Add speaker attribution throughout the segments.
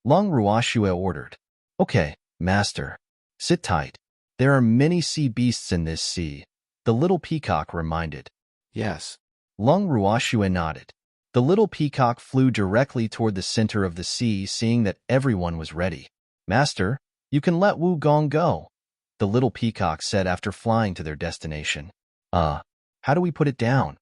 Speaker 1: Long Ruoxue ordered. Okay, master. Sit tight. There are many sea beasts in this sea, the little peacock reminded.
Speaker 2: Yes.
Speaker 1: Long Ruoxue nodded. The little peacock flew directly toward the center of the sea, seeing that everyone was ready. Master, you can let Wu Gong go, the little peacock said after flying to their destination. How do we put it down?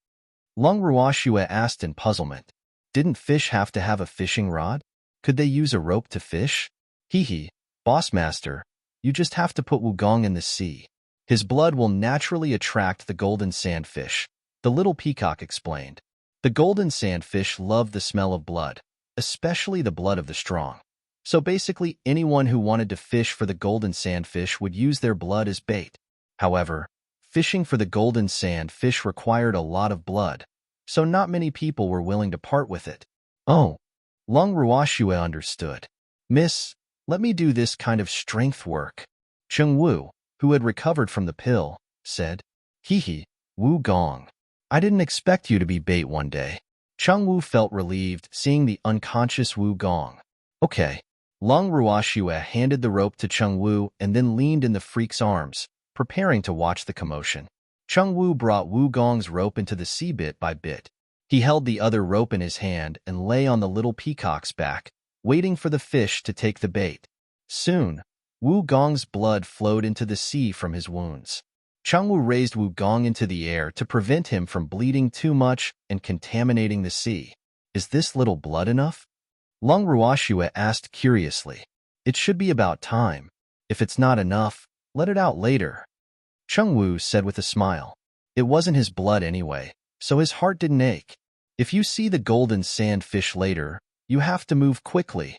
Speaker 1: Long Ruoxue asked in puzzlement. Didn't fish have to have a fishing rod? Could they use a rope to fish? Hee, boss master, you just have to put Wu Gong in the sea. His blood will naturally attract the golden sandfish, the little peacock explained. The golden sandfish love the smell of blood, especially the blood of the strong. So basically, anyone who wanted to fish for the golden sandfish would use their blood as bait. However, fishing for the golden sandfish required a lot of blood, so not many people were willing to part with it. Oh, Long Ruoxue understood. Miss, let me do this kind of strength work. Cheng Wu, who had recovered from the pill, said. Wu Gong. I didn't expect you to be bait one day. Cheng Wu felt relieved seeing the unconscious Wu Gong. Okay. Long Ruoxue handed the rope to Cheng Wu and then leaned in the freak's arms, preparing to watch the commotion. Cheng Wu brought Wu Gong's rope into the sea bit by bit. He held the other rope in his hand and lay on the little peacock's back, waiting for the fish to take the bait. Soon, Wu Gong's blood flowed into the sea from his wounds. Cheng Wu raised Wu Gong into the air to prevent him from bleeding too much and contaminating the sea. Is this little blood enough? Long Ruoxue asked curiously. It should be about time. If it's not enough, let it out later. Cheng Wu said with a smile. It wasn't his blood anyway, so his heart didn't ache. If you see the golden sandfish later, you have to move quickly.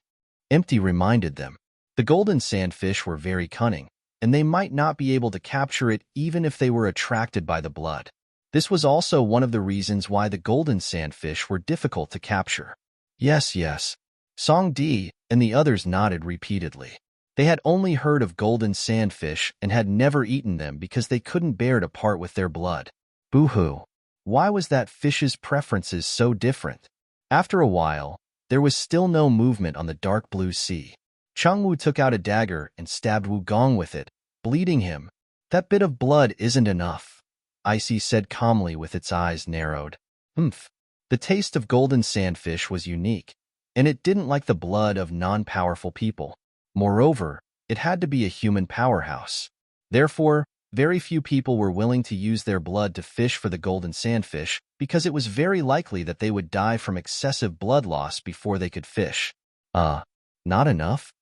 Speaker 1: Empty reminded them. The golden sandfish were very cunning, and they might not be able to capture it even if they were attracted by the blood. This was also one of the reasons why the golden sandfish were difficult to capture. Yes. Song Di and the others nodded repeatedly. They had only heard of golden sandfish and had never eaten them because they couldn't bear to part with their blood. Boo-hoo. Why was that fish's preferences so different? After a while, there was still no movement on the dark blue sea. Cheng Wu took out a dagger and stabbed Wu Gong with it, bleeding him. That bit of blood isn't enough, Icy said calmly with its eyes narrowed. The taste of golden sandfish was unique, and it didn't like the blood of non-powerful people. Moreover, it had to be a human powerhouse. Therefore, very few people were willing to use their blood to fish for the golden sandfish because it was very likely that they would die from excessive blood loss before they could fish. Not enough?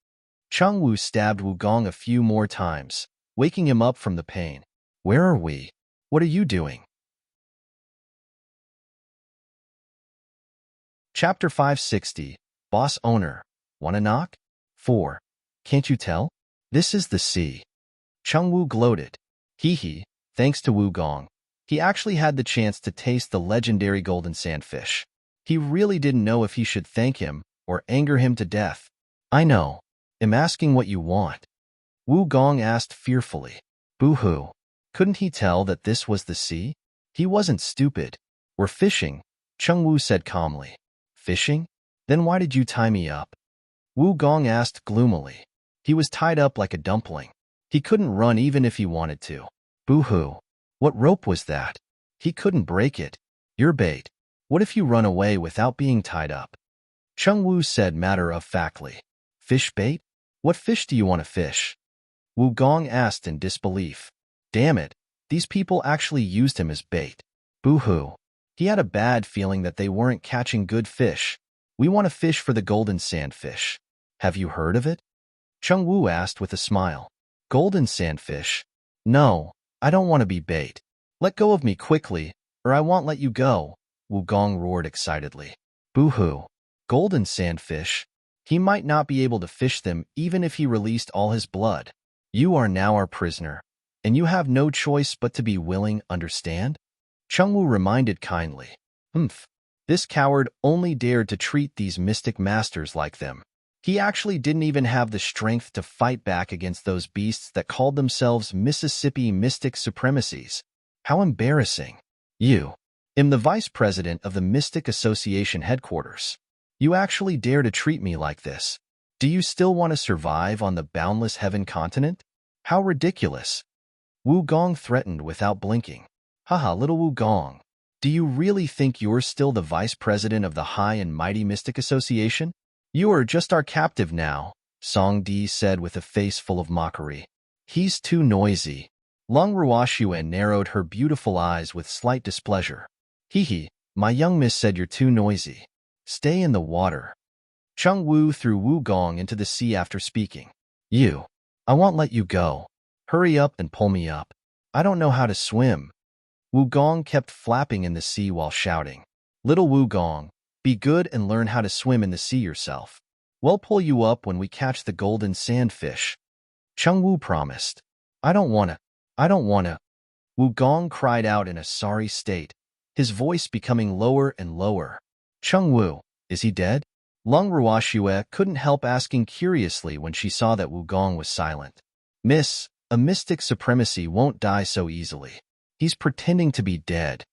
Speaker 1: Cheng Wu stabbed Wu Gong a few more times, waking him up from the pain. Where are we? What are you doing? Chapter 560, Boss Owner. Wanna knock? 4. Can't you tell? This is the sea. Cheng Wu gloated. Thanks to Wu Gong, he actually had the chance to taste the legendary golden sandfish. He really didn't know if he should thank him or anger him to death. I know. I'm asking what you want. Wu Gong asked fearfully. Boo-hoo. Couldn't he tell that this was the sea? He wasn't stupid. We're fishing, Cheng Wu said calmly. Fishing? Then why did you tie me up? Wu Gong asked gloomily. He was tied up like a dumpling. He couldn't run even if he wanted to. Boo-hoo. What rope was that? He couldn't break it. You're bait. What if you run away without being tied up? Cheng Wu said matter-of-factly. Fish bait? What fish do you want to fish? Wu Gong asked in disbelief. Damn it, these people actually used him as bait. Boo-hoo. He had a bad feeling that they weren't catching good fish. We want to fish for the golden sandfish. Have you heard of it? Cheng Wu asked with a smile. Golden sandfish? No, I don't want to be bait. Let go of me quickly, or I won't let you go, Wu Gong roared excitedly. Boo-hoo. Golden sandfish? He might not be able to fish them even if he released all his blood. You are now our prisoner, and you have no choice but to be willing, understand? Cheng Wu reminded kindly. This coward only dared to treat these mystic masters like them. He actually didn't even have the strength to fight back against those beasts that called themselves Mississippi Mystic Supremacies. How embarrassing. You. I'm the vice president of the Mystic Association headquarters. You actually dare to treat me like this. Do you still want to survive on the boundless heaven continent? How ridiculous. Wu Gong threatened without blinking. Haha, little Wu Gong. Do you really think you're still the vice president of the High and Mighty Mystic Association? You are just our captive now, Song Di said with a face full of mockery. He's too noisy. Lung Ruoxue narrowed her beautiful eyes with slight displeasure. Hee, my young miss said you're too noisy. Stay in the water. Chung Wu threw Wu Gong into the sea after speaking. I won't let you go. Hurry up and pull me up. I don't know how to swim. Wu Gong kept flapping in the sea while shouting. Little Wu Gong, be good and learn how to swim in the sea yourself. We'll pull you up when we catch the golden sandfish. Chung Wu promised. I don't wanna. Wu Gong cried out in a sorry state, his voice becoming lower and lower. Chung Wu, is he dead? Lung Ruoxue couldn't help asking curiously when she saw that Wu Gong was silent. Miss, a mystic supremacy won't die so easily. He's pretending to be dead.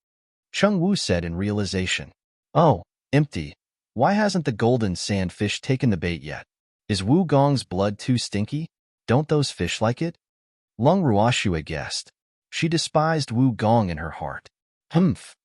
Speaker 1: Chung Wu said in realization. Oh, empty. Why hasn't the golden sandfish taken the bait yet? Is Wu Gong's blood too stinky? Don't those fish like it? Lung Ruoxue guessed. She despised Wu Gong in her heart. Humph.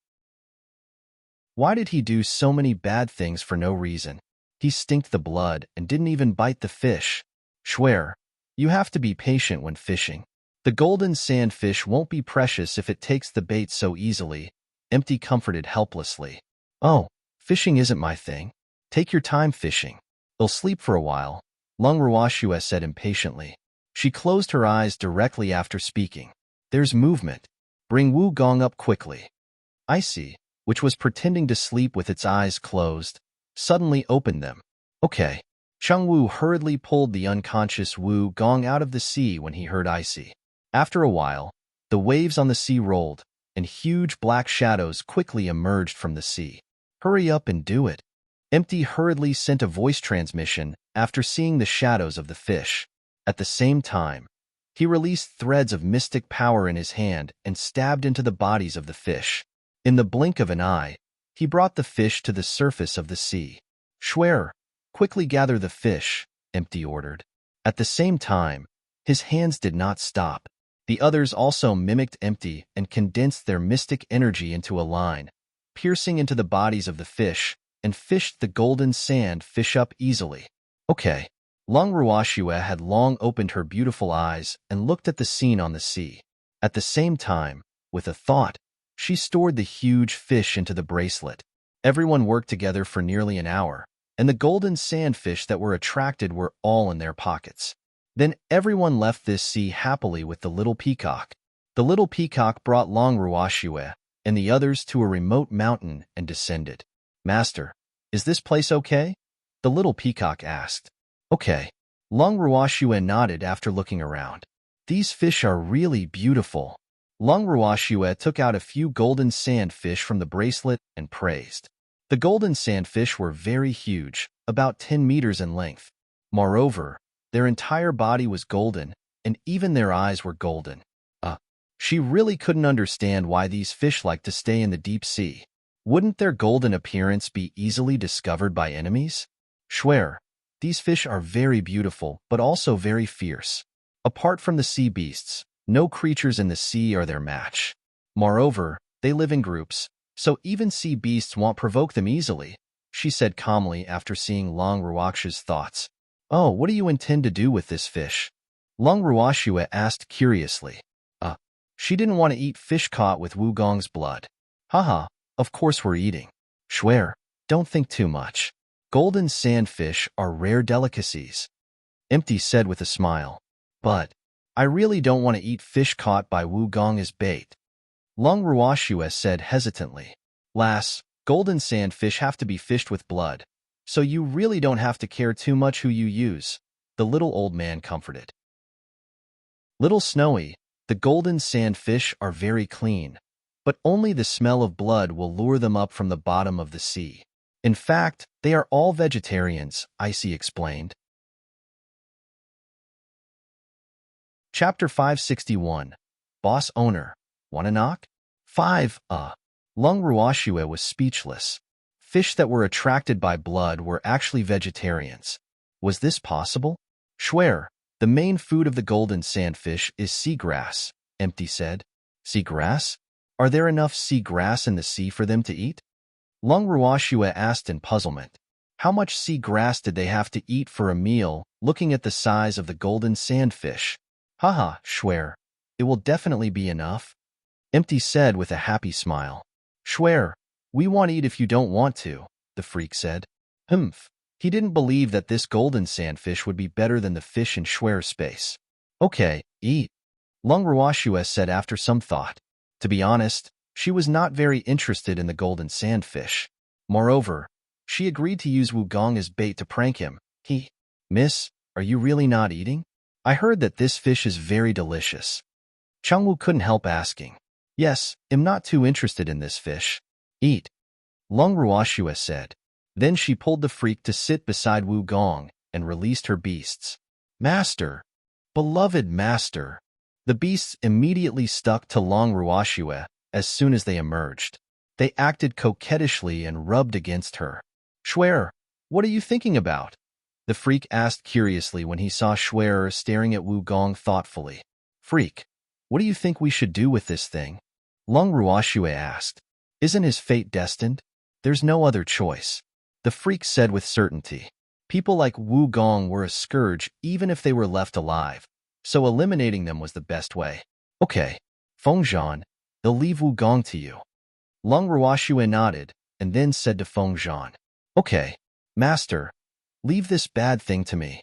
Speaker 1: Why did he do so many bad things for no reason? He stinked the blood and didn't even bite the fish. Swear, you have to be patient when fishing. The golden sandfish won't be precious if it takes the bait so easily, Empty comforted helplessly. Oh, fishing isn't my thing. Take your time fishing. They'll sleep for a while, Lung Ruoxue said impatiently. She closed her eyes directly after speaking. There's movement. Bring Wu Gong up quickly. Icy, which was pretending to sleep with its eyes closed, suddenly opened them. Okay. Chung Wu hurriedly pulled the unconscious Wu Gong out of the sea when he heard Icy. After a while, the waves on the sea rolled, and huge black shadows quickly emerged from the sea. Hurry up and do it. Empty hurriedly sent a voice transmission after seeing the shadows of the fish. At the same time, he released threads of mystic power in his hand and stabbed into the bodies of the fish. In the blink of an eye, he brought the fish to the surface of the sea. Schwer, quickly gather the fish, Empty ordered. At the same time, his hands did not stop. The others also mimicked Empty and condensed their mystic energy into a line, piercing into the bodies of the fish, and fished the golden sand fish up easily. Okay. Lung Ruoxue had long opened her beautiful eyes and looked at the scene on the sea. At the same time, with a thought, she stored the huge fish into the bracelet. Everyone worked together for nearly an hour, and the golden sandfish that were attracted were all in their pockets. Then everyone left this sea happily with the little peacock. The little peacock brought Lung Ruoxue and the others to a remote mountain and descended. Master, is this place okay? The little peacock asked. Okay. Lung Ruoxue nodded after looking around. These fish are really beautiful. Lung Ruoxue took out a few golden sandfish from the bracelet and praised. The golden sandfish were very huge, about 10 meters in length. Moreover, their entire body was golden, and even their eyes were golden. She really couldn't understand why these fish liked to stay in the deep sea. Wouldn't their golden appearance be easily discovered by enemies? Schwer, these fish are very beautiful, but also very fierce. Apart from the sea beasts, no creatures in the sea are their match. Moreover, they live in groups, so even sea beasts won't provoke them easily, she said calmly after seeing Lung Ruoxue's thoughts. Oh, what do you intend to do with this fish? Lung Ruoxue asked curiously. She didn't want to eat fish caught with Wu Gong's blood. Haha, of course we're eating. Schwer, don't think too much. Golden sandfish are rare delicacies. Empty said with a smile. But I really don't want to eat fish caught by Wu Gong as bait. Lung Ruoxue said hesitantly. Lass, golden sandfish have to be fished with blood, so you really don't have to care too much who you use, the little old man comforted. Little Snowy, the golden sandfish are very clean, but only the smell of blood will lure them up from the bottom of the sea. In fact, they are all vegetarians, Icy explained. Chapter 561. Boss Owner. Wanna knock? 5. Lung Ruoxue was speechless. Fish that were attracted by blood were actually vegetarians. Was this possible? Schwer, the main food of the golden sandfish is seagrass, Empty said. Seagrass? Are there enough seagrass in the sea for them to eat? Lung Ruashua asked in puzzlement. How much seagrass did they have to eat for a meal, looking at the size of the golden sandfish? Haha, Schwer. It will definitely be enough, Empty said with a happy smile. Schwer, we won't eat if you don't want to, the freak said. Humph. He didn't believe that this golden sandfish would be better than the fish in Schwer's space. Okay, eat, Lung Ruashua said after some thought. To be honest, she was not very interested in the golden sandfish. Moreover, she agreed to use Wugong as bait to prank him. Miss, are you really not eating? I heard that this fish is very delicious. Changwu couldn't help asking. Yes, I'm not too interested in this fish. Eat, Lung Ruashua said. Then she pulled the freak to sit beside Wugong and released her beasts. Master! Beloved master! The beasts immediately stuck to Lung Ruashua as soon as they emerged. They acted coquettishly and rubbed against her. Schwer, what are you thinking about? The freak asked curiously when he saw Schwer staring at Wugong thoughtfully. Freak, what do you think we should do with this thing? Lung Ruashua asked. Isn't his fate destined? There's no other choice, the freak said with certainty. People like Wugong were a scourge even if they were left alive, so eliminating them was the best way. Okay, Fengzhan, they'll leave Wugong to you. Lung Ruashua nodded and then said to Fengzhan, Okay, master, leave this bad thing to me.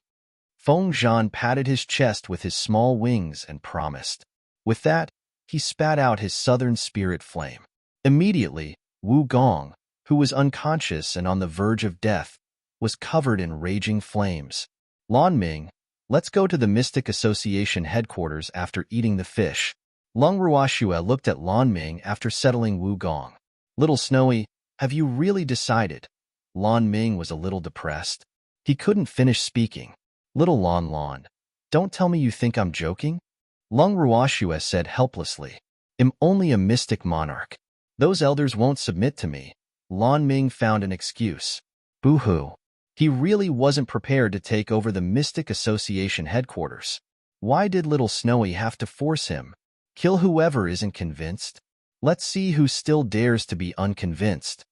Speaker 1: Fengzhan patted his chest with his small wings and promised. With that, he spat out his southern spirit flame. Immediately, Wugong, who was unconscious and on the verge of death, was covered in raging flames. Lan Ming, let's go to the Mystic Association headquarters after eating the fish. Lung Ruashua looked at Lan Ming after settling Wugong. Little Snowy, have you really decided? Lan Ming was a little depressed. He couldn't finish speaking. Little Lan, don't tell me you think I'm joking? Lung Ruashua said helplessly. I'm only a mystic monarch. Those elders won't submit to me. Lan Ming found an excuse. Boo-hoo. He really wasn't prepared to take over the Mystic Association headquarters. Why did Little Snowy have to force him? Kill whoever isn't convinced. Let's see who still dares to be unconvinced.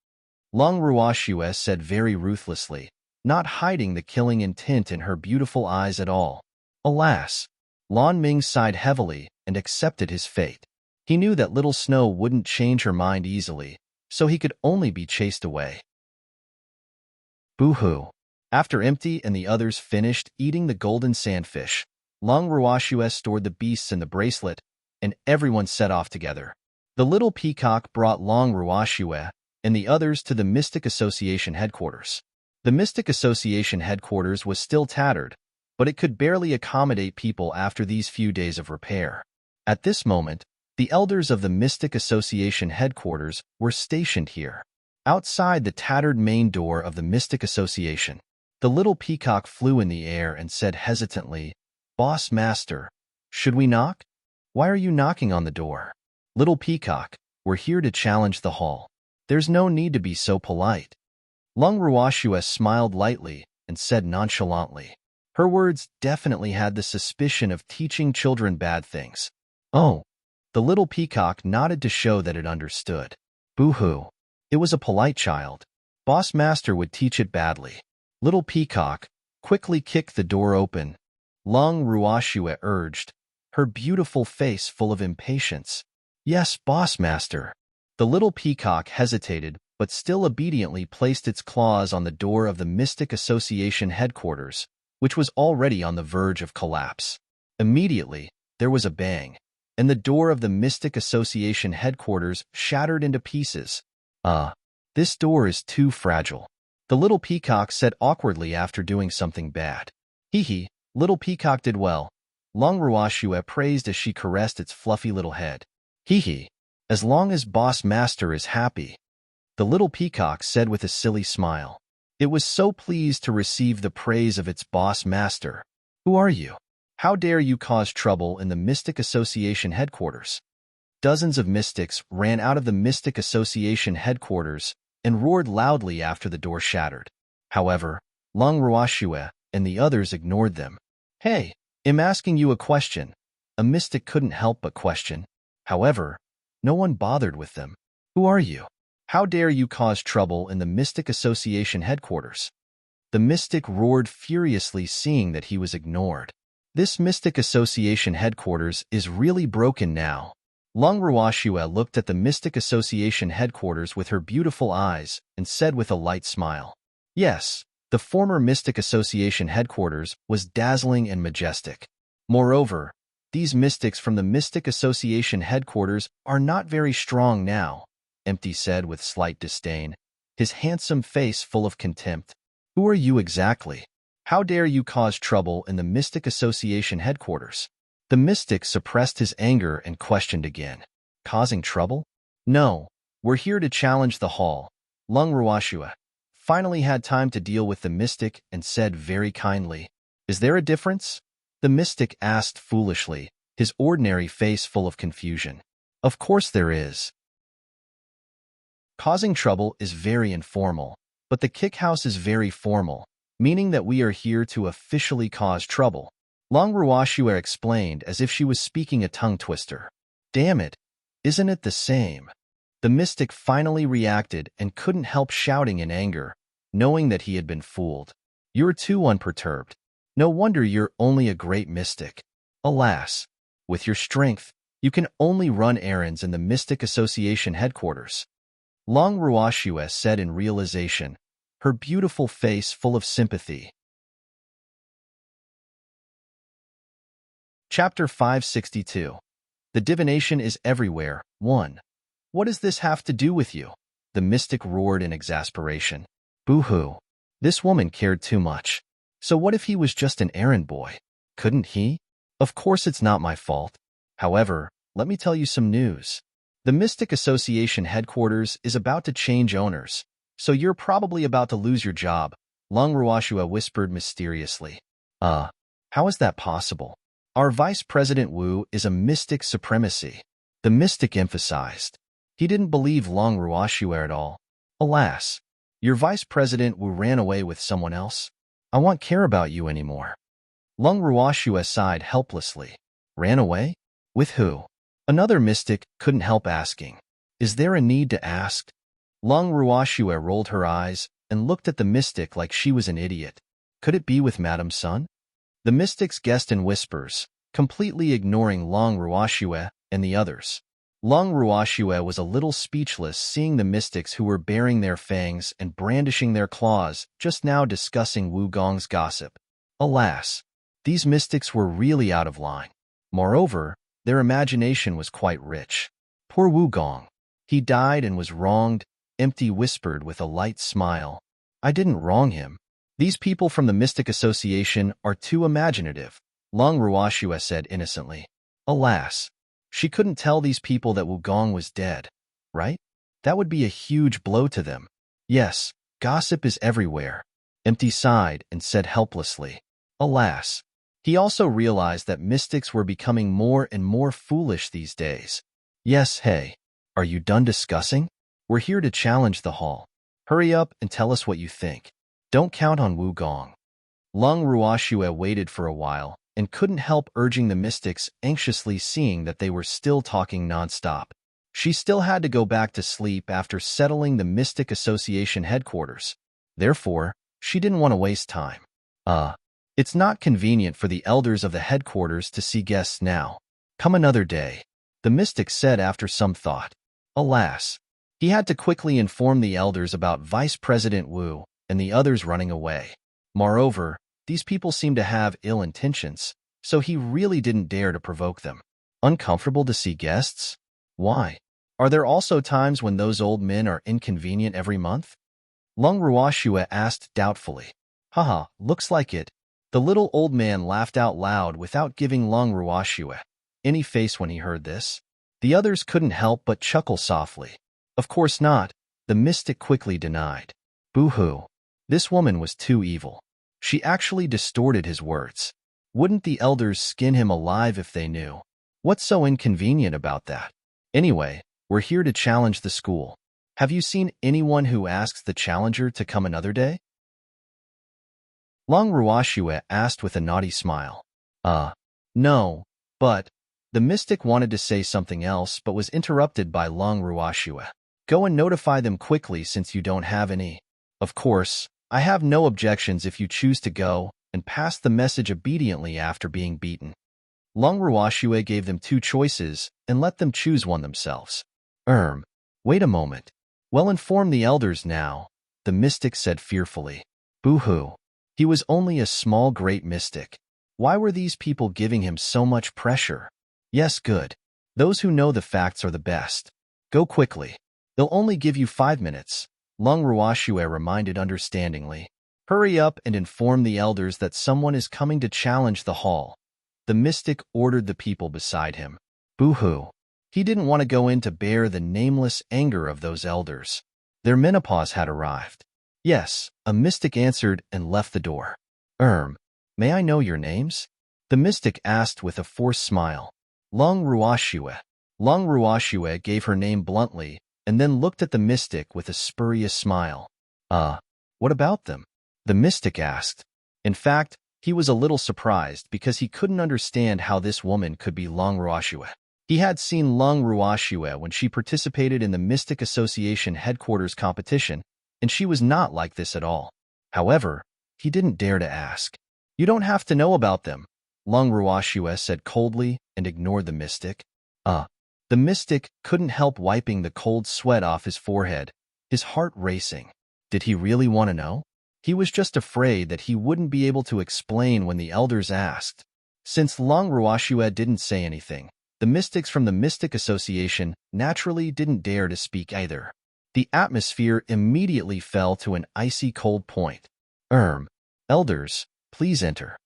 Speaker 1: Lung Ruashua said very ruthlessly, not hiding the killing intent in her beautiful eyes at all. Alas, Lan Ming sighed heavily and accepted his fate. He knew that Little Snow wouldn't change her mind easily, so he could only be chased away. Boo-hoo. After Empty and the others finished eating the golden sandfish, Lung Ruashua stored the beasts in the bracelet, and everyone set off together. The little peacock brought Lung Ruashua and the others to the Mystic Association headquarters. The Mystic Association headquarters was still tattered, but it could barely accommodate people after these few days of repair. At this moment, the elders of the Mystic Association headquarters were stationed here. Outside the tattered main door of the Mystic Association, the little peacock flew in the air and said hesitantly, Boss Master, should we knock? Why are you knocking on the door? Little peacock, we're here to challenge the hall. There's no need to be so polite. Lung Ruashua smiled lightly and said nonchalantly. Her words definitely had the suspicion of teaching children bad things. Oh. The little peacock nodded to show that it understood. Boo-hoo. It was a polite child. Boss Master would teach it badly. Little peacock, quickly kick the door open. Lung Ruashua urged, her beautiful face full of impatience. Yes, Boss Master. The little peacock hesitated, but still obediently placed its claws on the door of the Mystic Association headquarters, which was already on the verge of collapse. Immediately, there was a bang, and the door of the Mystic Association headquarters shattered into pieces. This door is too fragile, the little peacock said awkwardly after doing something bad. Hee, little peacock did well, Lung Ruashua praised as she caressed its fluffy little head. Hee, as long as Boss Master is happy, the little peacock said with a silly smile. It was so pleased to receive the praise of its Boss Master. Who are you? How dare you cause trouble in the Mystic Association headquarters? Dozens of mystics ran out of the Mystic Association headquarters and roared loudly after the door shattered. However, Lung Ruashua and the others ignored them. Hey, I'm asking you a question. A mystic couldn't help but question. However, no one bothered with them. Who are you? How dare you cause trouble in the Mystic Association headquarters? The mystic roared furiously, seeing that he was ignored. This Mystic Association headquarters is really broken now. Long Ruashua looked at the Mystic Association headquarters with her beautiful eyes and said with a light smile. Yes, the former Mystic Association headquarters was dazzling and majestic. Moreover, these mystics from the Mystic Association headquarters are not very strong now, Empty said with slight disdain, his handsome face full of contempt. Who are you exactly? How dare you cause trouble in the Mystic Association headquarters? The mystic suppressed his anger and questioned again. Causing trouble? No, we're here to challenge the hall. Lung Ruashua finally had time to deal with the mystic and said very kindly, Is there a difference? The mystic asked foolishly, his ordinary face full of confusion. Of course there is. Causing trouble is very informal, but the kick house is very formal, meaning that we are here to officially cause trouble. Long Ruashua explained as if she was speaking a tongue twister. Damn it, isn't it the same? The mystic finally reacted and couldn't help shouting in anger, knowing that he had been fooled. You're too unperturbed. No wonder you're only a great mystic. Alas, with your strength, you can only run errands in the Mystic Association headquarters. Long Ruashua said in realization, her beautiful face full of sympathy. Chapter 562. The divination is everywhere. 1. What does this have to do with you? The mystic roared in exasperation. Boo-hoo. This woman cared too much. So what if he was just an errand boy? Couldn't he? Of course it's not my fault. However, let me tell you some news. The Mystic Association headquarters is about to change owners, so you're probably about to lose your job, Long Ruashua whispered mysteriously. How is that possible? Our Vice President Wu is a mystic supremacy. The mystic emphasized. He didn't believe Long Ruashua at all. Alas, your Vice President Wu ran away with someone else. I won't care about you anymore. Long Ruashua sighed helplessly. Ran away? With who? Another mystic couldn't help asking. Is there a need to ask? Long Ruashua rolled her eyes and looked at the mystic like she was an idiot. Could it be with Madame Sun? The mystics guessed in whispers, completely ignoring Long Ruashua and the others. Long Ruashua was a little speechless seeing the mystics who were baring their fangs and brandishing their claws just now discussing Wu Gong's gossip. Alas, these mystics were really out of line. Moreover, their imagination was quite rich. Poor Wu Gong. He died and was wronged, Empty whispered with a light smile. I didn't wrong him. These people from the Mystic Association are too imaginative, Long Ruashua said innocently. Alas, she couldn't tell these people that Wu Gong was dead, right? That would be a huge blow to them. Yes, gossip is everywhere. Empty sighed and said helplessly. Alas. He also realized that mystics were becoming more and more foolish these days. Yes, hey, are you done discussing? We're here to challenge the hall. Hurry up and tell us what you think. Don't count on Wu Gong. Long Ruashua waited for a while and couldn't help urging the mystics, anxiously seeing that they were still talking nonstop. She still had to go back to sleep after settling the Mystic Association headquarters. Therefore, she didn't want to waste time. It's not convenient for the elders of the headquarters to see guests now. Come another day, the mystic said after some thought. Alas, he had to quickly inform the elders about Vice President Wu and the others running away. Moreover, these people seemed to have ill intentions, so he really didn't dare to provoke them. Uncomfortable to see guests? Why? Are there also times when those old men are inconvenient every month? Lung Ruashua asked doubtfully. Haha, looks like it. The little old man laughed out loud without giving Long Ruashua any face when he heard this. The others couldn't help but chuckle softly. Of course not, the mystic quickly denied. Boo-hoo. This woman was too evil. She actually distorted his words. Wouldn't the elders skin him alive if they knew? What's so inconvenient about that? Anyway, we're here to challenge the school. Have you seen anyone who asks the challenger to come another day? Long Ruoxue asked with a naughty smile. No, but... The mystic wanted to say something else but was interrupted by Long Ruoxue. Go and notify them quickly since you don't have any. Of course, I have no objections if you choose to go and pass the message obediently after being beaten. Long Ruoxue gave them two choices and let them choose one themselves. Wait a moment. Well, inform the elders now, the mystic said fearfully. Boo-hoo. He was only a small great mystic. Why were these people giving him so much pressure? Yes, good. Those who know the facts are the best. Go quickly. They'll only give you 5 minutes, Long Ruoxue reminded understandingly. Hurry up and inform the elders that someone is coming to challenge the hall. The mystic ordered the people beside him. Boo-hoo. He didn't want to go in to bear the nameless anger of those elders. Their menopause had arrived. Yes, a mystic answered and left the door. May I know your names? The mystic asked with a forced smile. Long Ruoxue. Long Ruoxue gave her name bluntly and then looked at the mystic with a spurious smile. What about them? The mystic asked. In fact, he was a little surprised because he couldn't understand how this woman could be Long Ruoxue. He had seen Long Ruoxue when she participated in the Mystic Association headquarters competition, and she was not like this at all. However, he didn't dare to ask. You don't have to know about them, Long Ruoxue said coldly and ignored the mystic. The mystic couldn't help wiping the cold sweat off his forehead, his heart racing. Did he really want to know? He was just afraid that he wouldn't be able to explain when the elders asked. Since Long Ruoxue didn't say anything, the mystics from the Mystic Association naturally didn't dare to speak either. The atmosphere immediately fell to an icy cold point. Elders, please enter.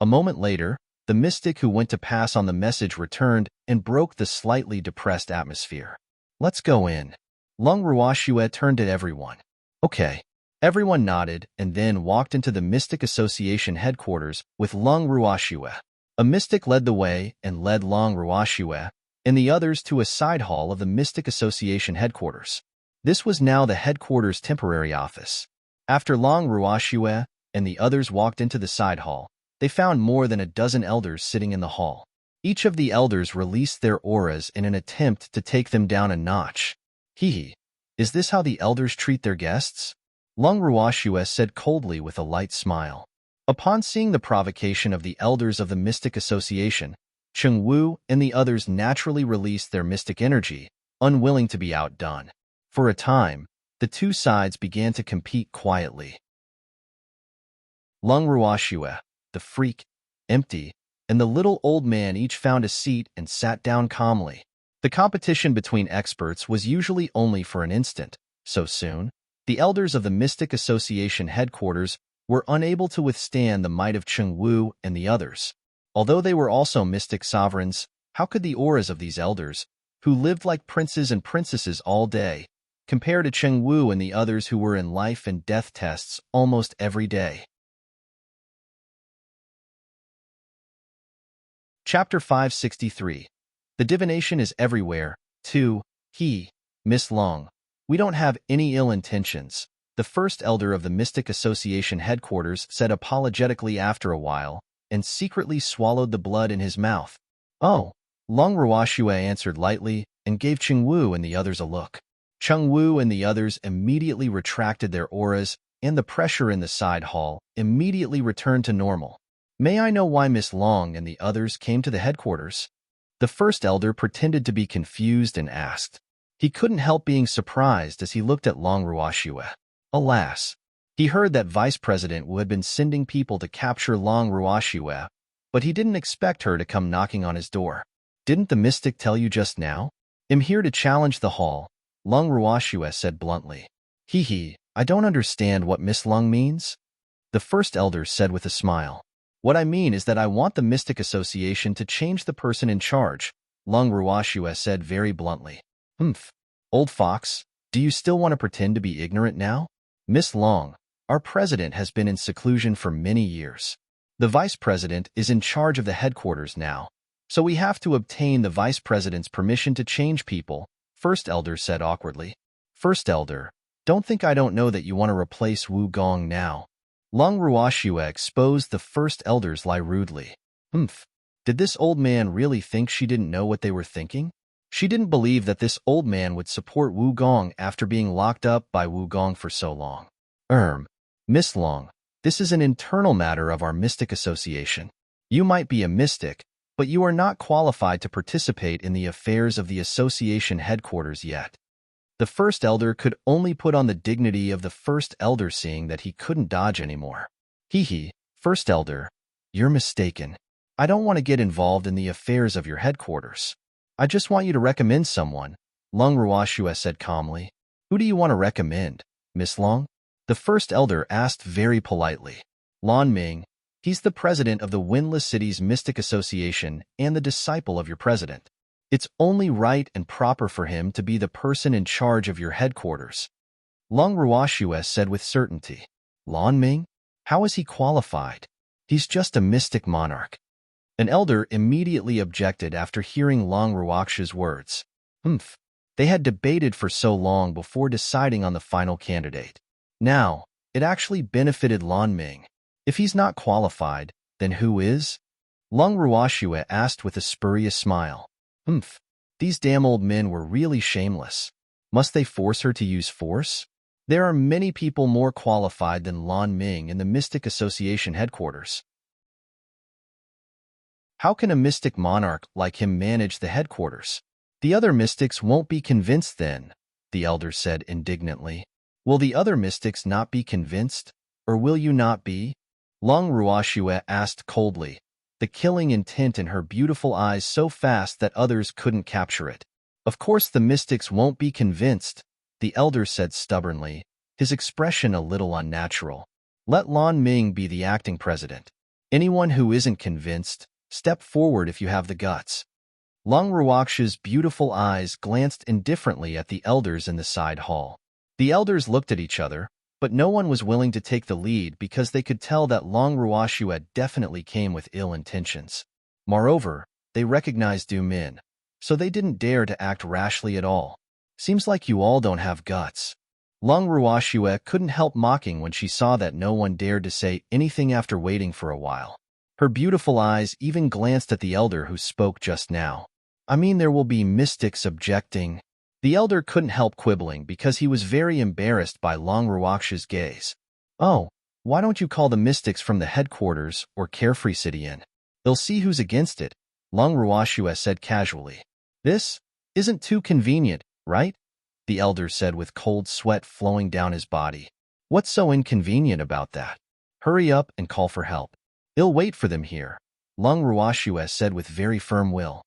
Speaker 1: A moment later, the mystic who went to pass on the message returned and broke the slightly depressed atmosphere. Let's go in. Long Ruoxue turned to everyone. Okay. Everyone nodded and then walked into the Mystic Association headquarters with Long Ruoxue. A mystic led the way and led Long Ruoxue and the others to a side hall of the Mystic Association headquarters. This was now the headquarters' temporary office. After Long Ruoxue and the others walked into the side hall, they found more than a dozen elders sitting in the hall. Each of the elders released their auras in an attempt to take them down a notch. Is this how the elders treat their guests? Long Ruoxue said coldly with a light smile. Upon seeing the provocation of the elders of the Mystic Association, Cheng Wu and the others naturally released their mystic energy, unwilling to be outdone. For a time, the two sides began to compete quietly. Long Ruoxue, the freak, empty, and the little old man each found a seat and sat down calmly. The competition between experts was usually only for an instant. So soon, the elders of the Mystic Association headquarters were unable to withstand the might of Cheng Wu and the others. Although they were also mystic sovereigns, how could the auras of these elders, who lived like princes and princesses all day, compare to Cheng Wu and the others who were in life and death tests almost every day? Chapter 563. The divination is everywhere. 2. Miss Long. We don't have any ill intentions, the first elder of the Mystic Association headquarters said apologetically after a while, and secretly swallowed the blood in his mouth. Oh, Long Ruoxue answered lightly and gave Cheng Wu and the others a look. Cheng Wu and the others immediately retracted their auras, and the pressure in the side hall immediately returned to normal. May I know why Miss Long and the others came to the headquarters? The first elder pretended to be confused and asked. He couldn't help being surprised as he looked at Long Ruoxue. Alas, he heard that Vice President Wu had been sending people to capture Long Ruoxue, but he didn't expect her to come knocking on his door. Didn't the mystic tell you just now? I'm here to challenge the hall, Long Ruoxue said bluntly. I don't understand what Miss Long means, the first elder said with a smile. What I mean is that I want the Mystic Association to change the person in charge, Long Ruoxue said very bluntly. Old fox, do you still want to pretend to be ignorant now? Miss Long, our president has been in seclusion for many years. The vice president is in charge of the headquarters now, so we have to obtain the vice president's permission to change people, first elder said awkwardly. First elder, don't think I don't know that you want to replace Wu Gong now. Lung Ruoxue exposed the first elder's lie rudely. Humph. Did this old man really think she didn't know what they were thinking? She didn't believe that this old man would support Wu Gong after being locked up by Wu Gong for so long. Miss Long, this is an internal matter of our mystic association. You might be a mystic, but you are not qualified to participate in the affairs of the association headquarters yet. The first elder could only put on the dignity of the first elder, seeing that he couldn't dodge anymore. First elder, you're mistaken. I don't want to get involved in the affairs of your headquarters. I just want you to recommend someone, Lung Ruoxue said calmly. Who do you want to recommend, Miss Long? The first elder asked very politely. Lan Ming, he's the president of the Windless Cities Mystic Association and the disciple of your president. It's only right and proper for him to be the person in charge of your headquarters. Lung Ruoxue said with certainty. Lan Ming? How is he qualified? He's just a mystic monarch. An elder immediately objected after hearing Lung Ruoxue's words. They had debated for so long before deciding on the final candidate. Now, it actually benefited Lan Ming. If he's not qualified, then who is? Lung Ruoxue asked with a spurious smile. These damn old men were really shameless. Must they force her to use force? There are many people more qualified than Lan Ming in the Mystic Association headquarters. How can a mystic monarch like him manage the headquarters? The other mystics won't be convinced then, the elder said indignantly. Will the other mystics not be convinced, or will you not be? Lung Ruoxue asked coldly, the killing intent in her beautiful eyes so fast that others couldn't capture it. Of course the mystics won't be convinced, the elder said stubbornly, his expression a little unnatural. Let Lan Ming be the acting president. Anyone who isn't convinced, step forward if you have the guts. Lung Ruoxue's beautiful eyes glanced indifferently at the elders in the side hall. The elders looked at each other, but no one was willing to take the lead because they could tell that Lung Ruoxue definitely came with ill intentions. Moreover, they recognized Du Min, so they didn't dare to act rashly at all. Seems like you all don't have guts. Lung Ruoxue couldn't help mocking when she saw that no one dared to say anything after waiting for a while. Her beautiful eyes even glanced at the elder who spoke just now. I mean, there will be mystics objecting. The elder couldn't help quibbling because he was very embarrassed by Lung Ruoxue's gaze. Oh, why don't you call the mystics from the headquarters or Carefree City in? They'll see who's against it, Lung Ruoxue said casually. This isn't too convenient, right? The elder said with cold sweat flowing down his body. What's so inconvenient about that? Hurry up and call for help. They'll wait for them here, Lung Ruoxue said with very firm will.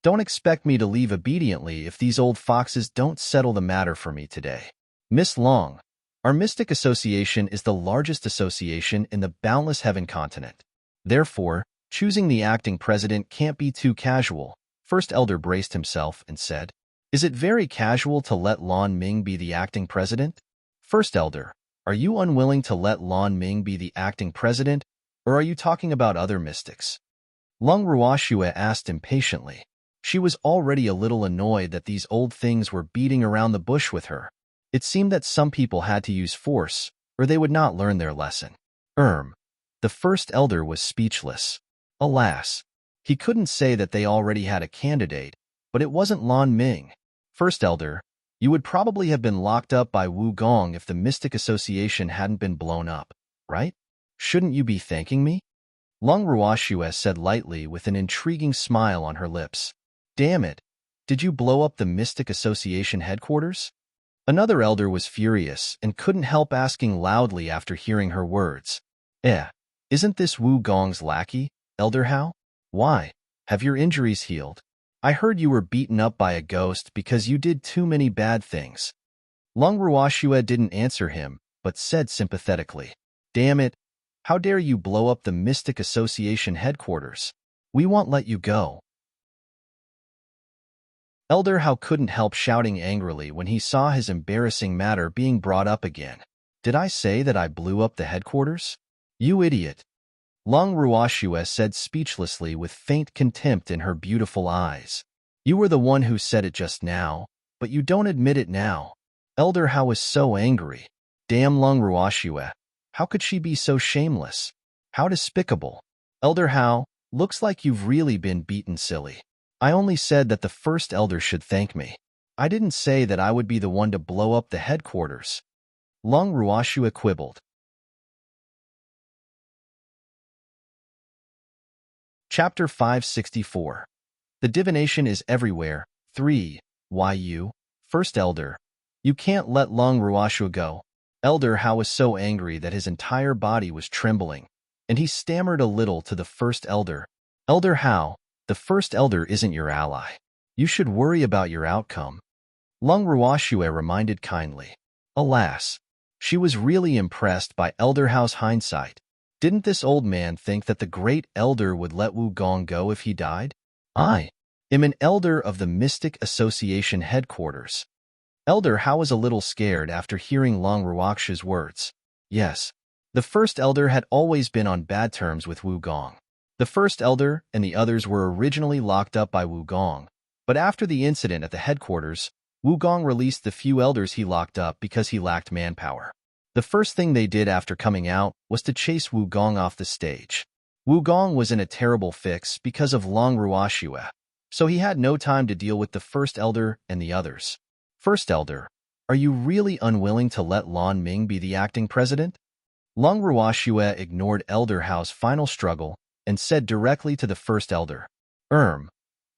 Speaker 1: Don't expect me to leave obediently if these old foxes don't settle the matter for me today. Miss Long, our Mystic Association is the largest association in the Boundless Heaven continent. Therefore, choosing the acting president can't be too casual. First Elder braced himself and said, Is it very casual to let Lan Ming be the acting president? First Elder, are you unwilling to let Lan Ming be the acting president, or are you talking about other mystics? Lung Ruoxue asked impatiently. She was already a little annoyed that these old things were beating around the bush with her. It seemed that some people had to use force, or they would not learn their lesson. The first elder was speechless. Alas, he couldn't say that they already had a candidate, but it wasn't Lan Ming. First elder, you would probably have been locked up by Wu Gong if the Mystic Association hadn't been blown up, right? Shouldn't you be thanking me? Lung Ruoxue said lightly with an intriguing smile on her lips. Damn it, did you blow up the Mystic Association headquarters? Another elder was furious and couldn't help asking loudly after hearing her words. Isn't this Wu Gong's lackey, Elder Hao? Why, have your injuries healed? I heard you were beaten up by a ghost because you did too many bad things. Lung Ruoxue didn't answer him, but said sympathetically, Damn it, how dare you blow up the Mystic Association headquarters? We won't let you go. Elder Hao couldn't help shouting angrily when he saw his embarrassing matter being brought up again. Did I say that I blew up the headquarters? You idiot. Lung Ruoxue said speechlessly with faint contempt in her beautiful eyes. You were the one who said it just now, but you don't admit it now. Elder Hao was so angry. Damn Lung Ruoxue. How could she be so shameless? How despicable. Elder How, looks like you've really been beaten silly. I only said that the first elder should thank me. I didn't say that I would be the one to blow up the headquarters. Long Ruashua quibbled. Chapter 564. The divination is everywhere. 3. Why you? First Elder. You can't let Long Ruashua go. Elder How was so angry that his entire body was trembling, and he stammered a little to the First Elder. Elder How, the First Elder isn't your ally. You should worry about your outcome. Long Ruashua reminded kindly. Alas, she was really impressed by Elder Hao's hindsight. Didn't this old man think that the great elder would let Wu Gong go if he died? I am an elder of the Mystic Association headquarters. Elder How was a little scared after hearing Long Ruaksha's words. Yes, the first elder had always been on bad terms with Wu Gong. The first elder and the others were originally locked up by Wu Gong, but after the incident at the headquarters, Wu Gong released the few elders he locked up because he lacked manpower. The first thing they did after coming out was to chase Wu Gong off the stage. Wu Gong was in a terrible fix because of Long Ruashua, so he had no time to deal with the first elder and the others. First Elder, are you really unwilling to let Lan Ming be the acting president? Long Ruashua ignored Elder Hao's final struggle and said directly to the First Elder,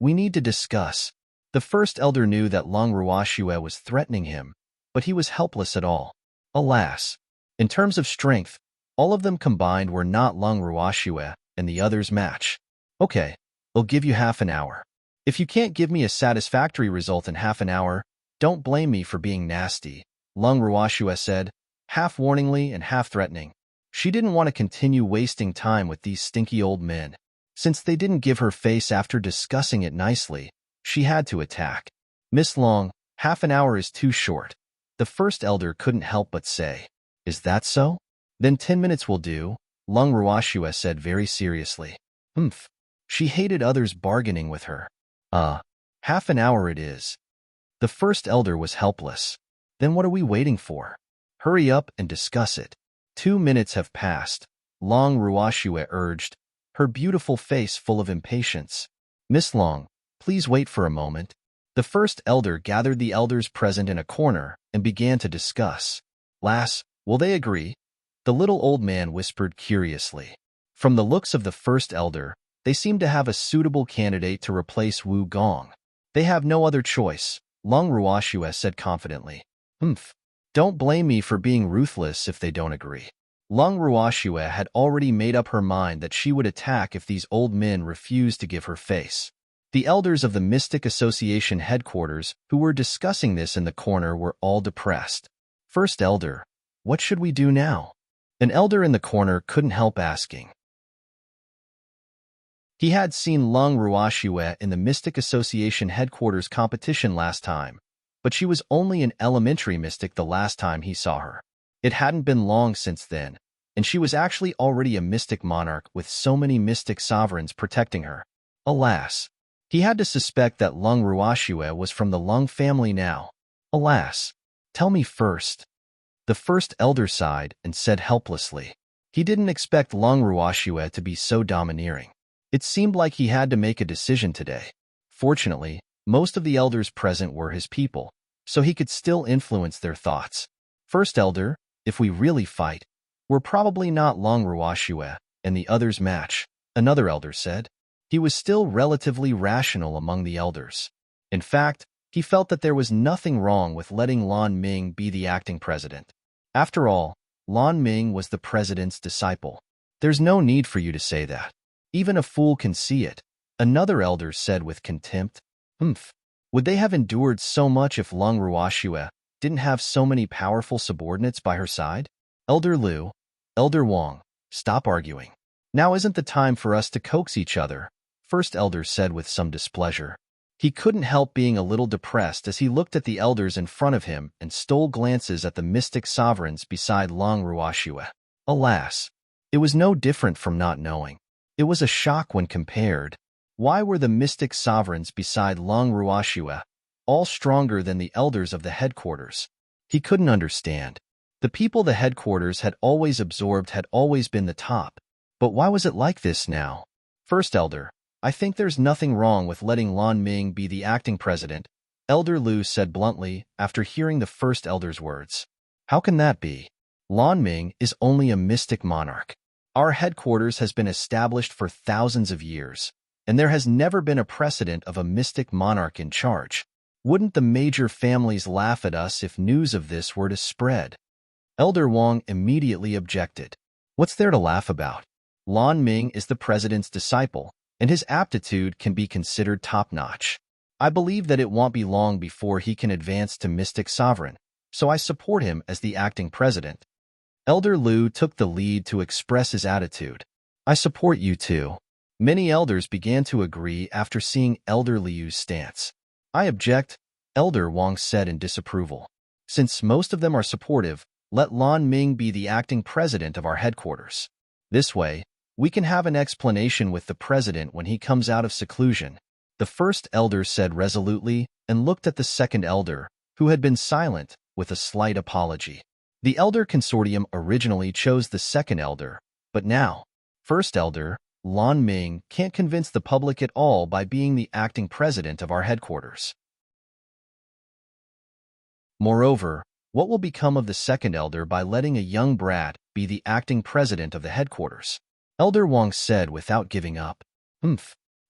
Speaker 1: we need to discuss. The First Elder knew that Long Ruashua was threatening him, but he was helpless at all. Alas, in terms of strength, all of them combined were not Long Ruashua and the others' match. Okay, I'll give you half an hour. If you can't give me a satisfactory result in half an hour, don't blame me for being nasty, Long Ruashua said, half warningly and half threatening. She didn't want to continue wasting time with these stinky old men. Since they didn't give her face after discussing it nicely, she had to attack. Miss Long, half an hour is too short. The First Elder couldn't help but say. Is that so? Then 10 minutes will do, Long Ruashua said very seriously. She hated others bargaining with her. Half an hour it is. The First Elder was helpless. Then what are we waiting for? Hurry up and discuss it. 2 minutes have passed, Long Ruashua urged, her beautiful face full of impatience. Miss Long, please wait for a moment. The First Elder gathered the elders present in a corner and began to discuss. Lass, will they agree? The little old man whispered curiously. From the looks of the First Elder, they seemed to have a suitable candidate to replace Wu Gong. They have no other choice, Long Ruashua said confidently. Don't blame me for being ruthless if they don't agree. Long Ruashua had already made up her mind that she would attack if these old men refused to give her face. The elders of the Mystic Association headquarters who were discussing this in the corner were all depressed. First Elder, what should we do now? An elder in the corner couldn't help asking. He had seen Long Ruashua in the Mystic Association headquarters competition last time, but she was only an elementary mystic the last time he saw her. It hadn't been long since then, and she was actually already a mystic monarch with so many mystic sovereigns protecting her. Alas, he had to suspect that Long Ruashua was from the Long family now. Alas, tell me first. The First Elder sighed and said helplessly. He didn't expect Long Ruashua to be so domineering. It seemed like he had to make a decision today. Fortunately, most of the elders present were his people, so he could still influence their thoughts. First Elder, if we really fight, we're probably not Long Ruashua and the others' match, another elder said. He was still relatively rational among the elders. In fact, he felt that there was nothing wrong with letting Lan Ming be the acting president. After all, Lan Ming was the president's disciple. There's no need for you to say that. Even a fool can see it, another elder said with contempt. Would they have endured so much if Long Ruashua didn't have so many powerful subordinates by her side? Elder Liu, Elder Wang, stop arguing. Now isn't the time for us to coax each other, First Elder said with some displeasure. He couldn't help being a little depressed as he looked at the elders in front of him and stole glances at the mystic sovereigns beside Long Ruashua. Alas, it was no different from not knowing. It was a shock when compared. Why were the mystic sovereigns beside Long Ruashua all stronger than the elders of the headquarters? He couldn't understand. The people the headquarters had always absorbed had always been the top. But why was it like this now? First Elder, I think there's nothing wrong with letting Lan Ming be the acting president, Elder Lu said bluntly after hearing the First Elder's words. How can that be? Lan Ming is only a mystic monarch. Our headquarters has been established for thousands of years, and there has never been a precedent of a mystic monarch in charge. Wouldn't the major families laugh at us if news of this were to spread? Elder Wang immediately objected. What's there to laugh about? Lan Ming is the president's disciple, and his aptitude can be considered top-notch. I believe that it won't be long before he can advance to mystic sovereign, so I support him as the acting president. Elder Lu took the lead to express his attitude. I support you too. Many elders began to agree after seeing Elder Liu's stance. I object, Elder Wang said in disapproval. Since most of them are supportive, let Lan Ming be the acting president of our headquarters. This way, we can have an explanation with the president when he comes out of seclusion. The first elder said resolutely and looked at the second elder, who had been silent, with a slight apology. The elder consortium originally chose the second elder, but now, first elder, Lan Ming can't convince the public at all by being the acting president of our headquarters. Moreover, what will become of the second elder by letting a young brat be the acting president of the headquarters? Elder Wang said without giving up.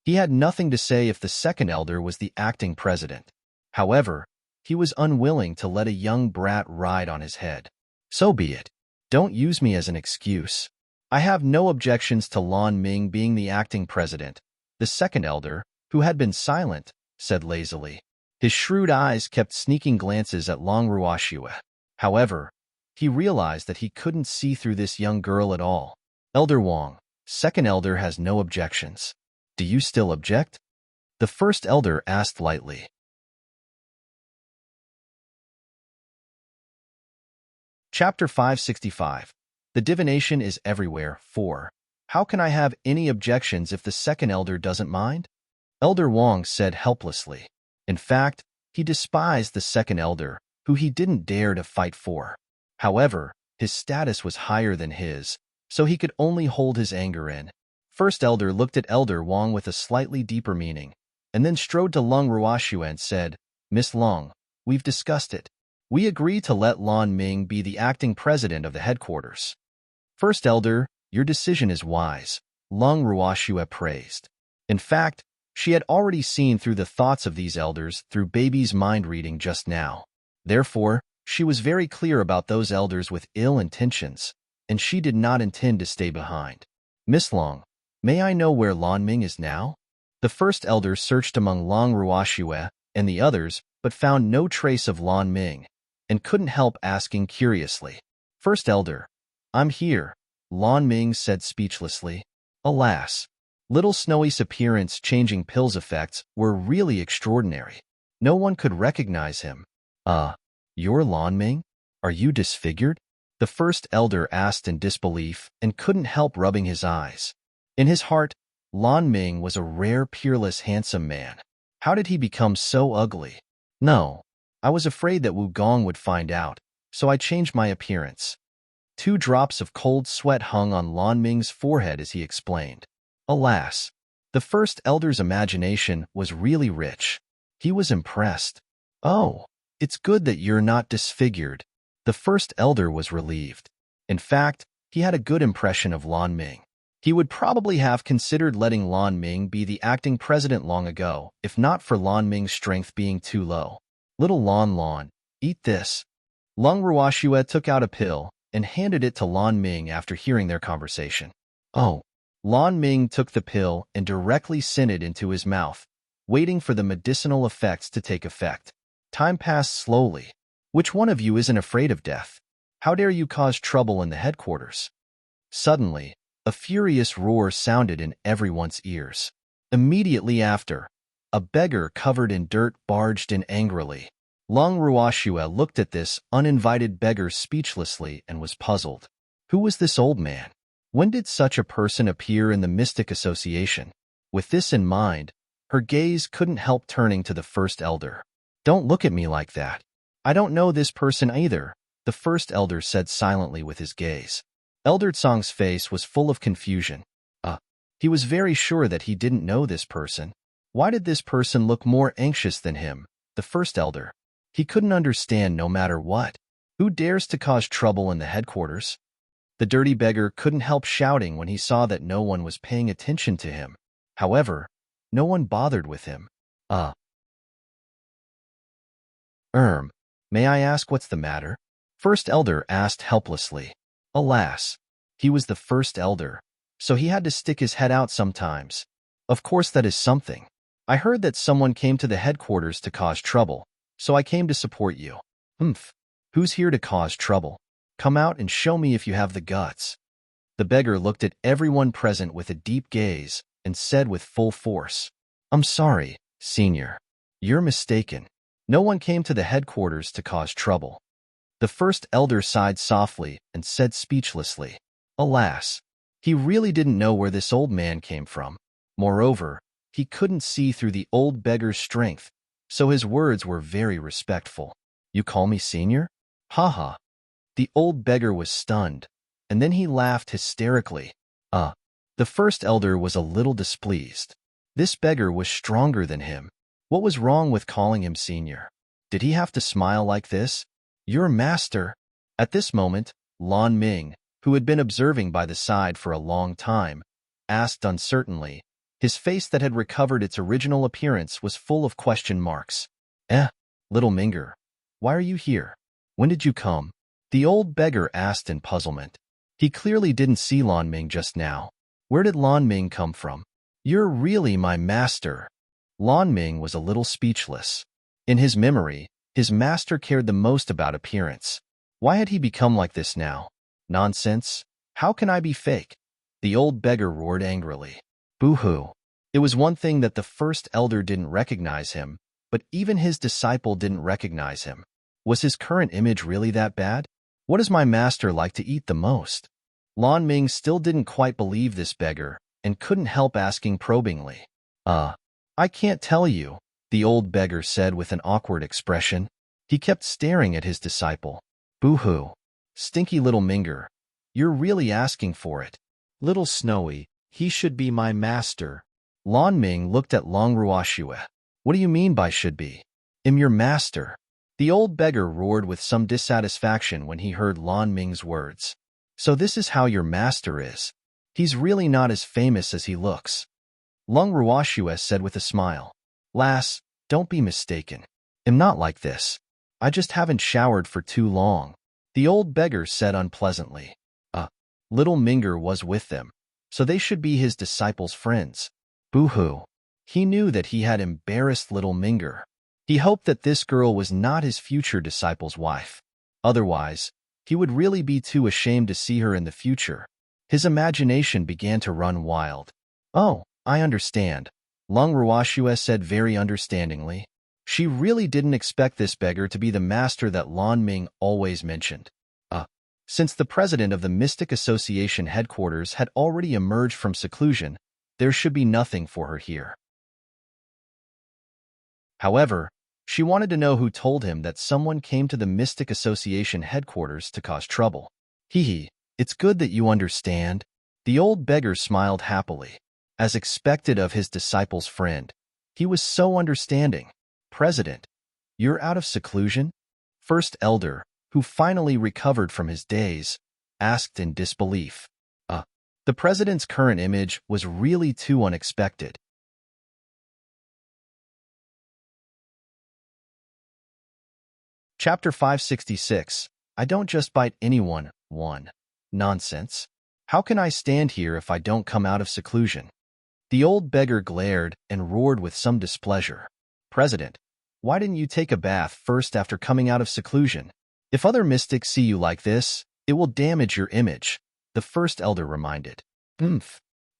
Speaker 1: He had nothing to say if the second elder was the acting president. However, he was unwilling to let a young brat ride on his head. So be it. Don't use me as an excuse. I have no objections to Lan Ming being the acting president, the second elder, who had been silent, said lazily. His shrewd eyes kept sneaking glances at Long Ruoxue. However, he realized that he couldn't see through this young girl at all. Elder Wang, second elder has no objections. Do you still object? The first elder asked lightly. Chapter 565. The divination is everywhere. 4. How can I have any objections if the second elder doesn't mind? Elder Wang said helplessly. In fact, he despised the second elder, who he didn't dare to fight for. However, his status was higher than his, so he could only hold his anger in. First elder looked at Elder Wang with a slightly deeper meaning, and then strode to Long Ruoxue and said, Miss Long, we've discussed it. We agree to let Lan Ming be the acting president of the headquarters. First elder, your decision is wise, Long Ruoxue praised. In fact, she had already seen through the thoughts of these elders through baby's mind reading just now. Therefore, she was very clear about those elders with ill intentions, and she did not intend to stay behind. Miss Long, may I know where Lan Ming is now? The first elder searched among Long Ruoxue and the others, but found no trace of Lan Ming, and couldn't help asking curiously. First elder, I'm here, Lan Ming said speechlessly. Alas, Little Snowy's appearance-changing pills effects were really extraordinary. No one could recognize him. You're Lan Ming? Are you disfigured? The first elder asked in disbelief and couldn't help rubbing his eyes. In his heart, Lan Ming was a rare, peerless, handsome man. How did he become so ugly? No, I was afraid that Wu Gong would find out, so I changed my appearance. 2 drops of cold sweat hung on Lan Ming's forehead as he explained. Alas, the first elder's imagination was really rich. He was impressed. Oh, it's good that you're not disfigured. The first elder was relieved. In fact, he had a good impression of Lan Ming. He would probably have considered letting Lan Ming be the acting president long ago, if not for Lan Ming's strength being too low. Little Lan, eat this. Long Ruoxue took out a pill and handed it to Lan Ming after hearing their conversation. Oh. Lan Ming took the pill and directly sent it into his mouth, waiting for the medicinal effects to take effect. Time passed slowly. Which one of you isn't afraid of death? How dare you cause trouble in the headquarters? Suddenly, a furious roar sounded in everyone's ears. Immediately after, a beggar covered in dirt barged in angrily. Long Ruoxue looked at this uninvited beggar speechlessly and was puzzled. Who was this old man? When did such a person appear in the Mystic Association? With this in mind, her gaze couldn't help turning to the first elder. Don't look at me like that. I don't know this person either, the first elder said silently with his gaze. Elder Tsong's face was full of confusion. He was very sure that he didn't know this person. Why did this person look more anxious than him, the first elder? He couldn't understand no matter what. Who dares to cause trouble in the headquarters? The dirty beggar couldn't help shouting when he saw that no one was paying attention to him. However, no one bothered with him. May I ask what's the matter? First elder asked helplessly. Alas, he was the first elder, so he had to stick his head out sometimes. Of course that is something. I heard that someone came to the headquarters to cause trouble, so I came to support you. Who's here to cause trouble? Come out and show me if you have the guts. The beggar looked at everyone present with a deep gaze and said with full force, I'm sorry, Senior. You're mistaken. No one came to the headquarters to cause trouble. The first elder sighed softly and said speechlessly, Alas, he really didn't know where this old man came from. Moreover, he couldn't see through the old beggar's strength, so his words were very respectful. You call me Senior? Ha. The old beggar was stunned, and then he laughed hysterically. The first elder was a little displeased. This beggar was stronger than him. What was wrong with calling him Senior? Did he have to smile like this? Your master. At this moment, Lan Ming, who had been observing by the side for a long time, asked uncertainly. His face that had recovered its original appearance was full of question marks. Little Minger, why are you here? When did you come? The old beggar asked in puzzlement. He clearly didn't see Lan Ming just now. Where did Lan Ming come from? You're really my master. Lan Ming was a little speechless. In his memory, his master cared the most about appearance. Why had he become like this now? Nonsense. How can I be fake? The old beggar roared angrily. Boo-hoo. It was one thing that the first elder didn't recognize him, but even his disciple didn't recognize him. Was his current image really that bad? What does my master like to eat the most? Lan Ming still didn't quite believe this beggar and couldn't help asking probingly. I can't tell you, the old beggar said with an awkward expression. He kept staring at his disciple. Boo-hoo. Stinky little Minger. You're really asking for it. Little Snowy, he should be my master. Lan Ming looked at Long Ruoxue. What do you mean by should be? I'm your master. The old beggar roared with some dissatisfaction when he heard Lan Ming's words. So this is how your master is. He's really not as famous as he looks. Long Ruoxue said with a smile. Lass, don't be mistaken. I'm not like this. I just haven't showered for too long. The old beggar said unpleasantly. Little Minger was with them, so they should be his disciples' friends. Boo-hoo. He knew that he had embarrassed little Minger. He hoped that this girl was not his future disciple's wife. Otherwise, he would really be too ashamed to see her in the future. His imagination began to run wild. Oh, I understand, Long Ruoxue said very understandingly. She really didn't expect this beggar to be the master that Lan Ming always mentioned. Since the president of the Mystic Association headquarters had already emerged from seclusion, there should be nothing for her here. However, she wanted to know who told him that someone came to the Mystic Association headquarters to cause trouble. It's good that you understand. The old beggar smiled happily. As expected of his disciple's friend, he was so understanding. President, you're out of seclusion? First elder, who finally recovered from his daze, asked in disbelief. The president's current image was really too unexpected. Chapter 566. I don't just bite anyone. 1. Nonsense. How can I stand here if I don't come out of seclusion? The old beggar glared and roared with some displeasure. President, why didn't you take a bath first after coming out of seclusion? If other mystics see you like this, it will damage your image, the first elder reminded.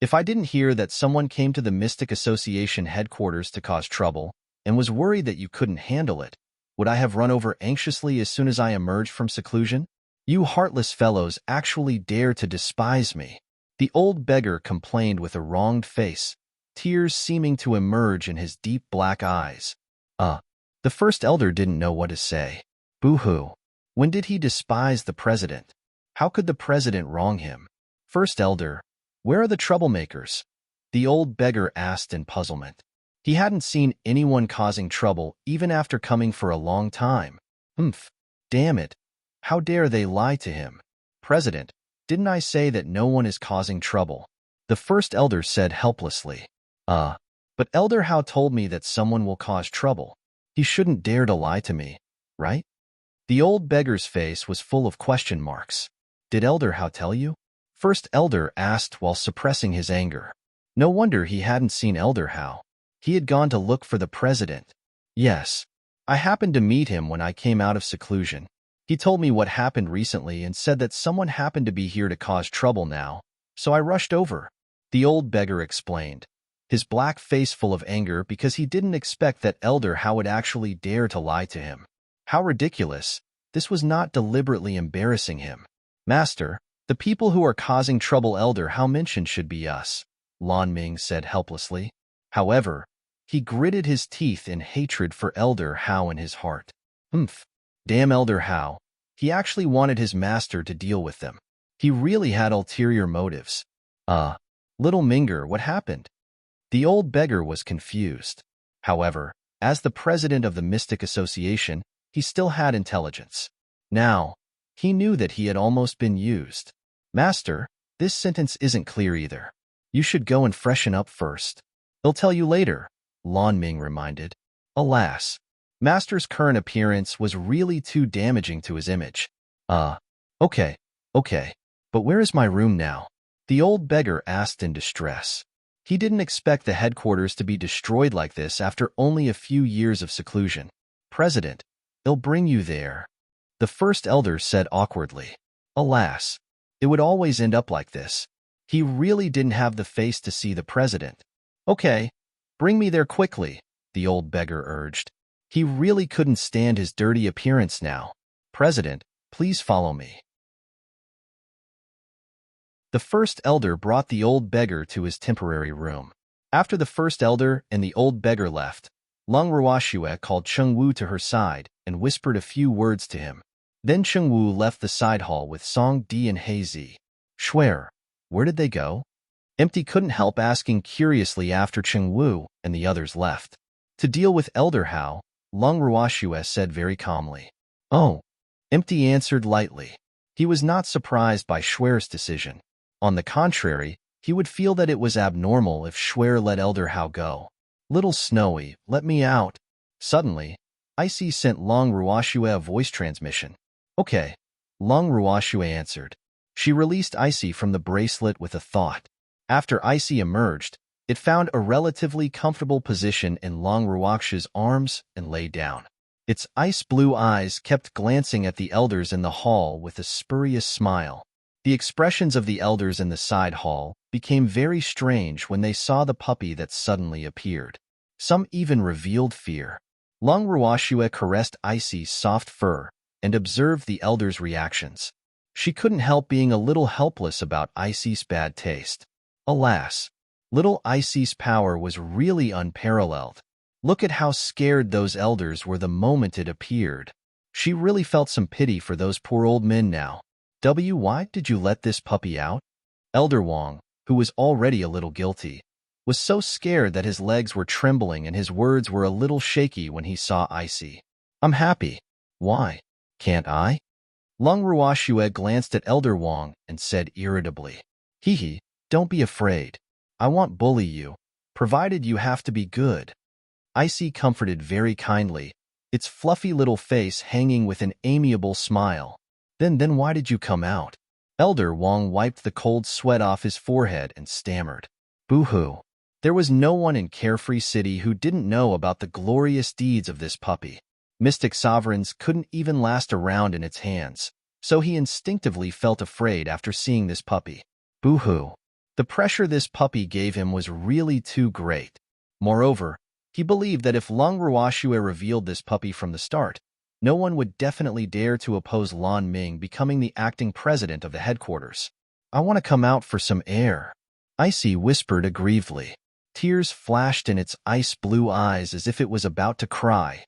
Speaker 1: If I didn't hear that someone came to the Mystic Association headquarters to cause trouble and was worried that you couldn't handle it, would I have run over anxiously as soon as I emerged from seclusion? You heartless fellows actually dare to despise me. The old beggar complained with a wronged face, tears seeming to emerge in his deep black eyes. The first elder didn't know what to say. Boo-hoo. When did he despise the president? How could the president wrong him? First Elder, where are the troublemakers? The old beggar asked in puzzlement. He hadn't seen anyone causing trouble even after coming for a long time. Humph. Damn it. How dare they lie to him? President, didn't I say that no one is causing trouble? The first elder said helplessly. But Elder How told me that someone will cause trouble. He shouldn't dare to lie to me, right? The old beggar's face was full of question marks. Did Elder How tell you? First Elder asked while suppressing his anger. No wonder he hadn't seen Elder How. He had gone to look for the president. Yes. I happened to meet him when I came out of seclusion. He told me what happened recently and said that someone happened to be here to cause trouble now, so I rushed over. The old beggar explained, his black face full of anger because he didn't expect that Elder How would actually dare to lie to him. How ridiculous. This was not deliberately embarrassing him. Master, the people who are causing trouble Elder How mentioned should be us, Lan Ming said helplessly. However, he gritted his teeth in hatred for Elder How in his heart. Humph. Damn Elder How. He actually wanted his master to deal with them. He really had ulterior motives. Little Minger, what happened? The old beggar was confused. However, as the president of the Mystic Association, he still had intelligence. Now, he knew that he had almost been used. Master, this sentence isn't clear either. You should go and freshen up first. They'll tell you later, Lan Ming reminded. Alas, Master's current appearance was really too damaging to his image. Okay. But where is my room now? The old beggar asked in distress. He didn't expect the headquarters to be destroyed like this after only a few years of seclusion. President, they'll bring you there. The first elder said awkwardly. Alas, it would always end up like this. He really didn't have the face to see the president. Okay, bring me there quickly, the old beggar urged. He really couldn't stand his dirty appearance now. President, please follow me. The first elder brought the old beggar to his temporary room. After the first elder and the old beggar left, Lung Ruoxue called Cheng Wu to her side and whispered a few words to him. Then Cheng Wu left the side hall with Song Di and He Zi. Shuer, where did they go? Empty couldn't help asking curiously after Cheng Wu and the others left. To deal with Elder How, Lung Ruoxue said very calmly. Oh. Empty answered lightly. He was not surprised by Shuer's decision. On the contrary, he would feel that it was abnormal if Shuer let Elder How go. Little Snowy, let me out. Suddenly, Icy sent Lung Ruoxue a voice transmission. Okay. Lung Ruoxue answered. She released Icy from the bracelet with a thought. After Icy emerged, it found a relatively comfortable position in Lung Ruoxue's arms and lay down. Its ice-blue eyes kept glancing at the elders in the hall with a spurious smile. The expressions of the elders in the side hall became very strange when they saw the puppy that suddenly appeared. Some even revealed fear. Lung Ruoxue caressed Icy's soft fur and observed the elders' reactions. She couldn't help being a little helpless about Icy's bad taste. Alas, little Icy's power was really unparalleled. Look at how scared those elders were the moment it appeared. She really felt some pity for those poor old men now. Why did you let this puppy out? Elder Wang, who was already a little guilty, was so scared that his legs were trembling and his words were a little shaky when he saw Icy. I'm happy. Why? Can't I? Lung Ruoxue glanced at Elder Wang and said irritably, Hee, don't be afraid. I won't bully you, provided you have to be good. Icy comforted very kindly, its fluffy little face hanging with an amiable smile. Then why did you come out? Elder Wang wiped the cold sweat off his forehead and stammered. Boo-hoo. There was no one in Carefree City who didn't know about the glorious deeds of this puppy. Mystic sovereigns couldn't even last a round in its hands, so he instinctively felt afraid after seeing this puppy. Boo-hoo. The pressure this puppy gave him was really too great. Moreover, he believed that if Lung Ruoxue revealed this puppy from the start, no one would definitely dare to oppose Lan Ming becoming the acting president of the headquarters. I want to come out for some air, Icy whispered aggrievedly. Tears flashed in its ice-blue eyes as if it was about to cry.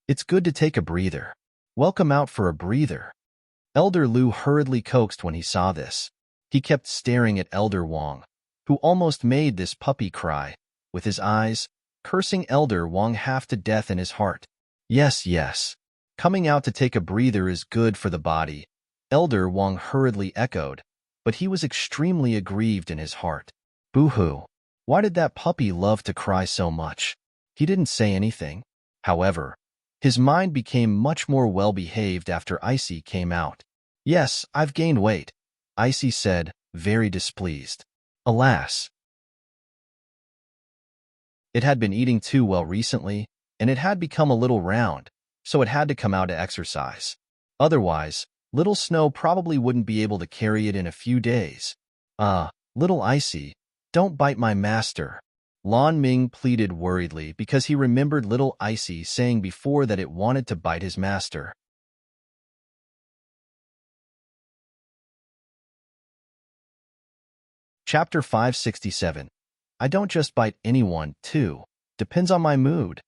Speaker 1: It's good to take a breather. Welcome out for a breather. Elder Lu hurriedly coaxed when he saw this. He kept staring at Elder Wang, who almost made this puppy cry, with his eyes, cursing Elder Wang half to death in his heart. Yes, yes. Coming out to take a breather is good for the body, Elder Wang hurriedly echoed, but he was extremely aggrieved in his heart. Boo-hoo. Why did that puppy love to cry so much? He didn't say anything. However, his mind became much more well-behaved after Icy came out. Yes, I've gained weight, Icy said, very displeased. Alas. It had been eating too well recently, and it had become a little round, so it had to come out to exercise. Otherwise, Little Snow probably wouldn't be able to carry it in a few days. Little Icy, don't bite my master. Lan Ming pleaded worriedly because he remembered Little Icy saying before that it wanted to bite his master. Chapter 567. I don't just bite anyone, too. Depends on my mood.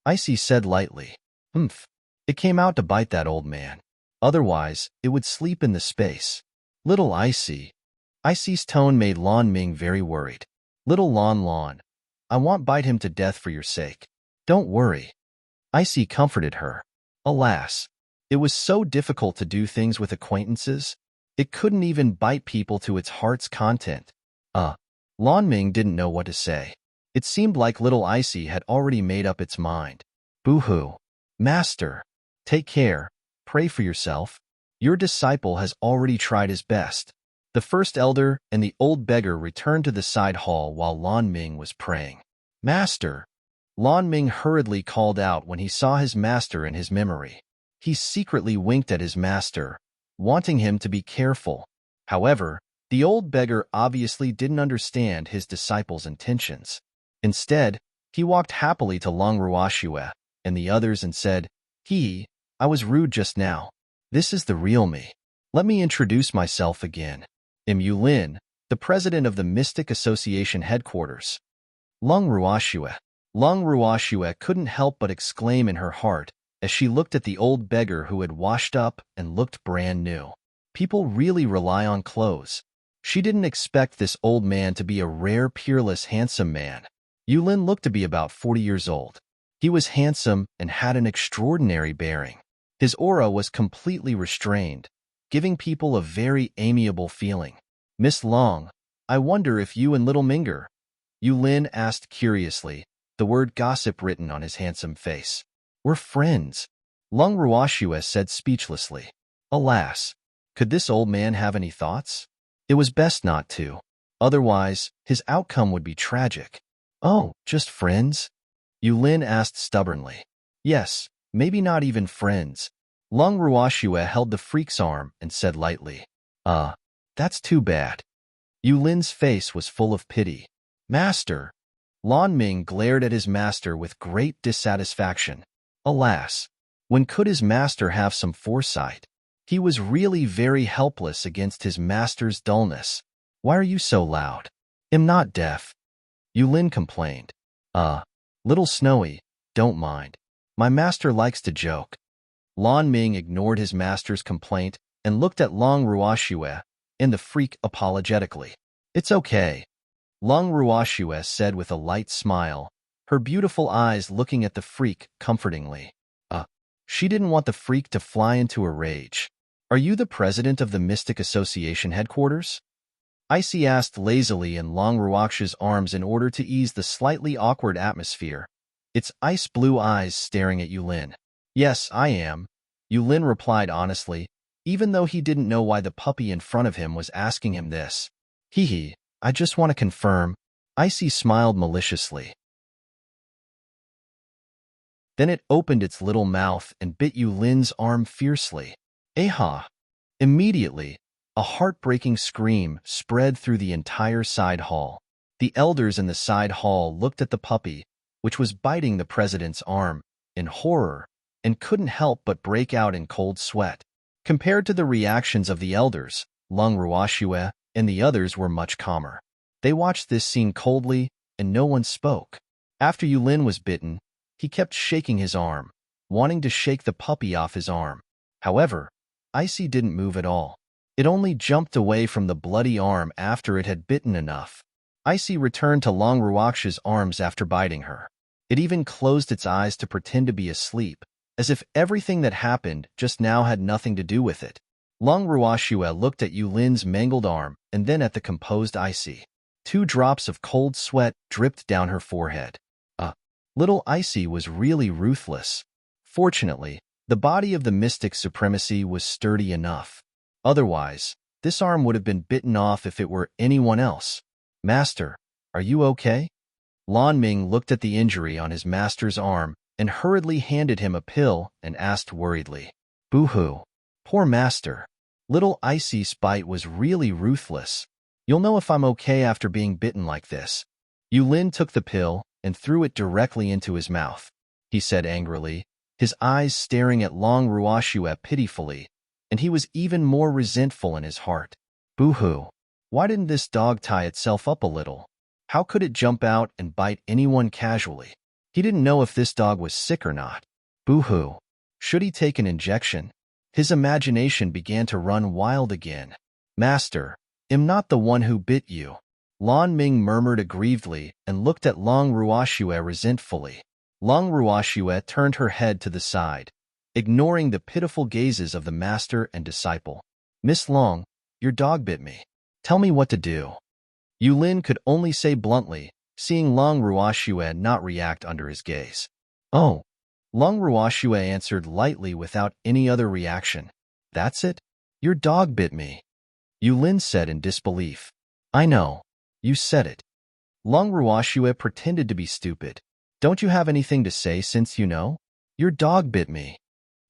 Speaker 1: Icy said lightly. Humph. It came out to bite that old man. Otherwise, it would sleep in the space. Little Icy. Icy's tone made Lan Ming very worried. Little Lan, I won't bite him to death for your sake. Don't worry. Icy comforted her. Alas, it was so difficult to do things with acquaintances. It couldn't even bite people to its heart's content. Lan Ming didn't know what to say. It seemed like Little Icy had already made up its mind. Boo-hoo. Master. Take care. Pray for yourself. Your disciple has already tried his best. The first elder and the old beggar returned to the side hall while Lan Ming was praying. Master. Lan Ming hurriedly called out when he saw his master in his memory. He secretly winked at his master, wanting him to be careful. However, the old beggar obviously didn't understand his disciple's intentions. Instead, he walked happily to Long Ruoxue and the others and said, I was rude just now. This is the real me. Let me introduce myself again. I'm Yulin, the president of the Mystic Association headquarters. Long Ruoxue. Long Ruoxue couldn't help but exclaim in her heart as she looked at the old beggar who had washed up and looked brand new. People really rely on clothes. She didn't expect this old man to be a rare, peerless, handsome man. Yulin looked to be about 40 years old. He was handsome and had an extraordinary bearing. His aura was completely restrained, giving people a very amiable feeling. Miss Long, I wonder if you and Little Minger? Yulin asked curiously, the word gossip written on his handsome face. We're friends, Long Ruoxue said speechlessly. Alas, could this old man have any thoughts? It was best not to. Otherwise, his outcome would be tragic. Oh, just friends? Yulin asked stubbornly. Yes, maybe not even friends. Long Ruoxue held the freak's arm and said lightly. That's too bad. Yulin's face was full of pity. Master. Lan Ming glared at his master with great dissatisfaction. Alas, when could his master have some foresight? He was really very helpless against his master's dullness. Why are you so loud? I'm not deaf. Yulin complained. Little Snowy, don't mind. My master likes to joke. Lan Ming ignored his master's complaint and looked at Long Ruoxue and the freak apologetically. It's okay. Long Ruoxue said with a light smile, her beautiful eyes looking at the freak comfortingly. She didn't want the freak to fly into a rage. Are you the president of the Mystic Association headquarters? Icy asked lazily in Long Ruoxue's arms in order to ease the slightly awkward atmosphere, its ice-blue eyes staring at Yulin. Yes, I am, Yulin replied honestly, even though he didn't know why the puppy in front of him was asking him this. I just want to confirm. Icy smiled maliciously. Then it opened its little mouth and bit Yulin's arm fiercely. Aha! Immediately, a heartbreaking scream spread through the entire side hall. The elders in the side hall looked at the puppy, which was biting the president's arm, in horror, and couldn't help but break out in cold sweat. Compared to the reactions of the elders, Long Ruoxue and the others were much calmer. They watched this scene coldly, and no one spoke. After Yulin was bitten, he kept shaking his arm, wanting to shake the puppy off his arm. However, Icy didn't move at all. It only jumped away from the bloody arm after it had bitten enough. Icy returned to Long Ruox's arms after biting her. It even closed its eyes to pretend to be asleep, as if everything that happened just now had nothing to do with it. Long Ruoxue looked at Yulin's mangled arm and then at the composed Icy. 2 drops of cold sweat dripped down her forehead. Little Icy was really ruthless. Fortunately, the body of the mystic supremacy was sturdy enough. Otherwise, this arm would have been bitten off if it were anyone else. Master, are you okay? Lan Ming looked at the injury on his master's arm and hurriedly handed him a pill and asked worriedly. Boo-hoo. Poor master. Little Icy's bite was really ruthless. You'll know if I'm okay after being bitten like this. Yulin took the pill and threw it directly into his mouth. He said angrily, his eyes staring at Long Ruoxue pitifully, and he was even more resentful in his heart. Boo-hoo. Why didn't this dog tie itself up a little? How could it jump out and bite anyone casually? He didn't know if this dog was sick or not. Boo-hoo. Should he take an injection? His imagination began to run wild again. Master, am not the one who bit you. Lan Ming murmured aggrievedly and looked at Long Ruoxue resentfully. Long Ruoxue turned her head to the side, ignoring the pitiful gazes of the master and disciple. Miss Long, your dog bit me. Tell me what to do. Yulin could only say bluntly, seeing Long Ruoxue not react under his gaze. Oh. Long Ruoxue answered lightly without any other reaction. That's it? Your dog bit me. Yulin said in disbelief. I know. You said it. Long Ruoxue pretended to be stupid. Don't you have anything to say since you know? Your dog bit me.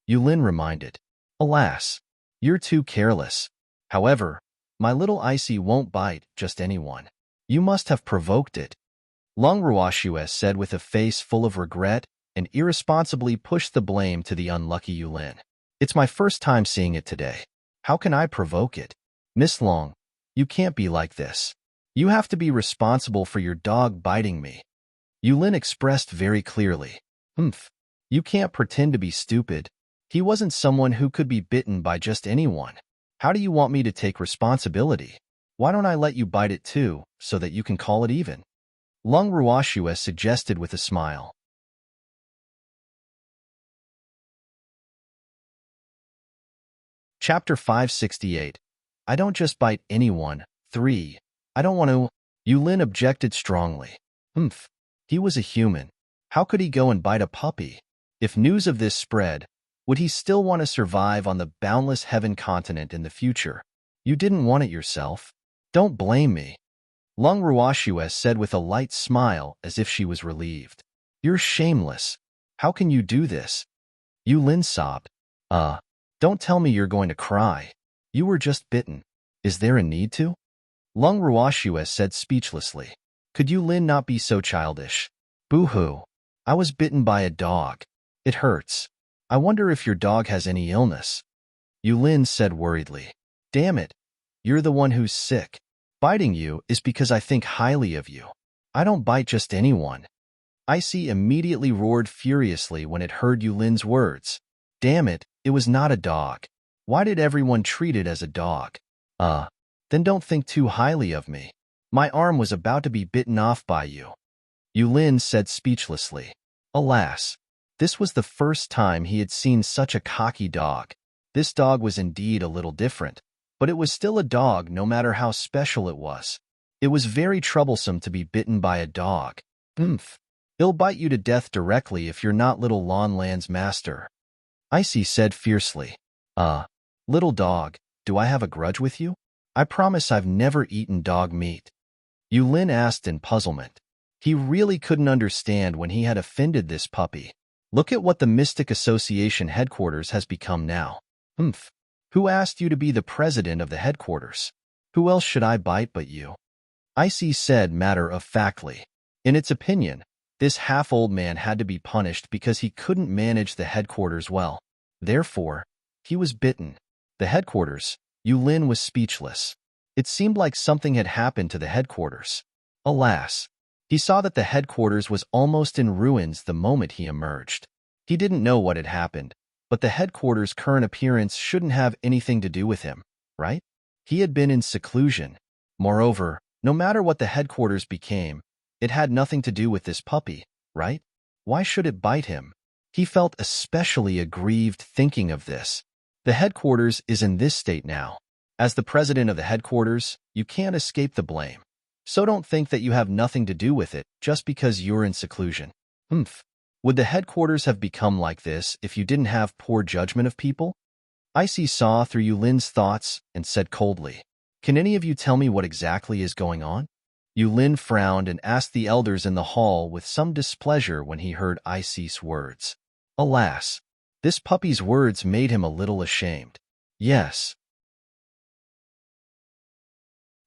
Speaker 1: Yulin reminded. Alas, you're too careless. However, my little Icy won't bite just anyone. You must have provoked it. Long Ruoxue said with a face full of regret and irresponsibly pushed the blame to the unlucky Yulin. It's my first time seeing it today. How can I provoke it? Miss Long, you can't be like this. You have to be responsible for your dog biting me. Yulin expressed very clearly. You can't pretend to be stupid. He wasn't someone who could be bitten by just anyone. How do you want me to take responsibility? Why don't I let you bite it too, so that you can call it even? Long Ruoxue suggested with a smile. Chapter 568. I don't just bite anyone. 3. I don't want to. Yulin objected strongly. He was a human. How could he go and bite a puppy? If news of this spread, would he still want to survive on the boundless heaven continent in the future? You didn't want it yourself. Don't blame me. Long Ruoxue said with a light smile as if she was relieved. You're shameless. How can you do this? Yulin sobbed. Don't tell me you're going to cry. You were just bitten. Is there a need to? Long Ruoxue said speechlessly. Could Yulin not be so childish? Boo-hoo. I was bitten by a dog. It hurts. I wonder if your dog has any illness. Yulin said worriedly. Damn it. You're the one who's sick. Biting you is because I think highly of you. I don't bite just anyone. Icy immediately roared furiously when it heard Yulin's words. Damn it, it was not a dog. Why did everyone treat it as a dog? Then don't think too highly of me. My arm was about to be bitten off by you. Yulin said speechlessly. Alas, this was the first time he had seen such a cocky dog. This dog was indeed a little different, but it was still a dog no matter how special it was. It was very troublesome to be bitten by a dog. It'll bite you to death directly if you're not little Lan Lan's master. Icy said fiercely. Little dog, do I have a grudge with you? I promise I've never eaten dog meat. Yulin asked in puzzlement. He really couldn't understand when he had offended this puppy. Look at what the Mystic Association headquarters has become now. Who asked you to be the president of the headquarters? Who else should I bite but you? Icy said matter-of-factly. In its opinion, this half-old man had to be punished because he couldn't manage the headquarters well. Therefore, he was bitten. The headquarters, Yulin was speechless. It seemed like something had happened to the headquarters. Alas, he saw that the headquarters was almost in ruins the moment he emerged. He didn't know what had happened, But the headquarters' current appearance shouldn't have anything to do with him, right? He had been in seclusion. Moreover, no matter what the headquarters became, it had nothing to do with this puppy, right? Why should it bite him? He felt especially aggrieved thinking of this. The headquarters is in this state now. As the president of the headquarters, you can't escape the blame. So don't think that you have nothing to do with it just because you're in seclusion. Would the headquarters have become like this if you didn't have poor judgment of people? Icy saw through Yulin's thoughts and said coldly, "Can any of you tell me what exactly is going on?" Yulin frowned and asked the elders in the hall with some displeasure when he heard Icy's words. Alas, this puppy's words made him a little ashamed. Yes,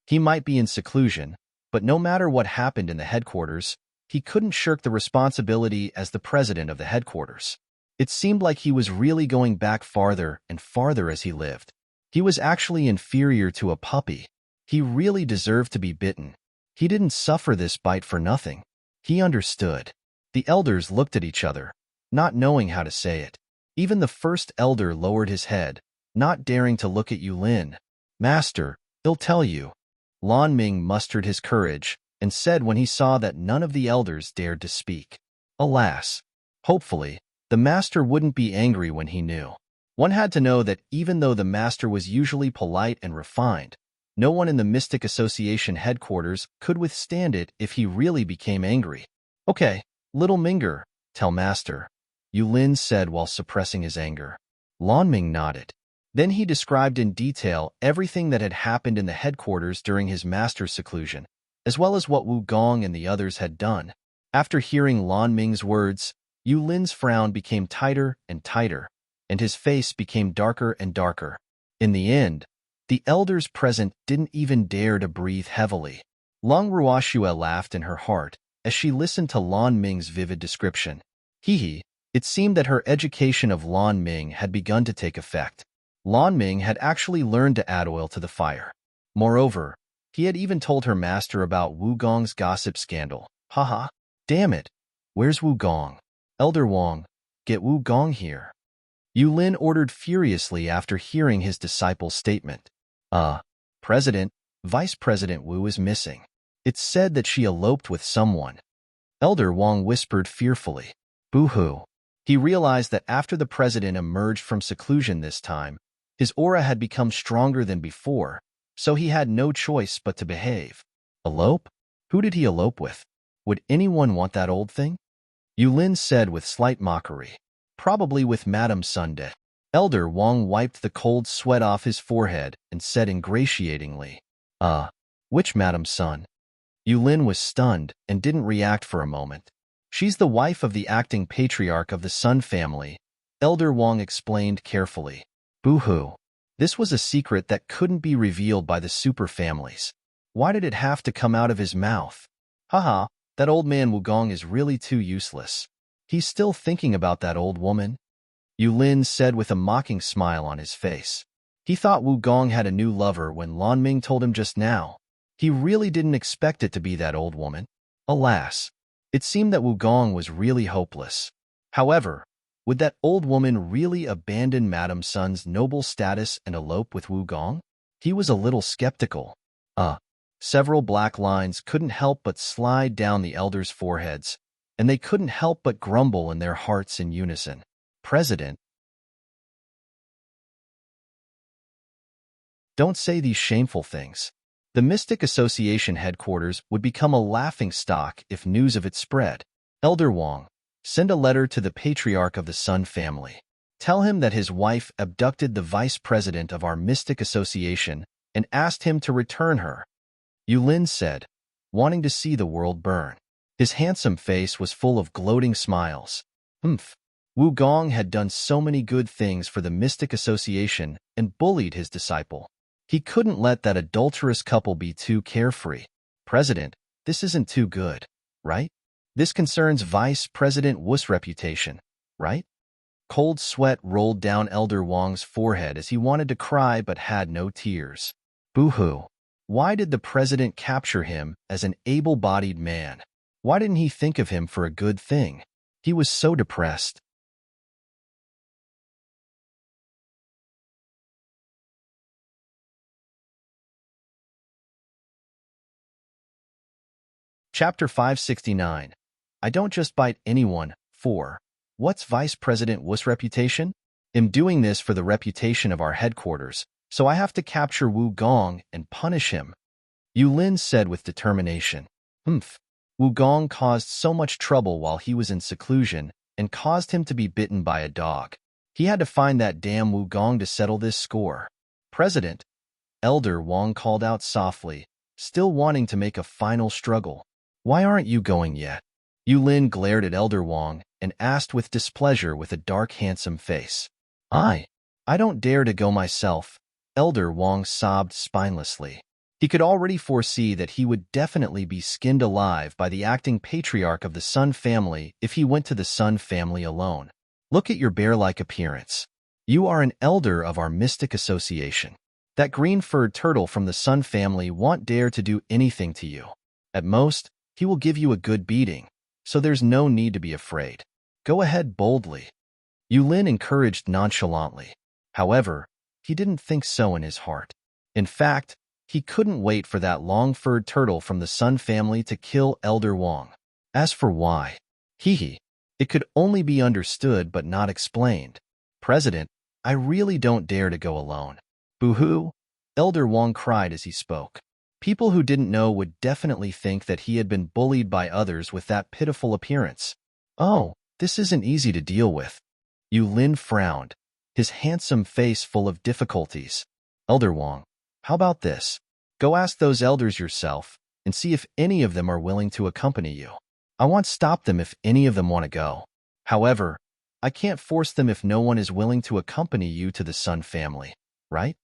Speaker 1: he might be in seclusion, but no matter what happened in the headquarters, he couldn't shirk the responsibility as the president of the headquarters. It seemed like he was really going back farther and farther as he lived. He was actually inferior to a puppy. He really deserved to be bitten. He didn't suffer this bite for nothing. He understood. The elders looked at each other, not knowing how to say it. Even the first elder lowered his head, not daring to look at Yulin. "Master, he'll tell you." Lan Ming mustered his courage and said when he saw that none of the elders dared to speak. Alas, hopefully, the master wouldn't be angry when he knew. One had to know that even though the master was usually polite and refined, no one in the Mystic Association headquarters could withstand it if he really became angry. "Okay, little Minger, tell master," Yulin said while suppressing his anger. Lan Ming nodded. Then he described in detail everything that had happened in the headquarters during his master's seclusion, as well as what Wu Gong and the others had done. After hearing Lan Ming's words, Yulin's frown became tighter and tighter, and his face became darker and darker. In the end, the elders present didn't even dare to breathe heavily. Long Ruoxue laughed in her heart as she listened to Lan Ming's vivid description. It seemed that her education of Lan Ming had begun to take effect. Lan Ming had actually learned to add oil to the fire. Moreover, he had even told her master about Wu Gong's gossip scandal. Haha, damn it. Where's Wu Gong? Elder Wang, get Wu Gong here. Yulin ordered furiously after hearing his disciple's statement. President, Vice President Wu is missing. It's said that she eloped with someone. Elder Wang whispered fearfully. Boo-hoo. He realized that after the president emerged from seclusion this time, his aura had become stronger than before, so he had no choice but to behave. Elope? Who did he elope with? Would anyone want that old thing? Yulin said with slight mockery. Probably with Madame Sunde. Elder Wang wiped the cold sweat off his forehead and said ingratiatingly, which Madame Sun? Yulin was stunned and didn't react for a moment. She's the wife of the acting patriarch of the Sun family, Elder Wang explained carefully. Boo-hoo. This was a secret that couldn't be revealed by the super families. Why did it have to come out of his mouth? Haha, that old man Wugong is really too useless. He's still thinking about that old woman, Yulin said with a mocking smile on his face. He thought Wu Gong had a new lover when Lan Ming told him just now. He really didn't expect it to be that old woman. Alas, it seemed that Wu Gong was really hopeless. However, would that old woman really abandon Madame Sun's noble status and elope with Wu Gong? He was a little skeptical. Several black lines couldn't help but slide down the elders' foreheads, and they couldn't help but grumble in their hearts in unison. President, don't say these shameful things. The Mystic Association headquarters would become a laughingstock if news of it spread. Elder Wang, send a letter to the patriarch of the Sun family. Tell him that his wife abducted the vice president of our Mystic Association and asked him to return her. Yulin said, wanting to see the world burn. His handsome face was full of gloating smiles. Wu Gong had done so many good things for the Mystic Association and bullied his disciple. He couldn't let that adulterous couple be too carefree. President, this isn't too good, right? This concerns Vice President Wu's reputation, right? Cold sweat rolled down Elder Wang's forehead as he wanted to cry but had no tears. Boo-hoo. Why did the president capture him as an able-bodied man? Why didn't he think of him for a good thing? He was so depressed. Chapter 569. I don't just bite anyone. 4. What's Vice President Wu's reputation? I'm doing this for the reputation of our headquarters, so I have to capture Wu Gong and punish him, Yu Lin said with determination. Humph. Wu Gong caused so much trouble while he was in seclusion and caused him to be bitten by a dog. He had to find that damn Wu Gong to settle this score. President, Elder Wang called out softly, still wanting to make a final struggle. Why aren't you going yet? Yu Lin glared at Elder Wang and asked with displeasure with a dark, handsome face. I don't dare to go myself, Elder Wang sobbed spinelessly. He could already foresee that he would definitely be skinned alive by the acting patriarch of the Sun family if he went to the Sun family alone. Look at your bear-like appearance. You are an elder of our mystic association. That green-furred turtle from the Sun family won't dare to do anything to you. At most, he will give you a good beating, so there's no need to be afraid. Go ahead boldly. Yu Lin encouraged nonchalantly. However, he didn't think so in his heart. In fact, he couldn't wait for that long-furred turtle from the Sun family to kill Elder Wang. As for why, it could only be understood but not explained. President, I really don't dare to go alone. Boo-hoo, Elder Wang cried as he spoke. People who didn't know would definitely think that he had been bullied by others with that pitiful appearance. Oh, this isn't easy to deal with. Yu Lin frowned, his handsome face full of difficulties. Elder Wang, how about this? Go ask those elders yourself and see if any of them are willing to accompany you. I won't stop them if any of them want to go. However, I can't force them if no one is willing to accompany you to the Sun family, right?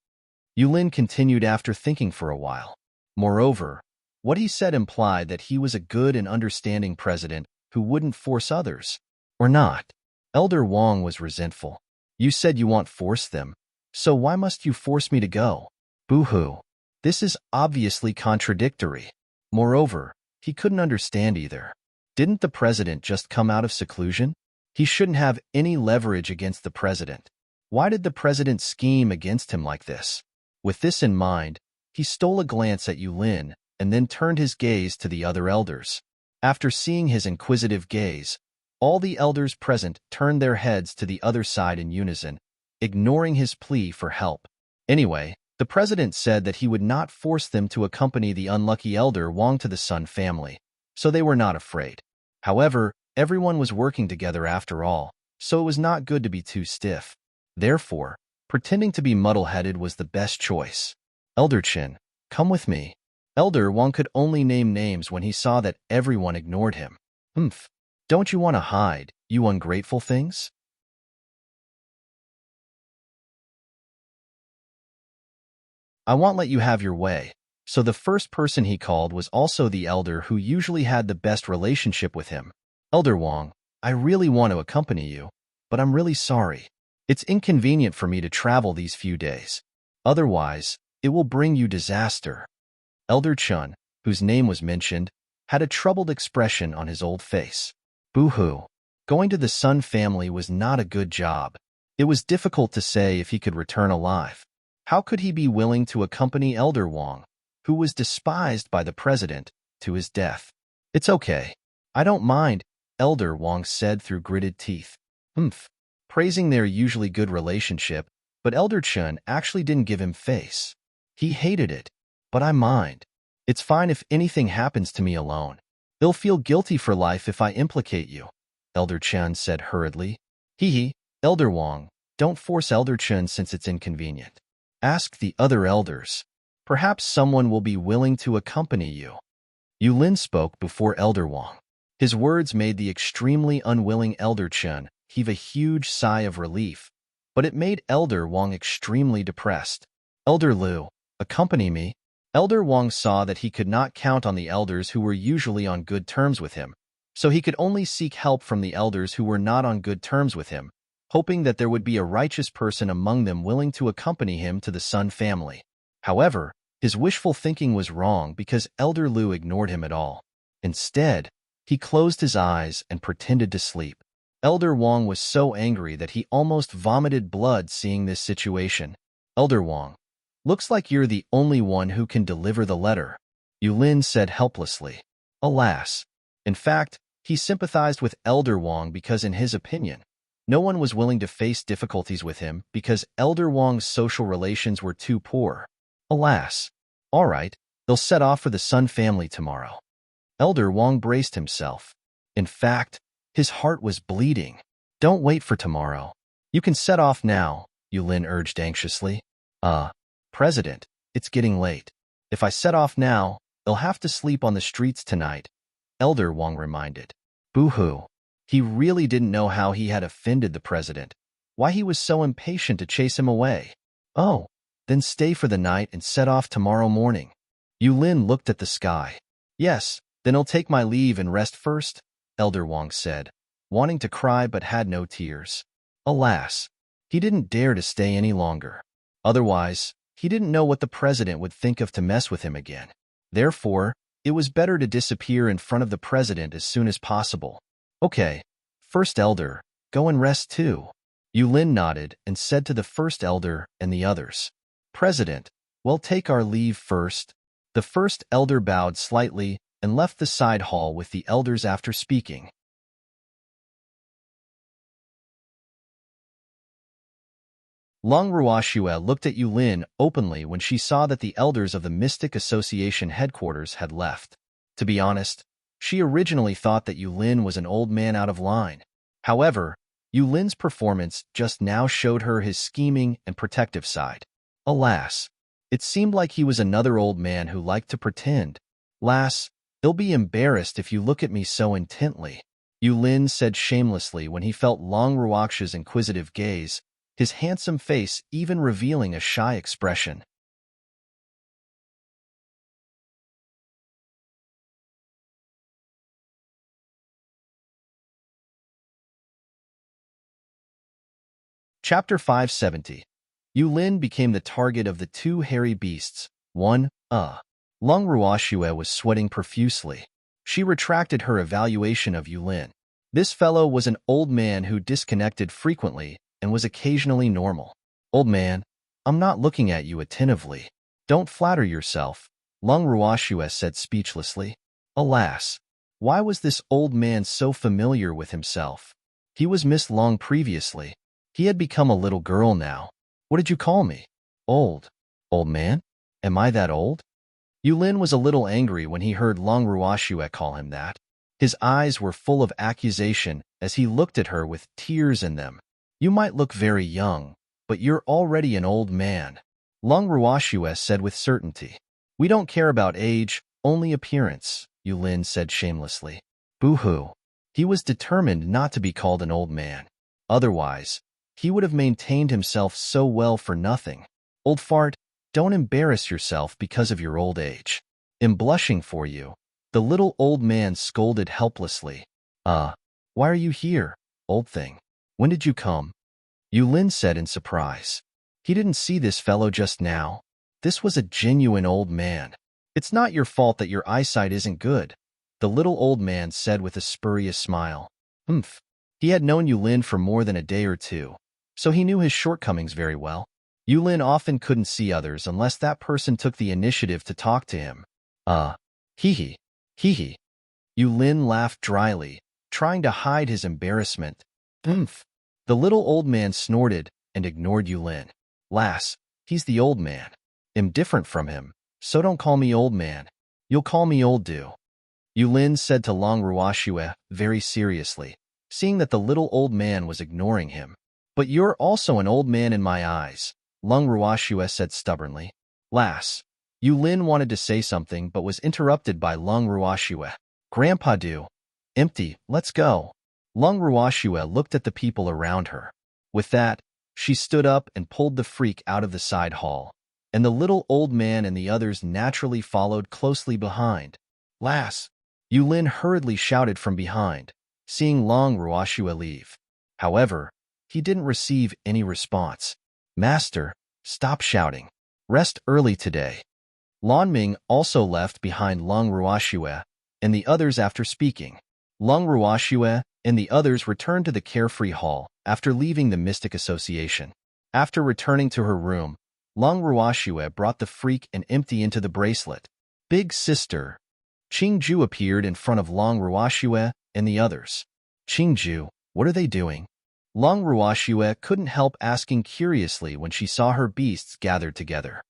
Speaker 1: Yu Lin continued after thinking for a while. Moreover, what he said implied that he was a good and understanding president who wouldn't force others. Or not. Elder Wang was resentful. You said you won't force them, so why must you force me to go? Boo-hoo. This is obviously contradictory. Moreover, he couldn't understand either. Didn't the president just come out of seclusion? He shouldn't have any leverage against the president. Why did the president scheme against him like this? With this in mind, he stole a glance at Yu Lin and then turned his gaze to the other elders. After seeing his inquisitive gaze, all the elders present turned their heads to the other side in unison, ignoring his plea for help. Anyway, the president said that he would not force them to accompany the unlucky Elder Wang to the Sun family, so they were not afraid. However, everyone was working together after all, so it was not good to be too stiff. Therefore, pretending to be muddle-headed was the best choice. Elder Chin, come with me. Elder Wang could only name names when he saw that everyone ignored him. Humph. Don't you want to hide, you ungrateful things? I won't let you have your way. So the first person he called was also the elder who usually had the best relationship with him. Elder Wang, I really want to accompany you, but I'm really sorry. It's inconvenient for me to travel these few days. Otherwise, it will bring you disaster. Elder Chun, whose name was mentioned, had a troubled expression on his old face. Boo-hoo. Going to the Sun family was not a good job. It was difficult to say if he could return alive. How could he be willing to accompany Elder Wang, who was despised by the president, to his death? It's okay. I don't mind, Elder Wang said through gritted teeth. Humph. Praising their usually good relationship, but Elder Chun actually didn't give him face. He hated it. But I mind. It's fine if anything happens to me alone. They'll feel guilty for life if I implicate you, Elder Chun said hurriedly. Elder Wang, don't force Elder Chun since it's inconvenient. Ask the other elders. Perhaps someone will be willing to accompany you. Yu Lin spoke before Elder Wang. His words made the extremely unwilling Elder Chun heave a huge sigh of relief, but it made Elder Wang extremely depressed. Elder Lu, accompany me. Elder Wang saw that he could not count on the elders who were usually on good terms with him, so he could only seek help from the elders who were not on good terms with him, hoping that there would be a righteous person among them willing to accompany him to the Sun family. However, his wishful thinking was wrong because Elder Lu ignored him at all. Instead, he closed his eyes and pretended to sleep. Elder Wang was so angry that he almost vomited blood seeing this situation. Elder Wang, looks like you're the only one who can deliver the letter, Yu Lin said helplessly. Alas! In fact, he sympathized with Elder Wang because in his opinion, no one was willing to face difficulties with him because Elder Wang's social relations were too poor. Alas! All right, they'll set off for the Sun family tomorrow. Elder Wang braced himself. In fact, his heart was bleeding. Don't wait for tomorrow. You can set off now, Yulin urged anxiously. President, it's getting late. If I set off now, they'll have to sleep on the streets tonight, Elder Wang reminded. Boo-hoo. He really didn't know how he had offended the president, why he was so impatient to chase him away. Oh, then stay for the night and set off tomorrow morning. Yulin looked at the sky. Yes, then I'll take my leave and rest first, Elder Wang said, wanting to cry but had no tears. Alas, he didn't dare to stay any longer. Otherwise, he didn't know what the president would think of to mess with him again. Therefore, it was better to disappear in front of the president as soon as possible. Okay, First Elder, go and rest too. Yulin nodded and said to the First Elder and the others, President, we'll take our leave first. The First Elder bowed slightly and left the side hall with the elders after speaking. Long Ruoxue looked at Yulin openly when she saw that the elders of the Mystic Association headquarters had left. To be honest, she originally thought that Yulin was an old man out of line. However, Yulin's performance just now showed her his scheming and protective side. Alas, it seemed like he was another old man who liked to pretend. Lass, they'll be embarrassed if you look at me so intently, Yulin said shamelessly when he felt Long Ruoxue's inquisitive gaze, his handsome face even revealing a shy expression. Chapter 570. Yulin became the target of the two hairy beasts. 1. Long Ruoxue was sweating profusely. She retracted her evaluation of Yulin. This fellow was an old man who disconnected frequently and was occasionally normal. Old man, I'm not looking at you attentively. Don't flatter yourself, Long Ruoxue said speechlessly. Alas, why was this old man so familiar with himself? He was Miss Long previously. He had become a little girl now. What did you call me? Old. Old man? Am I that old? Yulin was a little angry when he heard Long Ruoxue call him that. His eyes were full of accusation as he looked at her with tears in them. You might look very young, but you're already an old man, Long Ruoxue said with certainty. We don't care about age, only appearance, Yulin said shamelessly. Boo-hoo. He was determined not to be called an old man. Otherwise, he would have maintained himself so well for nothing. Old fart, don't embarrass yourself because of your old age. I'm blushing for you, the little old man scolded helplessly. Why are you here, old thing? When did you come? Yulin said in surprise. He didn't see this fellow just now. This was a genuine old man. It's not your fault that your eyesight isn't good, the little old man said with a spurious smile. He had known Yulin for more than a day or two, so he knew his shortcomings very well. Yulin often couldn't see others unless that person took the initiative to talk to him. Hee hee. Yulin laughed dryly, trying to hide his embarrassment. The little old man snorted and ignored Yulin. Lass, he's the old man. I'm different from him, so don't call me old man. You'll call me old do. Yulin said to Long Ruoxue very seriously, seeing that the little old man was ignoring him. But you're also an old man in my eyes, Long Ruoxue said stubbornly. Lass, Yulin wanted to say something but was interrupted by Long Ruoxue. Grandpa do. Empty, let's go. Long Ruoxue looked at the people around her. With that, she stood up and pulled the freak out of the side hall, and the little old man and the others naturally followed closely behind. Lass, Yulin hurriedly shouted from behind, seeing Long Ruoxue leave. However, he didn't receive any response. Master, stop shouting. Rest early today. Lan Ming also left behind Long Ruoxue and the others after speaking. Long Ruoxue and the others returned to the Carefree Hall after leaving the Mystic Association. After returning to her room, Long Ruoxue brought the freak and empty into the bracelet. Big sister, Qingju appeared in front of Long Ruoxue and the others. Qingju, what are they doing? Long Ruoxue couldn't help asking curiously when she saw her beasts gathered together.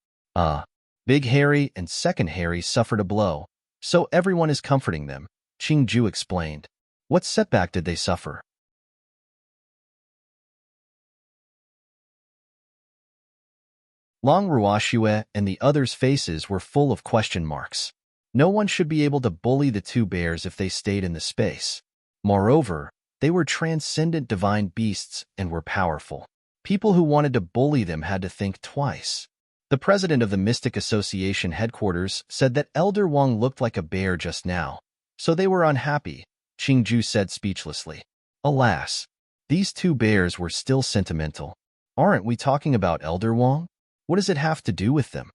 Speaker 1: Big Harry and Second Harry suffered a blow, so everyone is comforting them, Qingju explained. What setback did they suffer? Long Ruoxue and the others' faces were full of question marks. No one should be able to bully the two bears if they stayed in the space. Moreover, they were transcendent divine beasts and were powerful. People who wanted to bully them had to think twice. The president of the Mystic Association headquarters said that Elder Wang looked like a bear just now, so they were unhappy, Qingju said speechlessly. Alas, these two bears were still sentimental. Aren't we talking about Elder Wang? What does it have to do with them?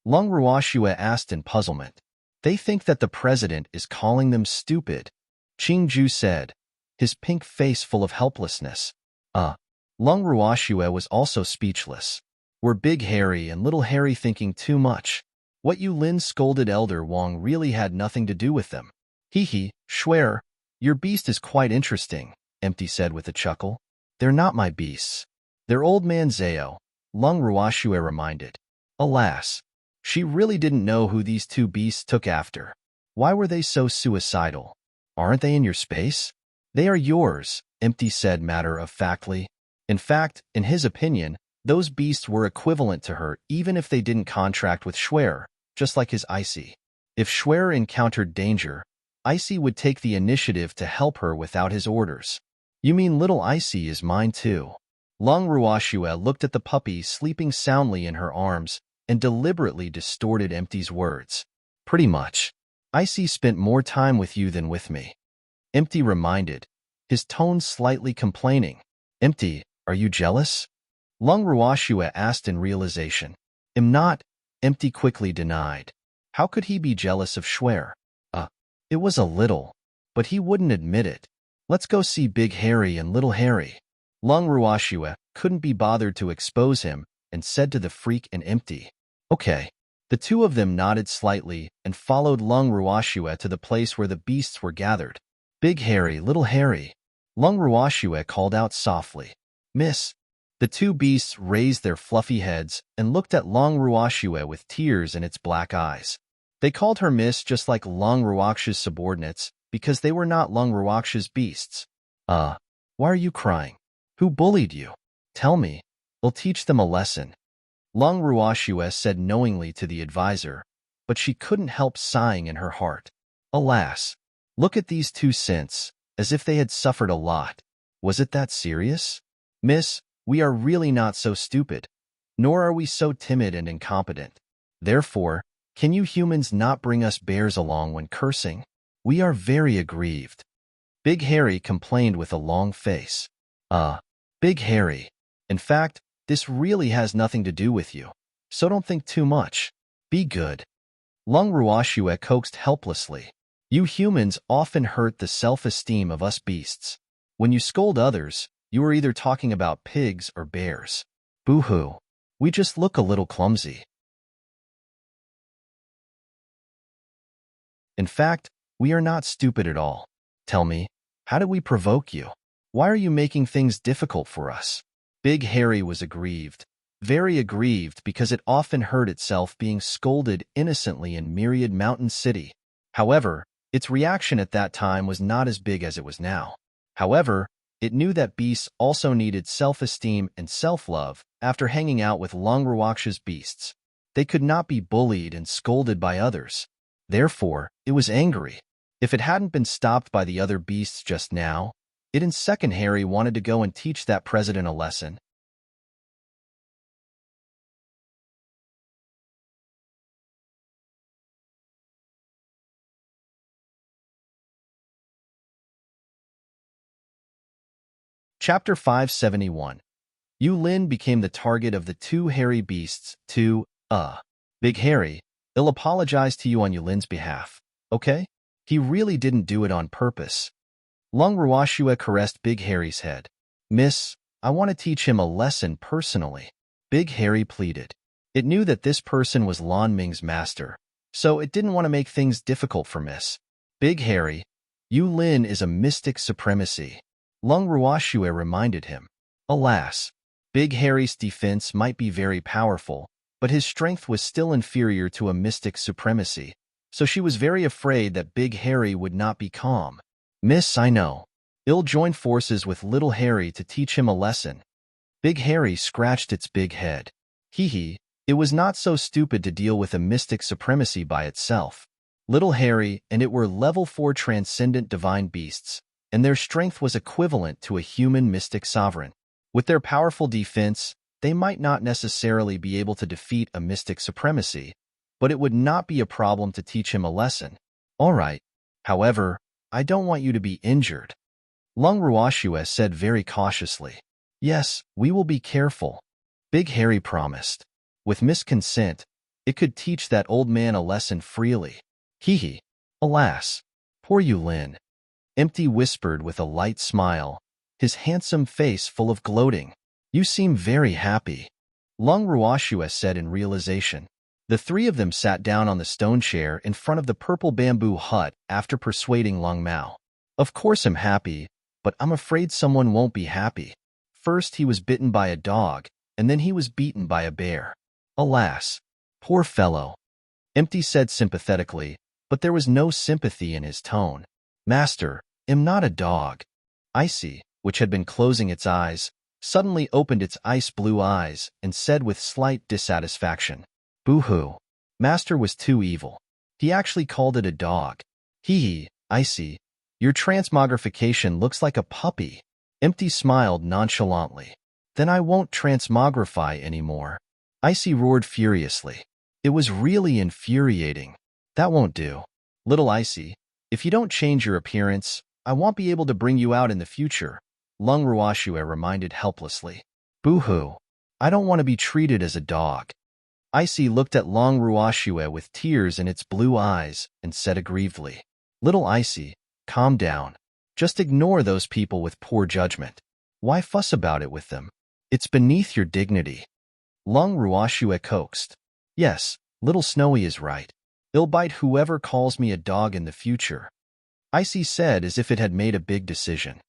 Speaker 1: Long Ruoxue asked in puzzlement. They think that the president is calling them stupid, Qingju said, his pink face full of helplessness. Long Ruoxue was also speechless. Were Big Harry and Little Harry thinking too much? What Yulin scolded Elder Wang really had nothing to do with them. Hee, Schwer, your beast is quite interesting, Empty said with a chuckle. They're not my beasts. They're old man Zao, Long Ruoxue reminded. Alas, she really didn't know who these two beasts took after. Why were they so suicidal? Aren't they in your space? They are yours, Empty said matter-of-factly. In fact, in his opinion, those beasts were equivalent to her even if they didn't contract with Schwer, just like his Icy. If Schwer encountered danger, Icy would take the initiative to help her without his orders. You mean little Icy is mine too? Long Ruoxue looked at the puppy sleeping soundly in her arms and deliberately distorted Empty's words. Pretty much. Icy spent more time with you than with me. Empty reminded, his tone slightly complaining. Empty, are you jealous? Long Ruoxue asked in realization. Am not, Empty quickly denied. How could he be jealous of Schwer? It was a little, but he wouldn't admit it. Let's go see Big Harry and Little Harry. Long Ruoxue couldn't be bothered to expose him and said to the freak and Empty. Okay. The two of them nodded slightly and followed Long Ruoxue to the place where the beasts were gathered. Big Harry, Little Harry. Long Ruoxue called out softly. Miss. The two beasts raised their fluffy heads and looked at Long Ruoxue with tears in its black eyes. They called her Miss just like Long Ruoxue's subordinates because they were not Long Ruoxue's beasts. Why are you crying? Who bullied you? Tell me. I'll teach them a lesson. Long Ruoxue said knowingly to the advisor, but she couldn't help sighing in her heart. Alas, look at these two since, as if they had suffered a lot. Was it that serious? Miss, we are really not so stupid, nor are we so timid and incompetent. Therefore, can you humans not bring us bears along when cursing? We are very aggrieved. Big Harry complained with a long face. Big Harry. In fact, this really has nothing to do with you, so don't think too much. Be good. Long Ruoxue coaxed helplessly. You humans often hurt the self-esteem of us beasts. When you scold others, you are either talking about pigs or bears. Boo-hoo. We just look a little clumsy. In fact, we are not stupid at all. Tell me, how did we provoke you? Why are you making things difficult for us? Big Harry was aggrieved, very aggrieved because it often hurt itself being scolded innocently in Myriad Mountain City. However, its reaction at that time was not as big as it was now. However, it knew that beasts also needed self-esteem and self-love after hanging out with Long Ruoxue's beasts. They could not be bullied and scolded by others. Therefore, it was angry. If it hadn't been stopped by the other beasts just now, it and Second Harry wanted to go and teach that president a lesson. Chapter 571. Yu Lin became the target of the two hairy beasts. Big Harry, he'll apologize to you on Yulin's behalf, okay? He really didn't do it on purpose. Long Ruoxue caressed Big Harry's head. Miss, I want to teach him a lesson personally. Big Harry pleaded. It knew that this person was Lan Ming's master, so it didn't want to make things difficult for Miss Big Harry. Yu Lin is a mystic supremacy, Lung Ruoxue reminded him. Alas, Big Harry's defense might be very powerful, but his strength was still inferior to a mystic supremacy, so she was very afraid that Big Harry would not be calm. Miss, I know. I'll join forces with little Harry to teach him a lesson. Big Harry scratched its big head. Hee, it was not so stupid to deal with a mystic supremacy by itself. Little Harry and it were level 4 transcendent divine beasts, and their strength was equivalent to a human mystic sovereign. With their powerful defense, they might not necessarily be able to defeat a mystic supremacy, but it would not be a problem to teach him a lesson. All right. However, I don't want you to be injured. Lung Ruoxue said very cautiously. Yes, we will be careful, Big Harry promised. With Miss consent, it could teach that old man a lesson freely. Hee. Alas, poor Yu Lin. Empty whispered with a light smile, his handsome face full of gloating. You seem very happy, Lung Ruoxue said in realization. The three of them sat down on the stone chair in front of the purple bamboo hut after persuading Lung Mao. Of course I'm happy, but I'm afraid someone won't be happy. First he was bitten by a dog, and then he was beaten by a bear. Alas, poor fellow, Empty said sympathetically, but there was no sympathy in his tone. Master, am not a dog. Icy, which had been closing its eyes, suddenly opened its ice-blue eyes and said with slight dissatisfaction, Boo-hoo. Master was too evil. He actually called it a dog. Hee, Icy, your transmogrification looks like a puppy. Empty smiled nonchalantly. Then I won't transmogrify anymore. Icy roared furiously. It was really infuriating. That won't do. Little Icy, if you don't change your appearance, I won't be able to bring you out in the future, Lung Ruoxue reminded helplessly. Boo-hoo. I don't want to be treated as a dog. Icy looked at Lung Ruoxue with tears in its blue eyes and said aggrievedly, Little Icy, calm down. Just ignore those people with poor judgment. Why fuss about it with them? It's beneath your dignity. Lung Ruoxue coaxed. Yes, little Snowy is right. I'll bite whoever calls me a dog in the future, Icy said as if it had made a big decision.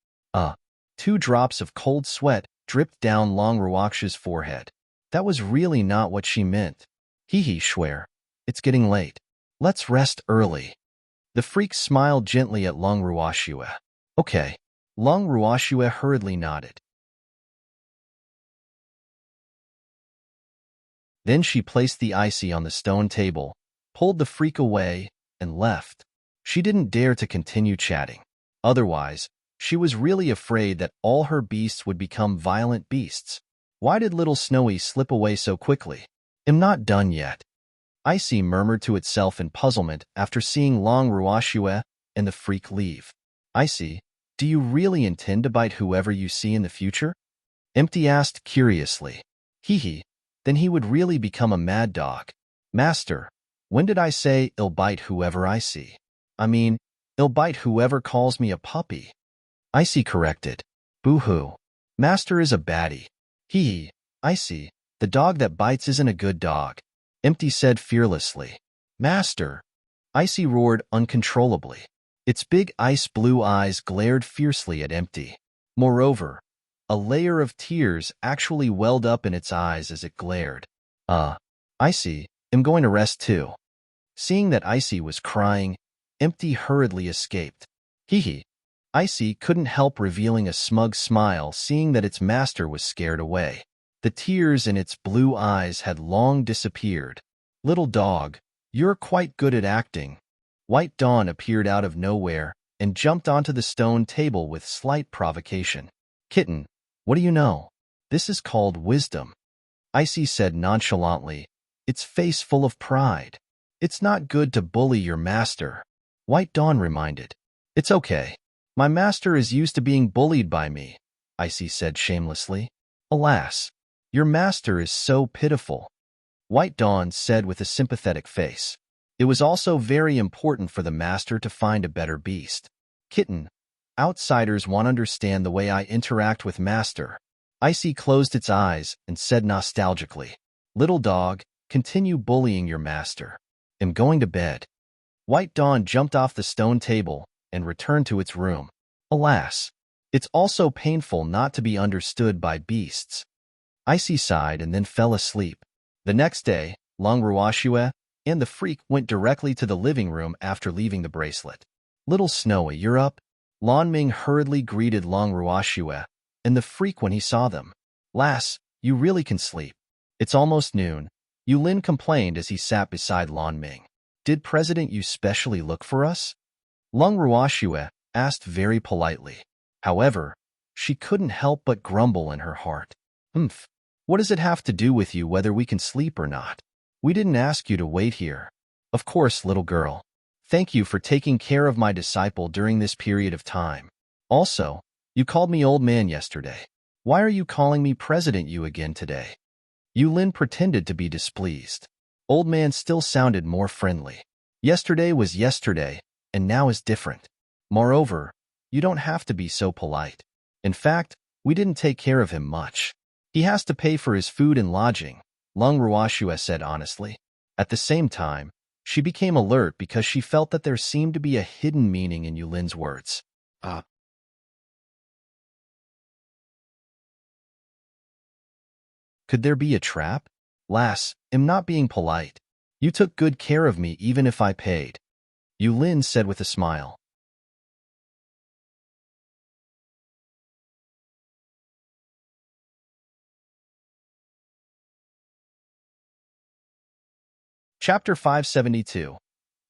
Speaker 1: 2 drops of cold sweat dripped down Lung Ruoxue's forehead. That was really not what she meant. Hee, swear. It's getting late. Let's rest early. The freak smiled gently at Lung Ruoxue. Okay. Lung Ruoxue hurriedly nodded. Then she placed the Icy on the stone table, pulled the freak away, and left. She didn't dare to continue chatting. Otherwise, she was really afraid that all her beasts would become violent beasts. Why did little Snowy slip away so quickly? I'm not done yet. Icy murmured to itself in puzzlement after seeing Lung Ruoxue and the freak leave. Icy, do you really intend to bite whoever you see in the future? Empty asked curiously. Hee, then he would really become a mad dog. Master, when did I say I'll bite whoever I see? I mean, I'll bite whoever calls me a puppy. Icy corrected. Boo-hoo. Master is a baddie. Hee, Icy, the dog that bites isn't a good dog, Empty said fearlessly. Master. Icy roared uncontrollably. Its big ice-blue eyes glared fiercely at Empty. Moreover, a layer of tears actually welled up in its eyes as it glared. Icy, I'm going to rest too. Seeing that Icy was crying, Empty hurriedly escaped. Hee. Icy couldn't help revealing a smug smile seeing that its master was scared away. The tears in its blue eyes had long disappeared. Little dog, you're quite good at acting. White Dawn appeared out of nowhere and jumped onto the stone table with slight provocation. Kitten, what do you know? This is called wisdom, Icy said nonchalantly, its face full of pride. It's not good to bully your master, White Dawn reminded. It's okay. My master is used to being bullied by me, Icy said shamelessly. Alas, your master is so pitiful, White Dawn said with a sympathetic face. It was also very important for the master to find a better beast. Kitten, outsiders won't understand the way I interact with master. Icy closed its eyes and said nostalgically, Little dog, continue bullying your master. am going to bed. White Dawn jumped off the stone table and returned to its room. Alas, it's also painful not to be understood by beasts. Icy sighed and then fell asleep. The next day, Long Ruashue and the freak went directly to the living room after leaving the bracelet. Little Snowy, you're up? Lan Ming hurriedly greeted Long Ruashue and the freak when he saw them. Lass, you really can sleep. It's almost noon, Yulin complained as he sat beside Lan Ming. Did President Yu specially look for us? Long Ruashue asked very politely. However, she couldn't help but grumble in her heart. What does it have to do with you whether we can sleep or not? We didn't ask you to wait here. Of course, little girl. Thank you for taking care of my disciple during this period of time. Also, you called me old man yesterday. Why are you calling me President Yu again today? Yulin pretended to be displeased. Old man still sounded more friendly. Yesterday was yesterday, and now is different. Moreover, you don't have to be so polite. In fact, we didn't take care of him much. He has to pay for his food and lodging, Long Ruashue said honestly. At the same time, she became alert because she felt that there seemed to be a hidden meaning in Yulin's words. Could there be a trap? Lass, am not being polite. You took good care of me even if I paid. Yulin said with a smile. Chapter 572.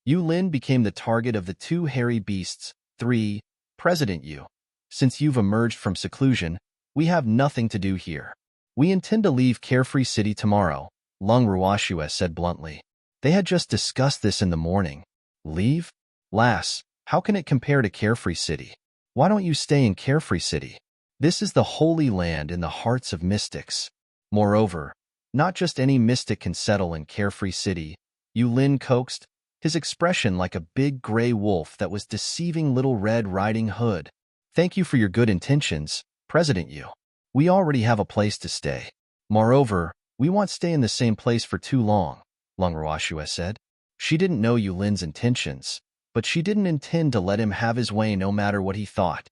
Speaker 1: Yulin became the target of the two hairy beasts. 3. President Yu. Since you've emerged from seclusion, we have nothing to do here. We intend to leave Carefree City tomorrow, Long Ruashue said bluntly. They had just discussed this in the morning. Leave? Lass, how can it compare to Carefree City? Why don't you stay in Carefree City? This is the holy land in the hearts of mystics. Moreover, not just any mystic can settle in Carefree City, Yulin coaxed, his expression like a big gray wolf that was deceiving Little Red Riding Hood. Thank you for your good intentions, President Yu. We already have a place to stay. Moreover, we won't stay in the same place for too long, Long Ruashue said. She didn't know Yulin's intentions, but she didn't intend to let him have his way no matter what he thought.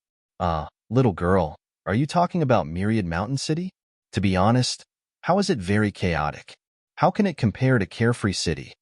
Speaker 1: Little girl, are you talking about Myriad Mountain City? To be honest, how is it very chaotic? How can it compare to Carefree City?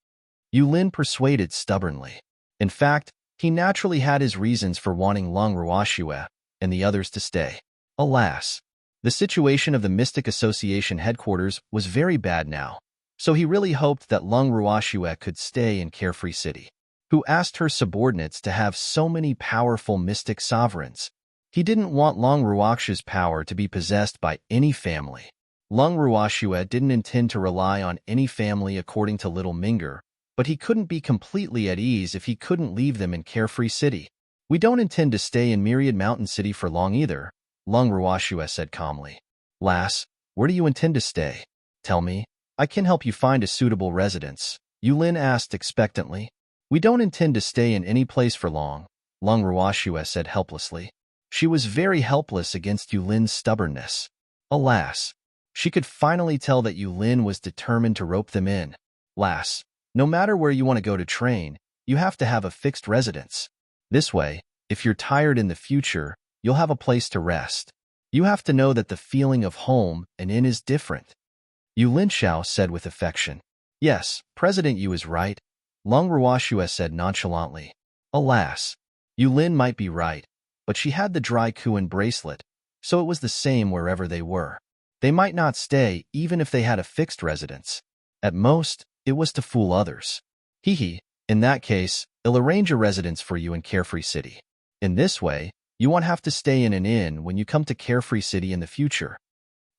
Speaker 1: Yulin persuaded stubbornly. In fact, he naturally had his reasons for wanting Long Ruashue and the others to stay. Alas, the situation of the Mystic Association headquarters was very bad now, so he really hoped that Long Ruashue could stay in Carefree City, who asked her subordinates to have so many powerful mystic sovereigns. He didn't want Long Ruashue's power to be possessed by any family. Long Ruashue didn't intend to rely on any family according to Little Minger, but he couldn't be completely at ease if he couldn't leave them in Carefree City. We don't intend to stay in Myriad Mountain City for long either, Long Ruashue said calmly. Lass, where do you intend to stay? Tell me. I can help you find a suitable residence, Yulin asked expectantly. We don't intend to stay in any place for long, Long Ruashue said helplessly. She was very helpless against Yulin's stubbornness. Alas, she could finally tell that Yulin was determined to rope them in. Lass, no matter where you want to go to train, you have to have a fixed residence. This way, if you're tired in the future, you'll have a place to rest. You have to know that the feeling of home and inn is different. Yulin Xiao said with affection. Yes, President Yu is right, Long Ruashue said nonchalantly. Alas, Yulin might be right, but she had the dry Kuan bracelet, so it was the same wherever they were. They might not stay even if they had a fixed residence. At most, it was to fool others. In that case, I'll arrange a residence for you in Carefree City. In this way, you won't have to stay in an inn when you come to Carefree City in the future.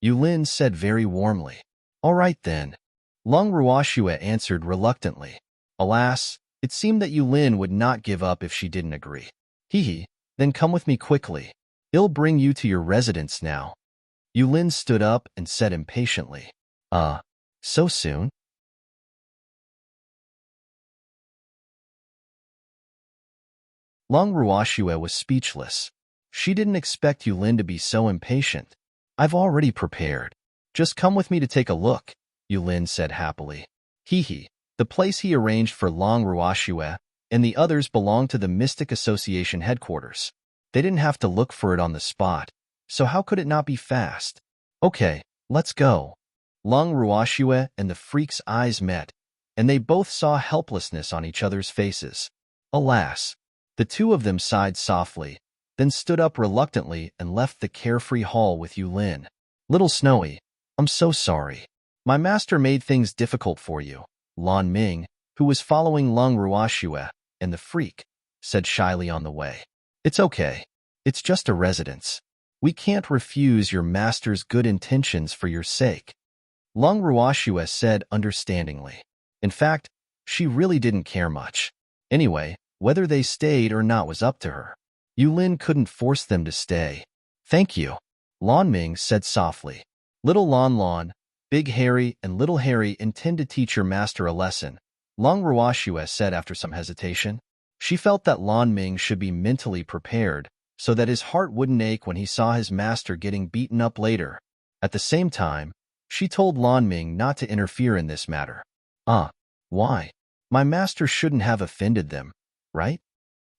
Speaker 1: Yulin said very warmly. All right then. Long Ruashue answered reluctantly. Alas, it seemed that Yulin would not give up if she didn't agree. Then come with me quickly. I'll bring you to your residence now. Yulin stood up and said impatiently. So soon? Long Ruashue was speechless. She didn't expect Yulin to be so impatient. I've already prepared. Just come with me to take a look, Yulin said happily. The place he arranged for Long Ruoxue and the others belonged to the Mystic Association headquarters. They didn't have to look for it on the spot, so how could it not be fast? Okay, let's go. Long Ruoxue and the freak's eyes met, and they both saw helplessness on each other's faces. Alas, the two of them sighed softly, then stood up reluctantly and left the carefree hall with Yulin. Little Snowy, I'm so sorry. My master made things difficult for you, Lan Ming, who was following Long Ruoxue and the freak, said shyly on the way. It's okay. It's just a residence. We can't refuse your master's good intentions for your sake. Long Ruoxue said understandingly. In fact, she really didn't care much. Anyway, whether they stayed or not was up to her. Yulin couldn't force them to stay. Thank you, Lan Ming said softly. Little Lan, Big Harry, and Little Harry intend to teach your master a lesson, Long Ruoxue said after some hesitation. She felt that Lan Ming should be mentally prepared so that his heart wouldn't ache when he saw his master getting beaten up later. At the same time, she told Lan Ming not to interfere in this matter. Why? My master shouldn't have offended them, right?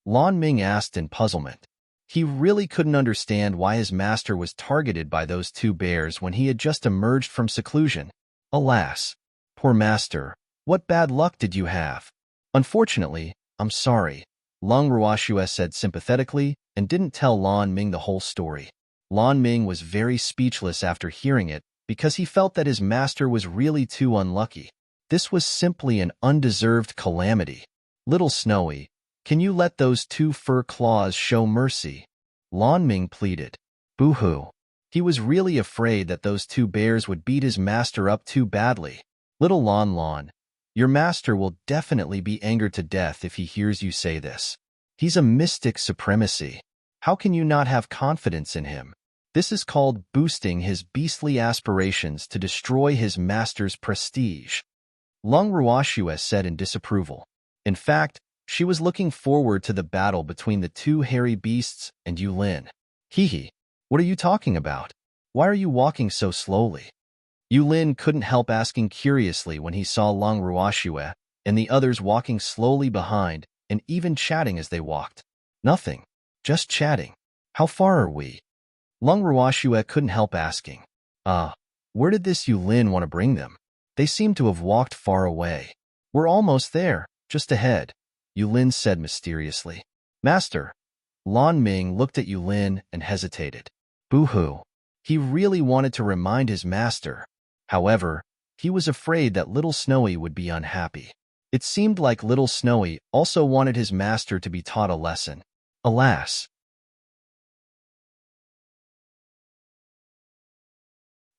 Speaker 1: Lan Ming asked in puzzlement. He really couldn't understand why his master was targeted by those two bears when he had just emerged from seclusion. Alas, poor master, what bad luck did you have? Unfortunately, I'm sorry, Long Ruoxue said sympathetically and didn't tell Lan Ming the whole story. Lan Ming was very speechless after hearing it because he felt that his master was really too unlucky. This was simply an undeserved calamity. Little Snowy, can you let those two fur claws show mercy? Lan Ming pleaded. Boo-hoo. He was really afraid that those two bears would beat his master up too badly. Little Lan, your master will definitely be angered to death if he hears you say this. He's a mystic supremacy. How can you not have confidence in him? This is called boosting his beastly aspirations to destroy his master's prestige. Long Ruoxue said in disapproval. In fact, she was looking forward to the battle between the two hairy beasts and Yulin. Hee, what are you talking about? Why are you walking so slowly? Yulin couldn't help asking curiously when he saw Long Ruoxue and the others walking slowly behind and even chatting as they walked. Nothing, just chatting. How far are we? Long Ruoxue couldn't help asking. Where did this Yulin want to bring them? They seem to have walked far away. We're almost there, just ahead, Yulin said mysteriously. Master. Lan Ming looked at Yulin and hesitated. Boo-hoo. He really wanted to remind his master. However, he was afraid that Little Snowy would be unhappy. It seemed like Little Snowy also wanted his master to be taught a lesson. Alas.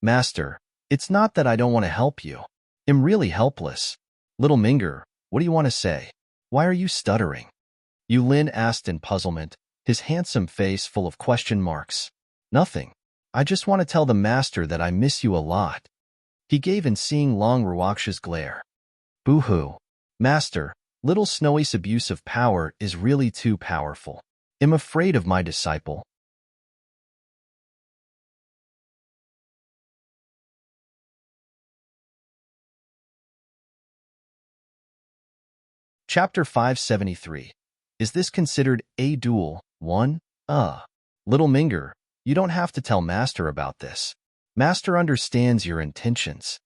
Speaker 1: Master, it's not that I don't want to help you. I'm really helpless. Little Minger, what do you want to say? Why are you stuttering? Yulin asked in puzzlement, his handsome face full of question marks. Nothing. I just want to tell the master that I miss you a lot. He gave in seeing Long Ruoxue's glare. Boo-hoo. Master, Little Snowy's abuse of power is really too powerful. I'm afraid of my disciple. Chapter 573. Is this considered a duel? 1. Little Minger, you don't have to tell Master about this. Master understands your intentions.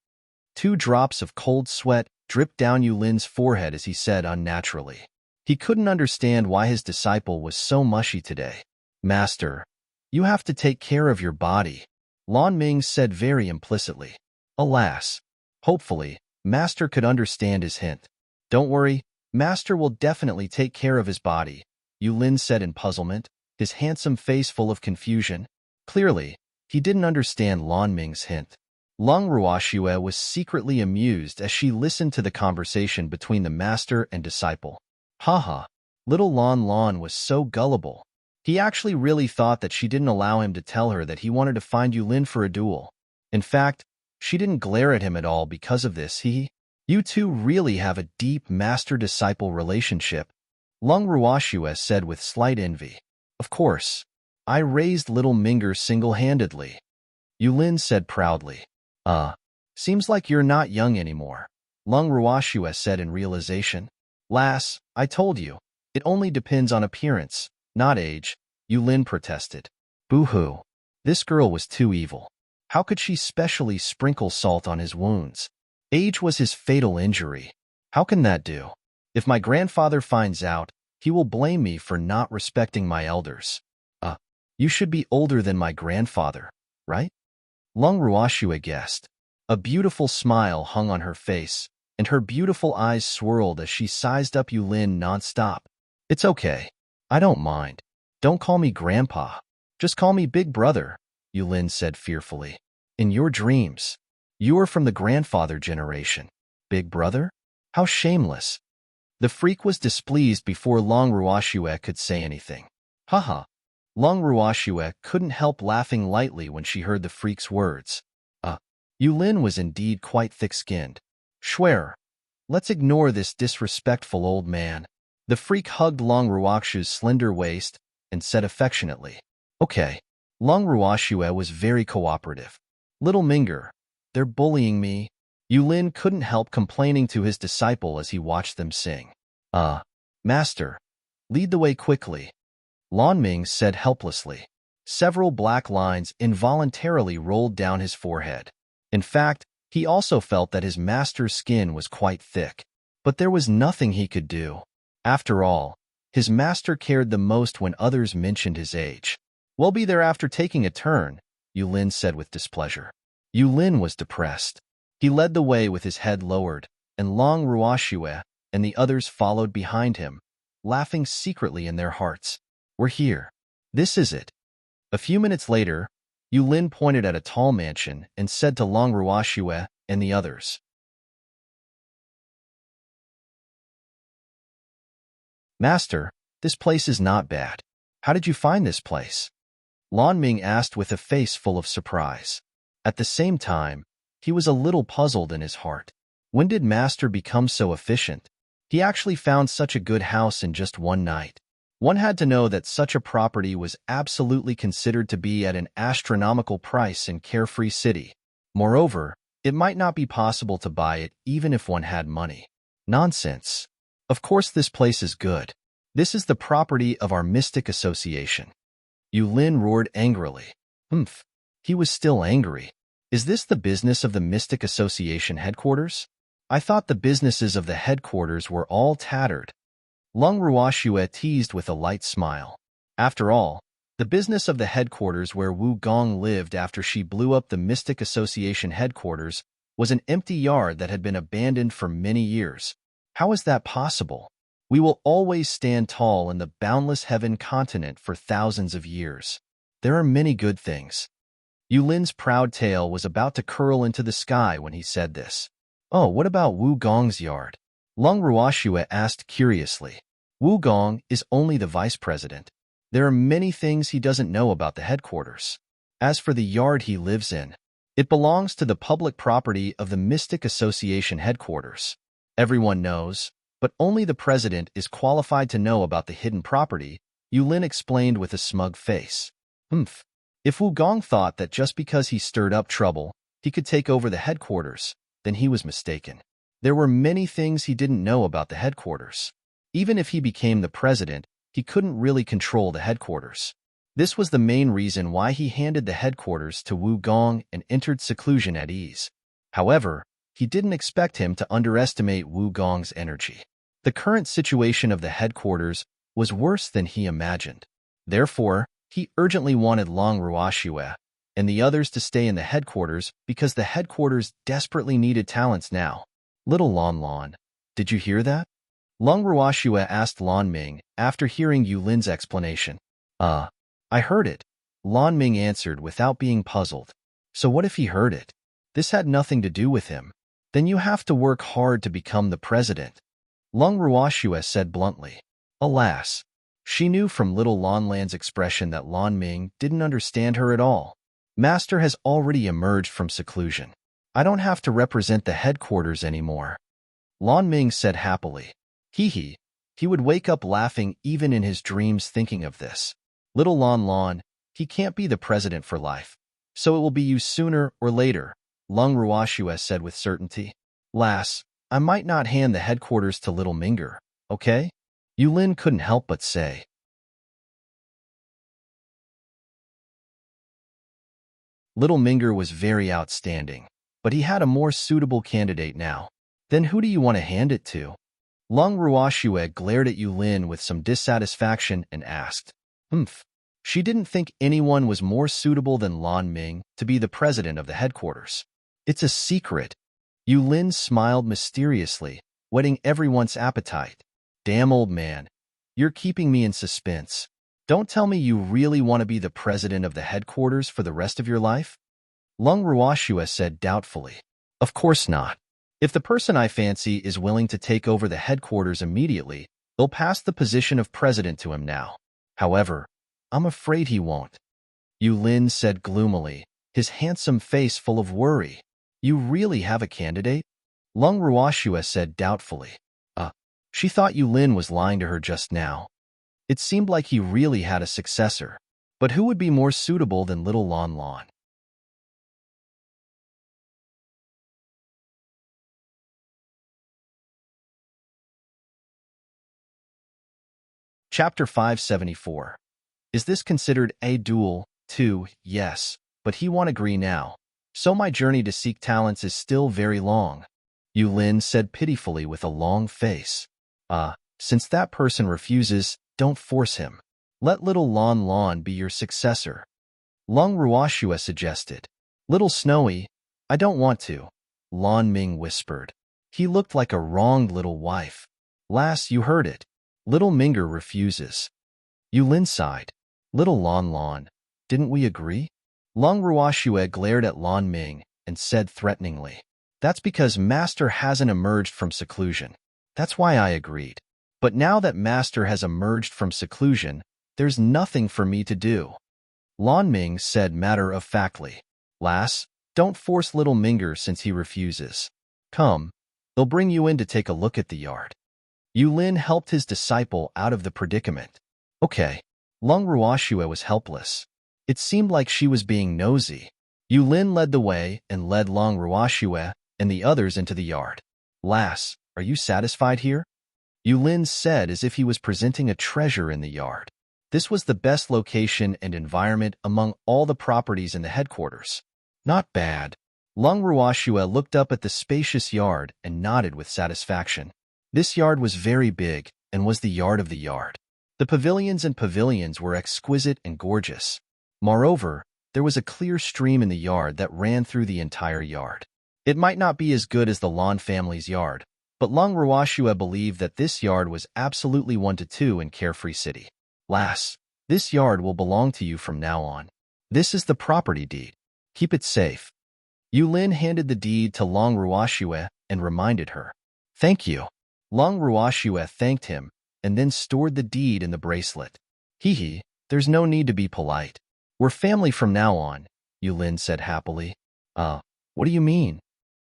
Speaker 1: 2 drops of cold sweat dripped down Yulin's forehead as he said unnaturally. He couldn't understand why his disciple was so mushy today. Master, you have to take care of your body, Lan Ming said very implicitly. Alas. Hopefully, Master could understand his hint. Don't worry, Master will definitely take care of his body, Yulin said in puzzlement, his handsome face full of confusion. Clearly, he didn't understand Lan Ming's hint. Long Ruoxue was secretly amused as she listened to the conversation between the master and disciple. Haha, little Lan was so gullible. He actually really thought that she didn't allow him to tell her that he wanted to find Yulin for a duel. In fact, she didn't glare at him at all because of this. You two really have a deep master-disciple relationship, Long Ruoxue said with slight envy. Of course, I raised little Minger single-handedly, Yulin said proudly. Seems like you're not young anymore, Lung Ruoxue said in realization. Lass, I told you. It only depends on appearance, not age, Yulin protested. Boo-hoo. This girl was too evil. How could she specially sprinkle salt on his wounds? Age was his fatal injury. How can that do? If my grandfather finds out, he will blame me for not respecting my elders. You should be older than my grandfather, right? Lung Ruoxue guessed. A beautiful smile hung on her face, and her beautiful eyes swirled as she sized up Yulin nonstop. It's okay. I don't mind. Don't call me Grandpa. Just call me Big Brother, Yulin said fearfully. In your dreams. You are from the grandfather generation. Big Brother? How shameless. The freak was displeased before Lung Ruoxue could say anything. Haha. Lung Ruoxue couldn't help laughing lightly when she heard the freak's words. Yulin was indeed quite thick-skinned. Schwer. Let's ignore this disrespectful old man. The freak hugged Lung Ruoxue's slender waist and said affectionately, Okay. Lung Ruoxue was very cooperative. Little Minger, they're bullying me. Yulin couldn't help complaining to his disciple as he watched them sing. Master, lead the way quickly. Lan Ming said helplessly. Several black lines involuntarily rolled down his forehead. In fact, he also felt that his master's skin was quite thick. But there was nothing he could do. After all, his master cared the most when others mentioned his age. We'll be there after taking a turn, Yulin said with displeasure. Yulin was depressed. He led the way with his head lowered, and Lung Ruoxue and the others followed behind him, laughing secretly in their hearts. We're here. This is it. A few minutes later, Yulin pointed at a tall mansion and said to Lung Ruoxue and the others, Master, this place is not bad. How did you find this place? Lan Ming asked with a face full of surprise. At the same time, he was a little puzzled in his heart. When did Master become so efficient? He actually found such a good house in just one night. One had to know that such a property was absolutely considered to be at an astronomical price in Carefree City. Moreover, it might not be possible to buy it even if one had money. Nonsense. Of course this place is good. This is the property of our mystic association. Yulin roared angrily. Humph. He was still angry. Is this the business of the Mystic Association headquarters? I thought the businesses of the headquarters were all tattered. Lung Ruoxue teased with a light smile. After all, the business of the headquarters where Wu Gong lived after she blew up the Mystic Association headquarters was an empty yard that had been abandoned for many years. How is that possible? We will always stand tall in the boundless heaven continent for thousands of years. There are many good things. Yulin's proud tail was about to curl into the sky when he said this. Oh, what about Wu Gong's yard? Lung Ruoxue asked curiously. Wu Gong is only the vice president. There are many things he doesn't know about the headquarters. As for the yard he lives in, it belongs to the public property of the Mystic Association headquarters. Everyone knows, but only the president is qualified to know about the hidden property, Yulin explained with a smug face. Humph. If Wu Gong thought that just because he stirred up trouble, he could take over the headquarters, then he was mistaken. There were many things he didn't know about the headquarters. Even if he became the president, he couldn't really control the headquarters. This was the main reason why he handed the headquarters to Wu Gong and entered seclusion at ease. However, he didn't expect him to underestimate Wu Gong's energy. The current situation of the headquarters was worse than he imagined. Therefore, he urgently wanted Lung Ruoxue and the others to stay in the headquarters because the headquarters desperately needed talents now. Little Lan, did you hear that? Lung Ruoxue asked Lan Ming after hearing Yulin's explanation. I heard it, Lan Ming answered without being puzzled. So what if he heard it? This had nothing to do with him. Then you have to work hard to become the president. Lung Ruoxue said bluntly. Alas. She knew from little Lan's expression that Lan Ming didn't understand her at all. Master has already emerged from seclusion. I don't have to represent the headquarters anymore. Lan Ming said happily. He would wake up laughing even in his dreams thinking of this. Little Lan, he can't be the president for life. So it will be you sooner or later, Lung Ruoxue said with certainty. Lass, I might not hand the headquarters to little Minger, okay? Yulin couldn't help but say. Little Minger was very outstanding, but he had a more suitable candidate now. Then who do you want to hand it to? Long Ruoxue glared at Yulin with some dissatisfaction and asked. Humph. She didn't think anyone was more suitable than Lan Ming to be the president of the headquarters. It's a secret. Yulin smiled mysteriously, whetting everyone's appetite. Damn old man, you're keeping me in suspense. Don't tell me you really want to be the president of the headquarters for the rest of your life? Lung Ruoxue said doubtfully. Of course not. If the person I fancy is willing to take over the headquarters immediately, they'll pass the position of president to him now. However, I'm afraid he won't. Yulin said gloomily, his handsome face full of worry. You really have a candidate? Lung Ruoxue said doubtfully. She thought Yulin was lying to her just now. It seemed like he really had a successor. But who would be more suitable than little Lan Lan? Chapter 574. Is this considered a duel? 2. Yes, but he won't agree now. So my journey to seek talents is still very long. Yulin said pitifully with a long face. Since that person refuses, don't force him. Let little Lan Lan be your successor. Lung Ruoxue suggested. Little Snowy, I don't want to. Lan Ming whispered. He looked like a wronged little wife. Lass, you heard it. Little Minger refuses. Yulin sighed. Little Lan Lan, didn't we agree? Lung Ruoxue glared at Lan Ming and said threateningly. That's because Master hasn't emerged from seclusion. That's why I agreed. But now that Master has emerged from seclusion, there's nothing for me to do. Lan Ming said matter-of-factly. Lass, don't force little Minger since he refuses. Come, they'll bring you in to take a look at the yard. Yulin helped his disciple out of the predicament. Okay. Lung Ruoxue was helpless. It seemed like she was being nosy. Yulin led the way and led Lung Ruoxue and the others into the yard. Lass, are you satisfied here? Yulin said as if he was presenting a treasure in the yard. This was the best location and environment among all the properties in the headquarters. Not bad. Lung Ruoxue looked up at the spacious yard and nodded with satisfaction. This yard was very big and was the yard of the yard. The pavilions and pavilions were exquisite and gorgeous. Moreover, there was a clear stream in the yard that ran through the entire yard. It might not be as good as the Lan family's yard, but Lung Ruoxue believed that this yard was absolutely 1-2 in Carefree City. Lass, this yard will belong to you from now on. This is the property deed. Keep it safe. Yulin handed the deed to Lung Ruoxue and reminded her. Thank you. Lung Ruoxue thanked him and then stored the deed in the bracelet. Hee, there's no need to be polite. We're family from now on, Yulin said happily. What do you mean?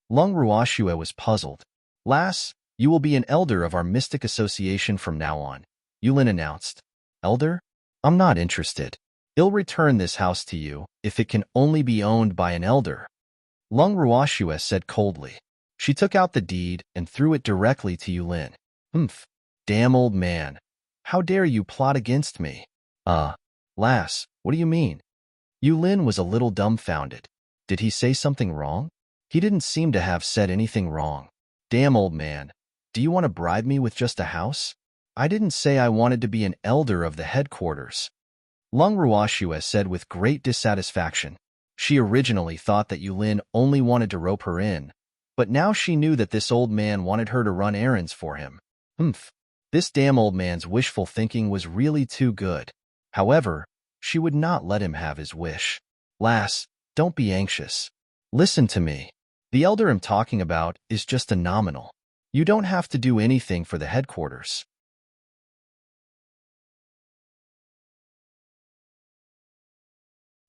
Speaker 1: Lung Ruoxue was puzzled. Lass, you will be an elder of our mystic association from now on, Yulin announced. Elder? I'm not interested. I'll return this house to you if it can only be owned by an elder. Lung Ruoxue said coldly. She took out the deed and threw it directly to Yulin. Humph. Damn old man. How dare you plot against me? Lass, what do you mean? Yulin was a little dumbfounded. Did he say something wrong? He didn't seem to have said anything wrong. Damn old man. Do you want to bribe me with just a house? I didn't say I wanted to be an elder of the headquarters. Lung Ruoxue said with great dissatisfaction. She originally thought that Yulin only wanted to rope her in, but now she knew that this old man wanted her to run errands for him. Humph. This damn old man's wishful thinking was really too good. However, she would not let him have his wish. Lass, don't be anxious. Listen to me. The elder I'm talking about is just a nominal. You don't have to do anything for the headquarters.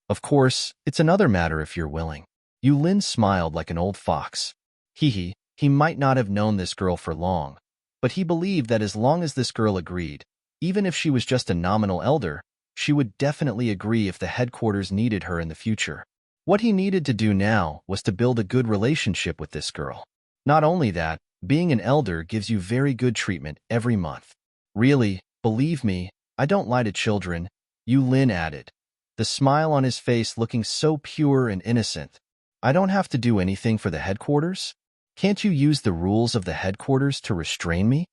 Speaker 1: Of course, it's another matter if you're willing. Yulin smiled like an old fox. He might not have known this girl for long, but he believed that as long as this girl agreed, even if she was just a nominal elder, she would definitely agree if the headquarters needed her in the future. What he needed to do now was to build a good relationship with this girl. Not only that, Being an elder gives you very good treatment every month. Really, believe me, I don't lie to children, Yu Lin added, the smile on his face looking so pure and innocent. I don't have to do anything for the headquarters? Can't you use the rules of the headquarters to restrain me?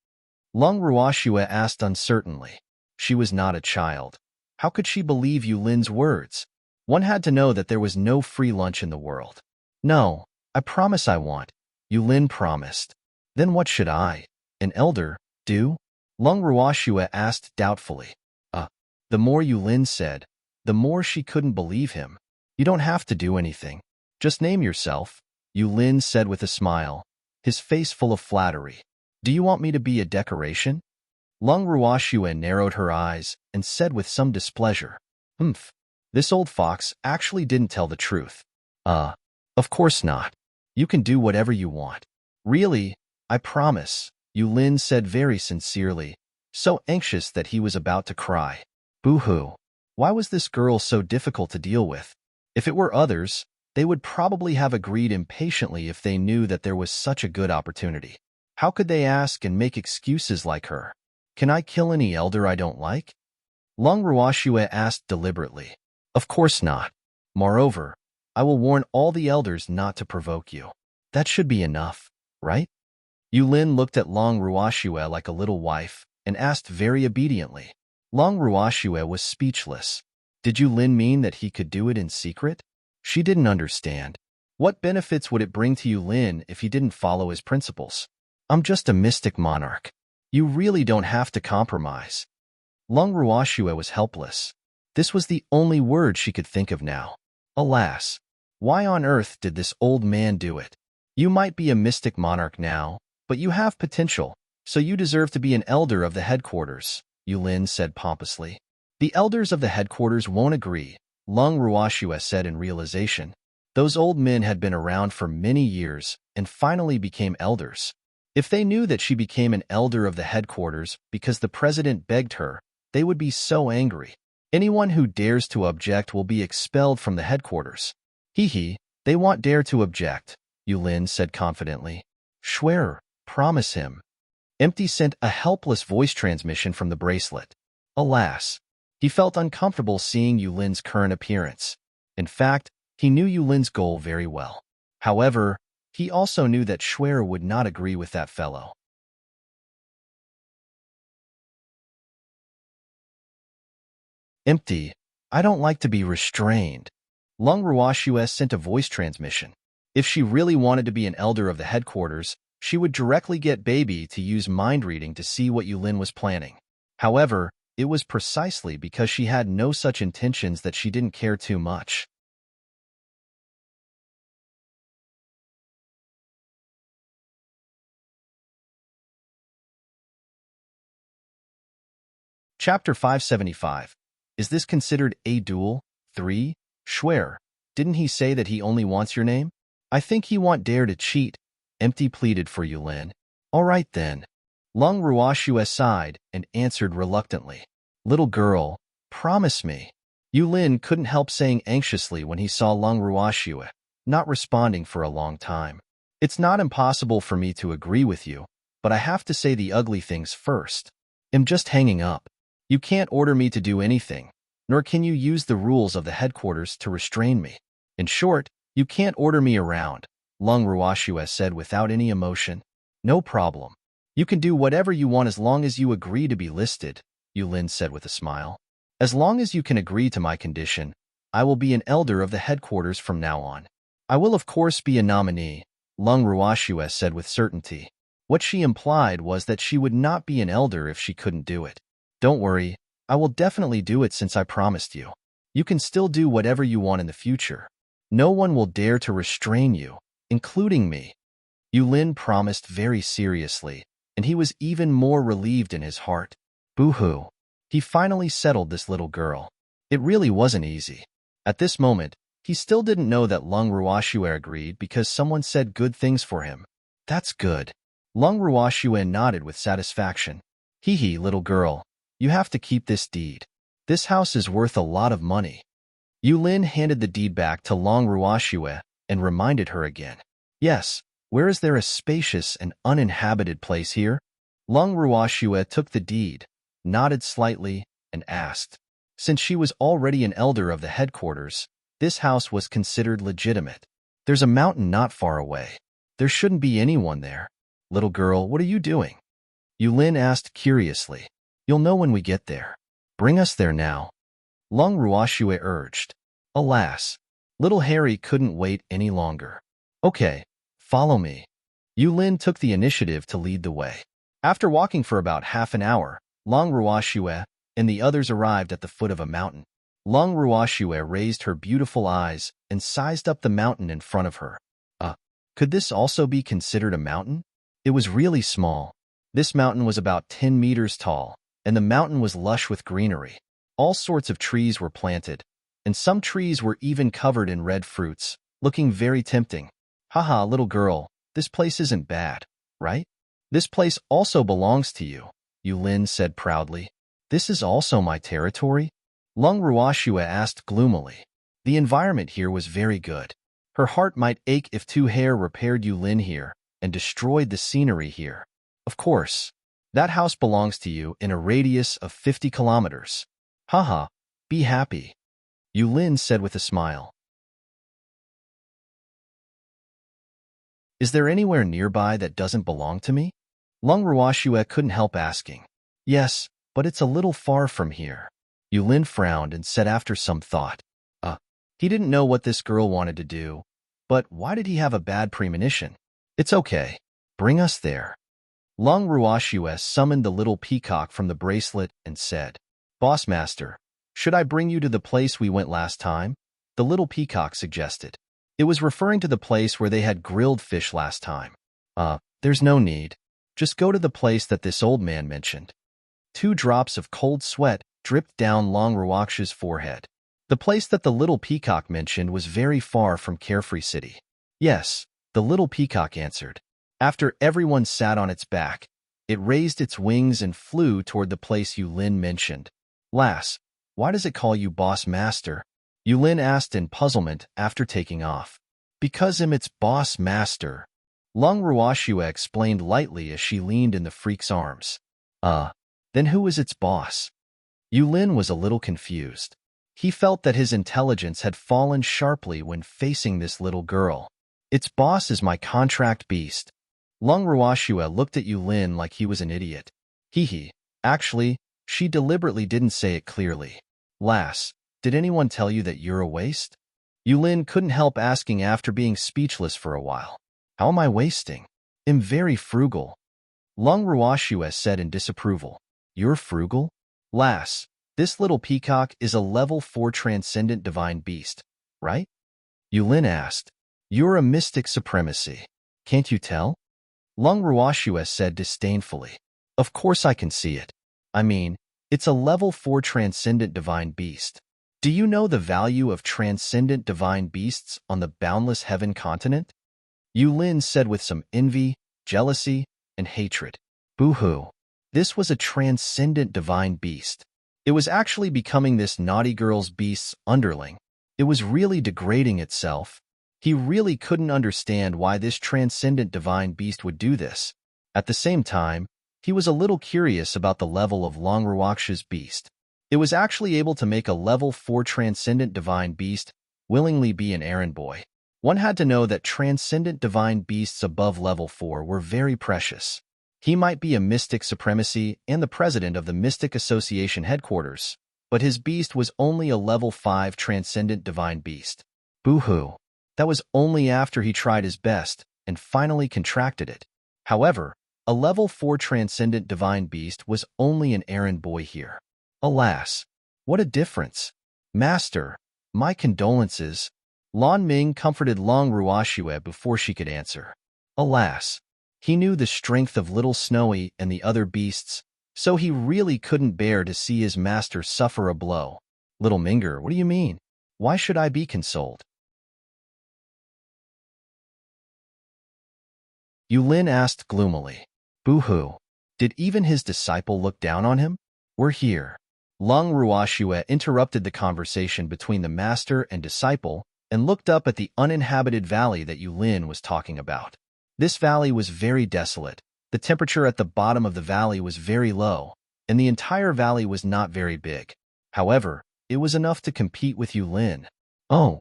Speaker 1: Lung Ruoxue asked uncertainly. She was not a child. How could she believe Yu Lin's words? One had to know that there was no free lunch in the world. No, I promise I won't, Yu Lin promised. Then what should I, an elder, do? Lung Ruoxue asked doubtfully. The more Yu Lin said, the more she couldn't believe him. You don't have to do anything. Just name yourself, Yu Lin said with a smile, his face full of flattery. Do you want me to be a decoration? Lung Ruoxue narrowed her eyes and said with some displeasure. This old fox actually didn't tell the truth. Of course not. You can do whatever you want. Really, I promise, Yu Lin said very sincerely, so anxious that he was about to cry. Boo-hoo. Why was this girl so difficult to deal with? If it were others, they would probably have agreed impatiently if they knew that there was such a good opportunity. How could they ask and make excuses like her? Can I kill any elder I don't like? Lung Ruoxue asked deliberately. Of course not. Moreover, I will warn all the elders not to provoke you. That should be enough, right? Yu Lin looked at Lung Ruoxue like a little wife and asked very obediently. Lung Ruoxue was speechless. Did Yu Lin mean that he could do it in secret? She didn't understand. What benefits would it bring to Yu Lin if he didn't follow his principles? I'm just a mystic monarch. You really don't have to compromise. Lung Ruoxue was helpless. This was the only word she could think of now. Alas, why on earth did this old man do it? You might be a mystic monarch now, but you have potential, so you deserve to be an elder of the headquarters, Yu Lin said pompously. The elders of the headquarters won't agree, Lung Ruoxue said in realization. Those old men had been around for many years and finally became elders. If they knew that she became an elder of the headquarters because the president begged her, they would be so angry. Anyone who dares to object will be expelled from the headquarters. They won't dare to object, Yu Lin said confidently. Swear, promise him. Empty sent a helpless voice transmission from the bracelet. Alas, he felt uncomfortable seeing Yu Lin's current appearance. In fact, he knew Yu Lin's goal very well. However, he also knew that Shuer would not agree with that fellow. Empty, I don't like to be restrained. Lung Ruoxue sent a voice transmission. If she really wanted to be an elder of the headquarters, she would directly get Baby to use mind reading to see what Yu Lin was planning. However, it was precisely because she had no such intentions that she didn't care too much. Chapter 575. Is this considered a duel? 3. Shuer, didn't he say that he only wants your name? I think he won't dare to cheat, Empty pleaded for Yu Lin. All right then. Lung Ruoxue sighed and answered reluctantly. Little girl, promise me. Yu Lin couldn't help saying anxiously when he saw Lung Ruoxue not responding for a long time. It's not impossible for me to agree with you, but I have to say the ugly things first. I'm just hanging up. You can't order me to do anything, nor can you use the rules of the headquarters to restrain me. In short, you can't order me around, Lung Ruoxue said without any emotion. No problem. You can do whatever you want as long as you agree to be listed, Yu Lin said with a smile. As long as you can agree to my condition, I will be an elder of the headquarters from now on. I will of course be a nominee, Lung Ruoxue said with certainty. What she implied was that she would not be an elder if she couldn't do it. Don't worry, I will definitely do it since I promised you. You can still do whatever you want in the future. No one will dare to restrain you, including me. Yu Lin promised very seriously, and he was even more relieved in his heart. Boo-hoo. He finally settled this little girl. It really wasn't easy. At this moment, he still didn't know that Lung Ruoxue agreed because someone said good things for him. That's good. Lung Ruoxue nodded with satisfaction. Little girl. You have to keep this deed. This house is worth a lot of money. Yu Lin handed the deed back to Lung Ruoxue and reminded her again. Yes, Where is there a spacious and uninhabited place here? Lung Ruoxue took the deed, nodded slightly, and asked. Since she was already an elder of the headquarters, this house was considered legitimate. There's a mountain not far away. There shouldn't be anyone there. Little girl, what are you doing? Yulin asked curiously. You'll know when we get there. Bring us there now. Lung Ruoxue urged. Alas, little Harry couldn't wait any longer. Okay, follow me. Yulin took the initiative to lead the way. After walking for about half an hour, Lung Ruoxue and the others arrived at the foot of a mountain. Lung Ruoxue raised her beautiful eyes and sized up the mountain in front of her. Could this also be considered a mountain? It was really small. This mountain was about 10 meters tall, and the mountain was lush with greenery. All sorts of trees were planted, and some trees were even covered in red fruits, looking very tempting. Haha, little girl, this place isn't bad, right? This place also belongs to you, Yulin said proudly. This is also my territory? Lung Ruoxue asked gloomily. The environment here was very good. Her heart might ache if two hair repaired Yulin here and destroyed the scenery here. Of course, that house belongs to you in a radius of 50 kilometers. Haha, be happy, Yulin said with a smile. Is there anywhere nearby that doesn't belong to me? Lung Ruoxue couldn't help asking. Yes, but it's a little far from here. Yulin frowned and said after some thought. He didn't know what this girl wanted to do, but why did he have a bad premonition? It's okay. Bring us there. Lung Ruoxue summoned the little peacock from the bracelet and said, Boss Master, should I bring you to the place we went last time? The little peacock suggested. It was referring to the place where they had grilled fish last time. There's no need. Just go to the place that this old man mentioned. 2 drops of cold sweat dripped down Lung Ruoxue's forehead. The place that the little peacock mentioned was very far from Carefree City. Yes, the little peacock answered. After everyone sat on its back, it raised its wings and flew toward the place Yulin mentioned. Lass, why does it call you Boss Master? Yulin asked in puzzlement after taking off. Because I'm its Boss Master, Lung Ruoxue explained lightly as she leaned in the freak's arms. Then who is its boss? Yulin was a little confused. He felt that his intelligence had fallen sharply when facing this little girl. Its boss is my contract beast. Lung Ruoxue looked at Yulin like he was an idiot. Hee. Actually, she deliberately didn't say it clearly. Lass, did anyone tell you that you're a waste? Yulin couldn't help asking after being speechless for a while. How am I wasting? I'm very frugal. Lung Ruoxue said in disapproval. You're frugal? Lass, this little peacock is a level 4 transcendent divine beast, right? Yulin asked. You're a mystic supremacy. Can't you tell? Lung Ruoxue said disdainfully. Of course I can see it. I mean, it's a level 4 transcendent divine beast. Do you know the value of transcendent divine beasts on the boundless heaven continent? Yulin said with some envy, jealousy, and hatred. Boo-hoo. This was a transcendent divine beast. It was actually becoming this naughty girl's beast's underling. It was really degrading itself. He really couldn't understand why this transcendent divine beast would do this. At the same time, he was a little curious about the level of Lung Ruoxue's beast. It was actually able to make a level 4 transcendent divine beast willingly be an errand boy. One had to know that transcendent divine beasts above level 4 were very precious. He might be a mystic supremacy and the president of the Mystic Association headquarters, but his beast was only a level 5 transcendent divine beast. Boo-hoo. That was only after he tried his best and finally contracted it. However, a level 4 transcendent divine beast was only an errand boy here. Alas, what a difference. Master, my condolences. Lan Ming comforted Lung Ruoxue before she could answer. Alas, he knew the strength of Little Snowy and the other beasts, so he really couldn't bear to see his master suffer a blow. Little Minger, what do you mean? Why should I be consoled? Yulin asked gloomily. Boo-hoo. Did even his disciple look down on him? We're here. Lung Ruoxue interrupted the conversation between the master and disciple and looked up at the uninhabited valley that Yulin was talking about. This valley was very desolate. The temperature at the bottom of the valley was very low, and the entire valley was not very big. However, it was enough to compete with Yulin. Oh.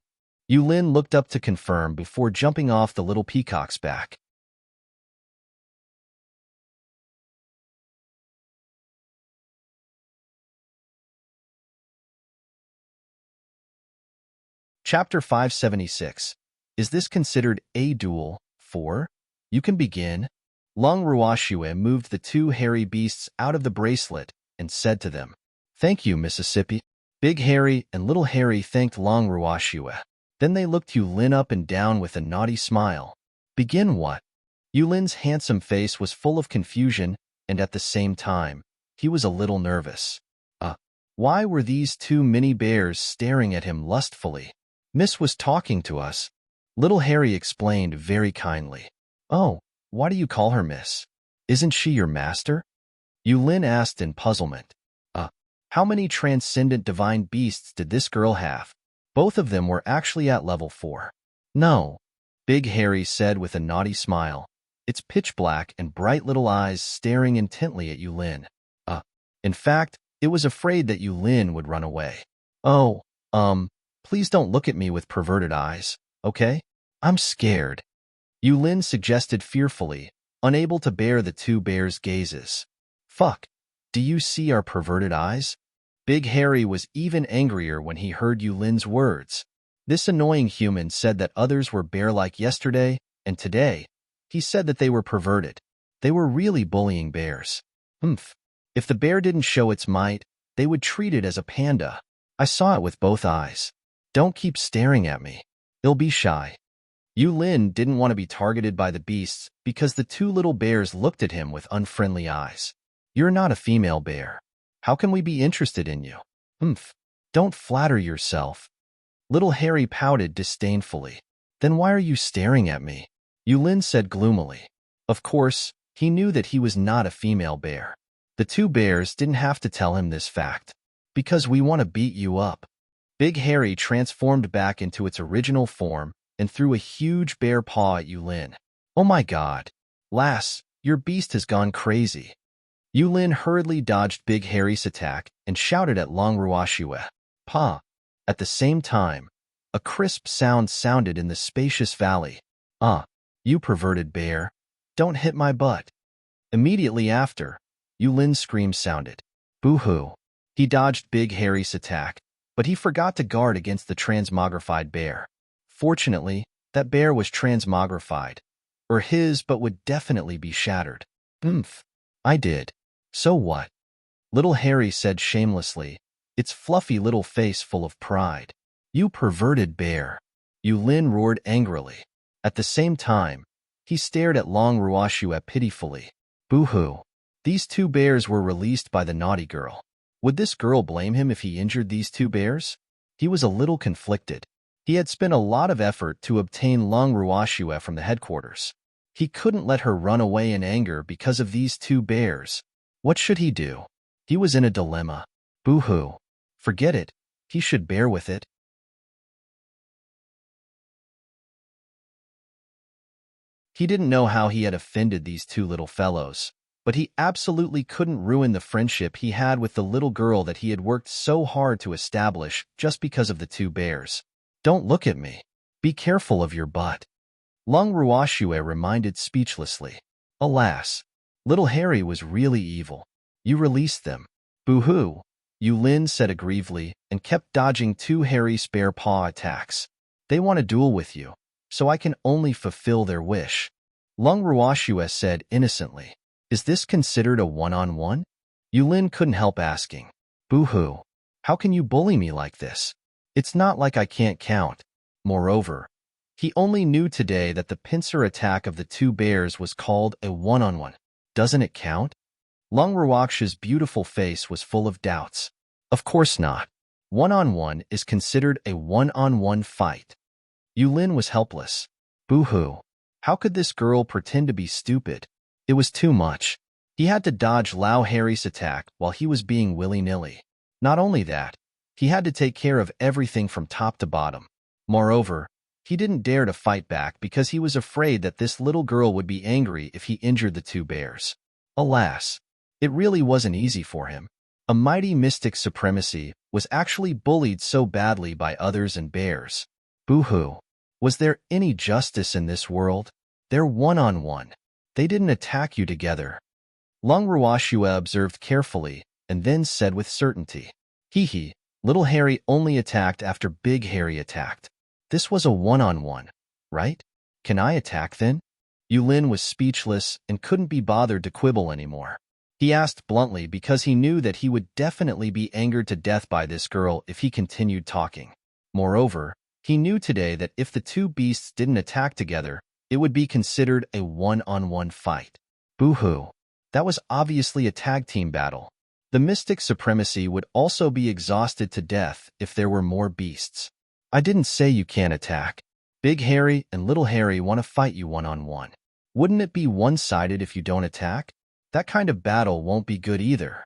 Speaker 1: Yulin looked up to confirm before jumping off the little peacock's back. Chapter 576. Is this considered a duel? 4. You can begin. Long Ruashue moved the two hairy beasts out of the bracelet and said to them, "Thank you, Mississippi." Big Harry and Little Harry thanked Long Ruashue. Then they looked Yulin up and down with a naughty smile. Begin what? Yulin's handsome face was full of confusion, and at the same time, he was a little nervous. Why were these two mini bears staring at him lustfully? Miss was talking to us. Little Harry explained very kindly. Oh, why do you call her Miss? Isn't she your master? Yulin asked in puzzlement. How many transcendent divine beasts did this girl have? Both of them were actually at level 4. No, Big Harry said with a naughty smile. Its pitch black and bright little eyes staring intently at Yulin. In fact, it was afraid that Yulin would run away. Oh, please don't look at me with perverted eyes, okay? I'm scared. Yulin suggested fearfully, unable to bear the two bears' gazes. Fuck, do you see our perverted eyes? Big Harry was even angrier when he heard Yulin's words. This annoying human said that others were bear-like yesterday, and today, he said that they were perverted. They were really bullying bears. If the bear didn't show its might, they would treat it as a panda. I saw it with both eyes. Don't keep staring at me. It'll be shy. Yulin didn't want to be targeted by the beasts because the two little bears looked at him with unfriendly eyes. You're not a female bear. How can we be interested in you? Don't flatter yourself. Little Harry pouted disdainfully. Then why are you staring at me? Yulin said gloomily. Of course, he knew that he was not a female bear. The two bears didn't have to tell him this fact. Because we want to beat you up. Big Harry transformed back into its original form and threw a huge bear paw at Yulin. Oh my god. Lass, your beast has gone crazy. Yulin hurriedly dodged Big Harry's attack and shouted at Long Ruashue. Pa. At the same time, a crisp sound sounded in the spacious valley. You perverted bear. Don't hit my butt. Immediately after, Yulin's scream sounded. Boo-hoo. He dodged Big Harry's attack, but he forgot to guard against the transmogrified bear. Fortunately, that bear was transmogrified, or his but would definitely be shattered. I did. So what? Little Harry said shamelessly, its fluffy little face full of pride. You perverted bear. Yulin roared angrily. At the same time, he stared at Long Ruashue pitifully. Boo-hoo. These two bears were released by the naughty girl. Would this girl blame him if he injured these two bears? He was a little conflicted. He had spent a lot of effort to obtain Long Ruashue from the headquarters. He couldn't let her run away in anger because of these two bears. What should he do? He was in a dilemma. Boo-hoo. Forget it. He should bear with it. He didn't know how he had offended these two little fellows, but he absolutely couldn't ruin the friendship he had with the little girl that he had worked so hard to establish just because of the two bears. Don't look at me. Be careful of your butt. Long Ruashue reminded speechlessly. Alas, Little Harry was really evil. You released them. Boo-hoo, Yulin said aggrievely and kept dodging two hairy spare paw attacks. They want a duel with you, so I can only fulfill their wish. Long Ruashue said innocently. Is this considered a one-on-one? Yulin couldn't help asking. Boo-hoo, how can you bully me like this? It's not like I can't count. Moreover, he only knew today that the pincer attack of the two bears was called a one-on-one. Doesn't it count? Long Ruakshue's beautiful face was full of doubts. Of course not. One-on-one is considered a one-on-one fight. Yulin was helpless. Boo-hoo. How could this girl pretend to be stupid? It was too much. He had to dodge Lao Harry's attack while he was being willy-nilly. Not only that, he had to take care of everything from top to bottom. Moreover, He didn't dare to fight back because he was afraid that this little girl would be angry if he injured the two bears. Alas, it really wasn't easy for him. A mighty mystic supremacy was actually bullied so badly by others and bears. Boo-hoo. Was there any justice in this world? They're one-on-one. They didn't attack you together. Long Ruashua observed carefully and then said with certainty, Hee, little Harry only attacked after Big Harry attacked. This was a one-on-one, right? Can I attack then? Yulin was speechless and couldn't be bothered to quibble anymore. He asked bluntly because he knew that he would definitely be angered to death by this girl if he continued talking. Moreover, he knew today that if the two beasts didn't attack together, it would be considered a one-on-one fight. Boo-hoo. That was obviously a tag team battle. The mystic supremacy would also be exhausted to death if there were more beasts. I didn't say you can't attack. Big Harry and Little Harry want to fight you one-on-one. Wouldn't it be one-sided if you don't attack? That kind of battle won't be good either.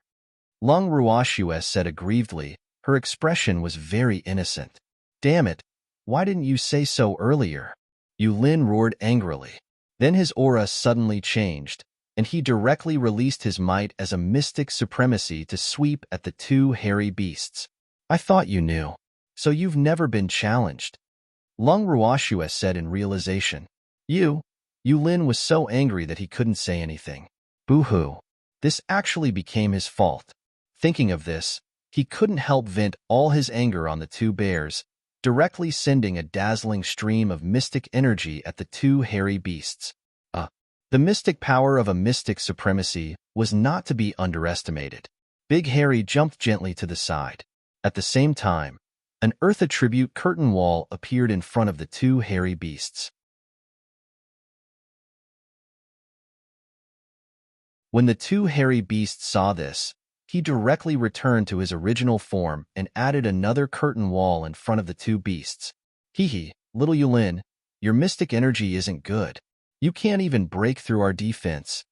Speaker 1: Long Ruashua said aggrievedly. Her expression was very innocent. Damn it, why didn't you say so earlier? Yulin roared angrily. Then his aura suddenly changed, and he directly released his might as a mystic supremacy to sweep at the two hairy beasts. I thought you knew. So you've never been challenged. Long Ruashua said in realization. Yulin was so angry that he couldn't say anything. Boo-hoo. This actually became his fault. Thinking of this, he couldn't help vent all his anger on the two bears, directly sending a dazzling stream of mystic energy at the two hairy beasts. The mystic power of a mystic supremacy was not to be underestimated. Big Harry jumped gently to the side. At the same time, an earth attribute curtain wall appeared in front of the two hairy beasts. When the two hairy beasts saw this, he directly returned to his original form and added another curtain wall in front of the two beasts. Hee, little Yulin, your mystic energy isn't good. You can't even break through our defense.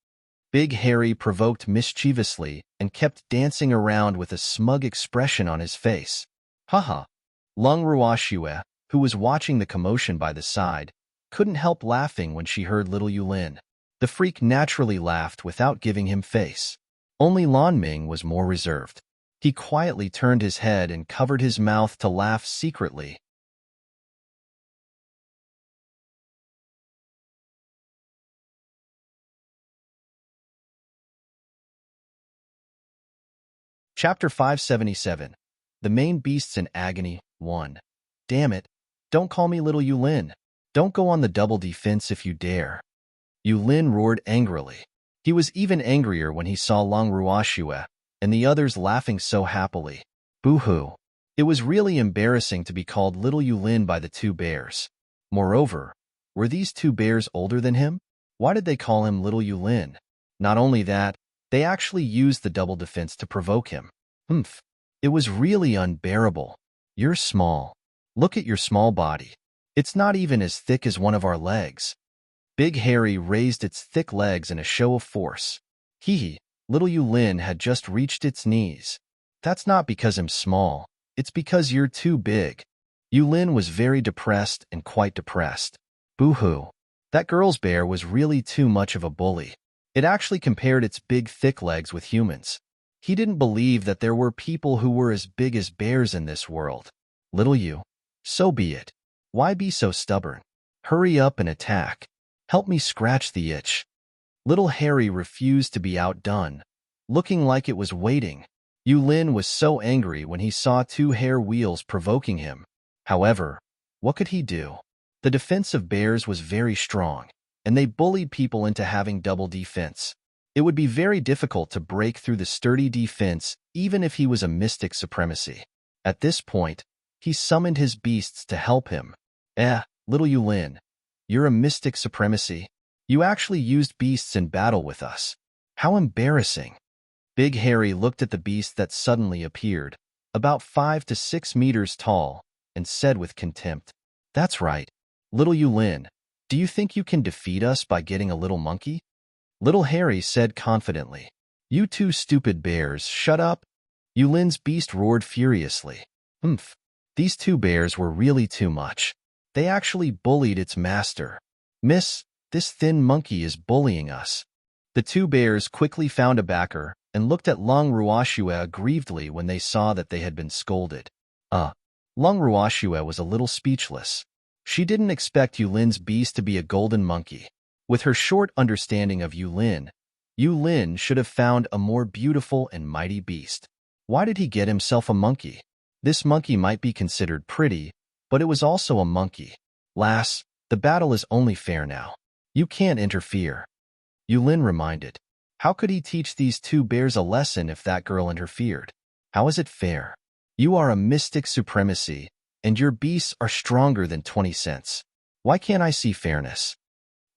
Speaker 1: Big Harry provoked mischievously and kept dancing around with a smug expression on his face. Haha. Long Ruashua, who was watching the commotion by the side, couldn't help laughing when she heard little Yulin. The freak naturally laughed without giving him face. Only Lan Ming was more reserved. He quietly turned his head and covered his mouth to laugh secretly. Chapter 577. The Main Beasts in Agony, 1. Damn it. Don't call me little Yulin. Don't go on the double defense if you dare. Yulin roared angrily. He was even angrier when he saw Long Ruashua and the others laughing so happily. Boo-hoo. It was really embarrassing to be called little Yulin by the two bears. Moreover, were these two bears older than him? Why did they call him little Yulin? Not only that, they actually used the double defense to provoke him. Humph. It was really unbearable. You're small. Look at your small body. It's not even as thick as one of our legs. Big Harry raised its thick legs in a show of force. Hee, little Yulin had just reached its knees. That's not because I'm small. It's because you're too big. Yulin was very depressed and quite depressed. Boo-hoo. That girl's bear was really too much of a bully. It actually compared its big thick legs with humans. He didn't believe that there were people who were as big as bears in this world. Little you. So be it. Why be so stubborn? Hurry up and attack. Help me scratch the itch. Little Harry refused to be outdone, looking like it was waiting. Yulin was so angry when he saw two hair wheels provoking him. However, what could he do? The defense of bears was very strong, and they bullied people into having double defense. It would be very difficult to break through the sturdy defense even if he was a mystic supremacy. At this point, he summoned his beasts to help him. Little Yulin, you're a mystic supremacy. You actually used beasts in battle with us. How embarrassing. Big Harry looked at the beast that suddenly appeared, about 5 to 6 meters tall, and said with contempt, That's right. Little Yulin, do you think you can defeat us by getting a little monkey? Little Harry said confidently. You two stupid bears, shut up. Yulin's beast roared furiously. These two bears were really too much. They actually bullied its master. Miss, this thin monkey is bullying us. The two bears quickly found a backer and looked at Long Ruoxue aggrievedly when they saw that they had been scolded. Long Ruoxue was a little speechless. She didn't expect Yulin's beast to be a golden monkey. With her short understanding of Yulin should have found a more beautiful and mighty beast. Why did he get himself a monkey? This monkey might be considered pretty, but it was also a monkey. Lass, the battle is only fair now. You can't interfere. Yulin reminded. How could he teach these two bears a lesson if that girl interfered? How is it fair? You are a mystic supremacy, and your beasts are stronger than 20 cents. Why can't I see fairness?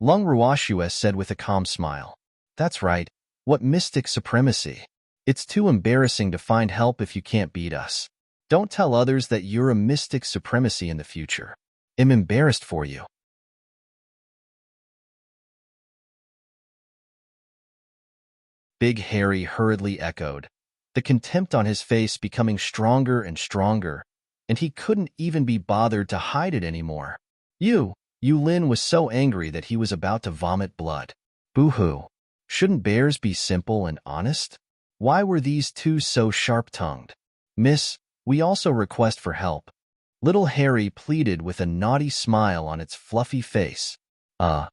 Speaker 1: Long Ruoxue said with a calm smile. That's right. What mystic supremacy? It's too embarrassing to find help if you can't beat us. Don't tell others that you're a mystic supremacy in the future. I'm embarrassed for you. Big Harry hurriedly echoed, the contempt on his face becoming stronger and stronger, and he couldn't even be bothered to hide it anymore. Yulin was so angry that he was about to vomit blood. Boo-hoo. Shouldn't bears be simple and honest? Why were these two so sharp-tongued? Miss, we also request for help. Little Harry pleaded with a naughty smile on its fluffy face. Long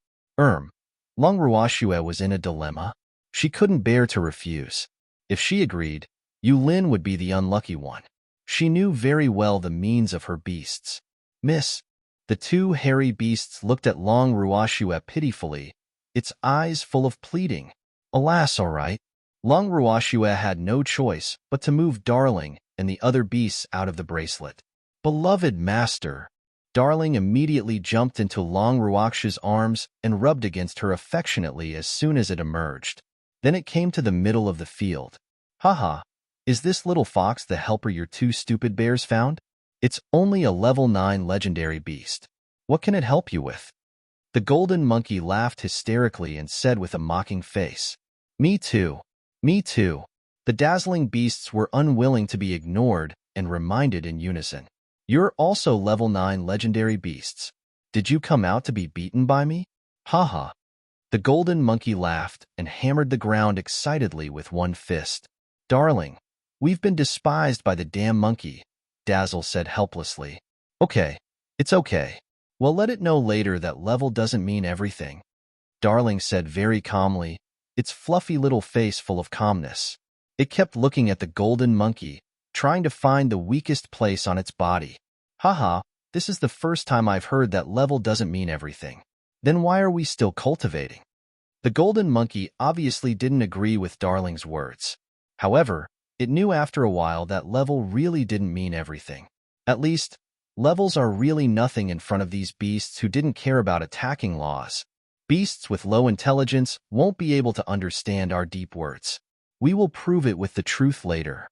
Speaker 1: Ruoxue was in a dilemma. She couldn't bear to refuse. If she agreed, Yulin would be the unlucky one. She knew very well the means of her beasts. Miss, the two hairy beasts looked at Long Ruoxue pitifully, its eyes full of pleading. Alas, all right. Long Ruoxue had no choice but to move Darling and the other beasts out of the bracelet. Beloved master! Darling immediately jumped into Long Ruoxue's arms and rubbed against her affectionately as soon as it emerged. Then it came to the middle of the field. Haha, is this little fox the helper your two stupid bears found? It's only a level 9 legendary beast. What can it help you with? The golden monkey laughed hysterically and said with a mocking face, Me too. Me too. The dazzling beasts were unwilling to be ignored and reminded in unison. You're also level 9 legendary beasts. Did you come out to be beaten by me? Haha. The golden monkey laughed and hammered the ground excitedly with one fist. Darling, we've been despised by the damn monkey, Dazzle said helplessly. Okay, it's okay. Well, let it know later that level doesn't mean everything. Darling said very calmly, its fluffy little face full of calmness. It kept looking at the golden monkey, trying to find the weakest place on its body. Haha, this is the first time I've heard that level doesn't mean everything. Then why are we still cultivating? The golden monkey obviously didn't agree with Darling's words. However, it knew after a while that level really didn't mean everything. At least, levels are really nothing in front of these beasts who didn't care about attacking laws. Beasts with low intelligence won't be able to understand our deep words. We will prove it with the truth later.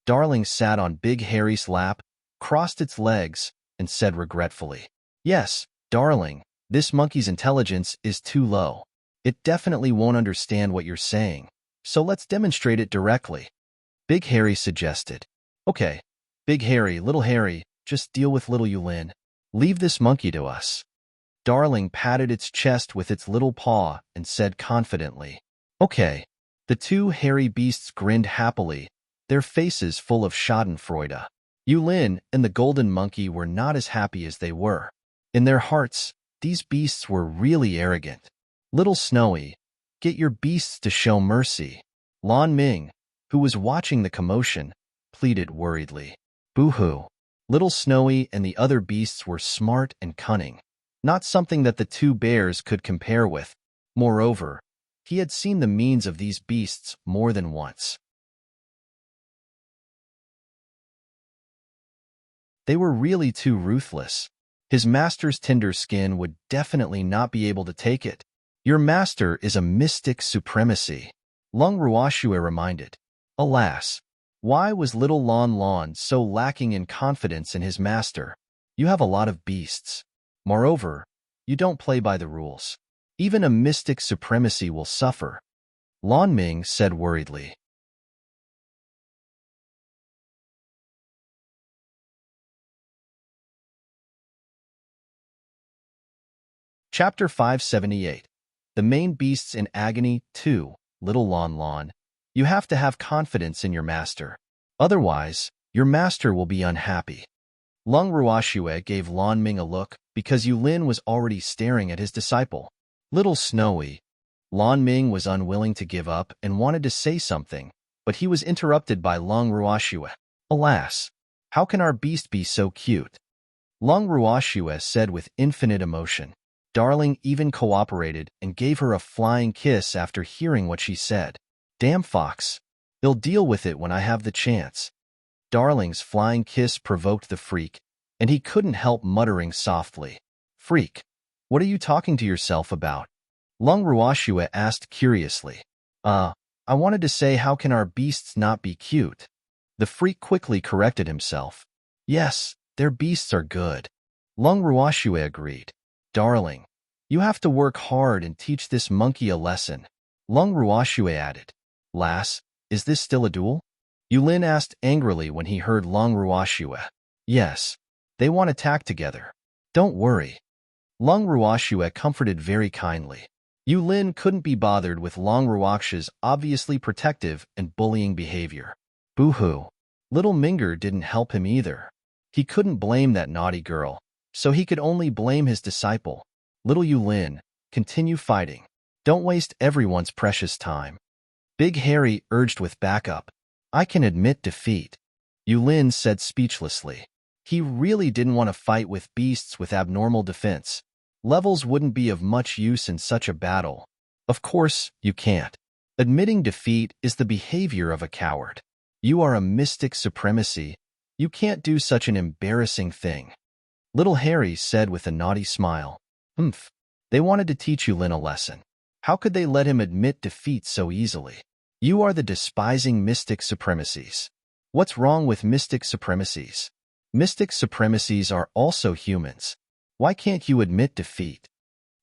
Speaker 1: Darling sat on Big Harry's lap, crossed its legs, and said regretfully, Yes, Darling, this monkey's intelligence is too low. It definitely won't understand what you're saying, so let's demonstrate it directly. Big Harry suggested. Okay, Big Harry, Little Harry, just deal with little Yulin. Leave this monkey to us. Darling patted its chest with its little paw and said confidently, Okay. The two hairy beasts grinned happily, their faces full of schadenfreude. Yulin and the golden monkey were not as happy as they were. In their hearts, these beasts were really arrogant. Little Snowy, get your beasts to show mercy. Lan Ming, who was watching the commotion, pleaded worriedly. Boo-hoo. Little Snowy and the other beasts were smart and cunning, not something that the two bears could compare with. Moreover, he had seen the means of these beasts more than once. They were really too ruthless. His master's tender skin would definitely not be able to take it. Your master is a mystic supremacy, Long Ruoxue reminded. Alas, why was little Lon Lon so lacking in confidence in his master? You have a lot of beasts. Moreover, you don't play by the rules. Even a mystic supremacy will suffer. Lan Ming said worriedly. Chapter 578. The Main Beasts in Agony 2. Little Lon Lon. You have to have confidence in your master. Otherwise, your master will be unhappy. Lung Ruoxue gave Lan Ming a look because Yulin was already staring at his disciple. Little Snowy. Lan Ming was unwilling to give up and wanted to say something, but he was interrupted by Lung Ruoxue. Alas, how can our beast be so cute? Lung Ruoxue said with infinite emotion. Darling even cooperated and gave her a flying kiss after hearing what she said. Damn fox. They'll deal with it when I have the chance. Darling's flying kiss provoked the freak, and he couldn't help muttering softly. Freak, what are you talking to yourself about? Lung Ruoxue asked curiously. I wanted to say how can our beasts not be cute? The freak quickly corrected himself. Yes, their beasts are good. Lung Ruoxue agreed. Darling, you have to work hard and teach this monkey a lesson. Lung Ruoxue added. Lass, is this still a duel? Yulin asked angrily when he heard Lung Ruoxue. Yes, they want to attack together. Don't worry. Lung Ruoxue comforted very kindly. Yulin couldn't be bothered with Lung Ruoxue's obviously protective and bullying behavior. Boo-hoo. Little Minger didn't help him either. He couldn't blame that naughty girl, so he could only blame his disciple. Little Yulin, continue fighting. Don't waste everyone's precious time. Big Harry urged with backup. I can admit defeat. Yulin said speechlessly. He really didn't want to fight with beasts with abnormal defense. Levels wouldn't be of much use in such a battle. Of course, you can't. Admitting defeat is the behavior of a coward. You are a mystic supremacy. You can't do such an embarrassing thing. Little Harry said with a naughty smile. Humph. They wanted to teach Yulin a lesson. How could they let him admit defeat so easily? You are the despising mystic supremacies. What's wrong with mystic supremacies? Mystic supremacies are also humans. Why can't you admit defeat?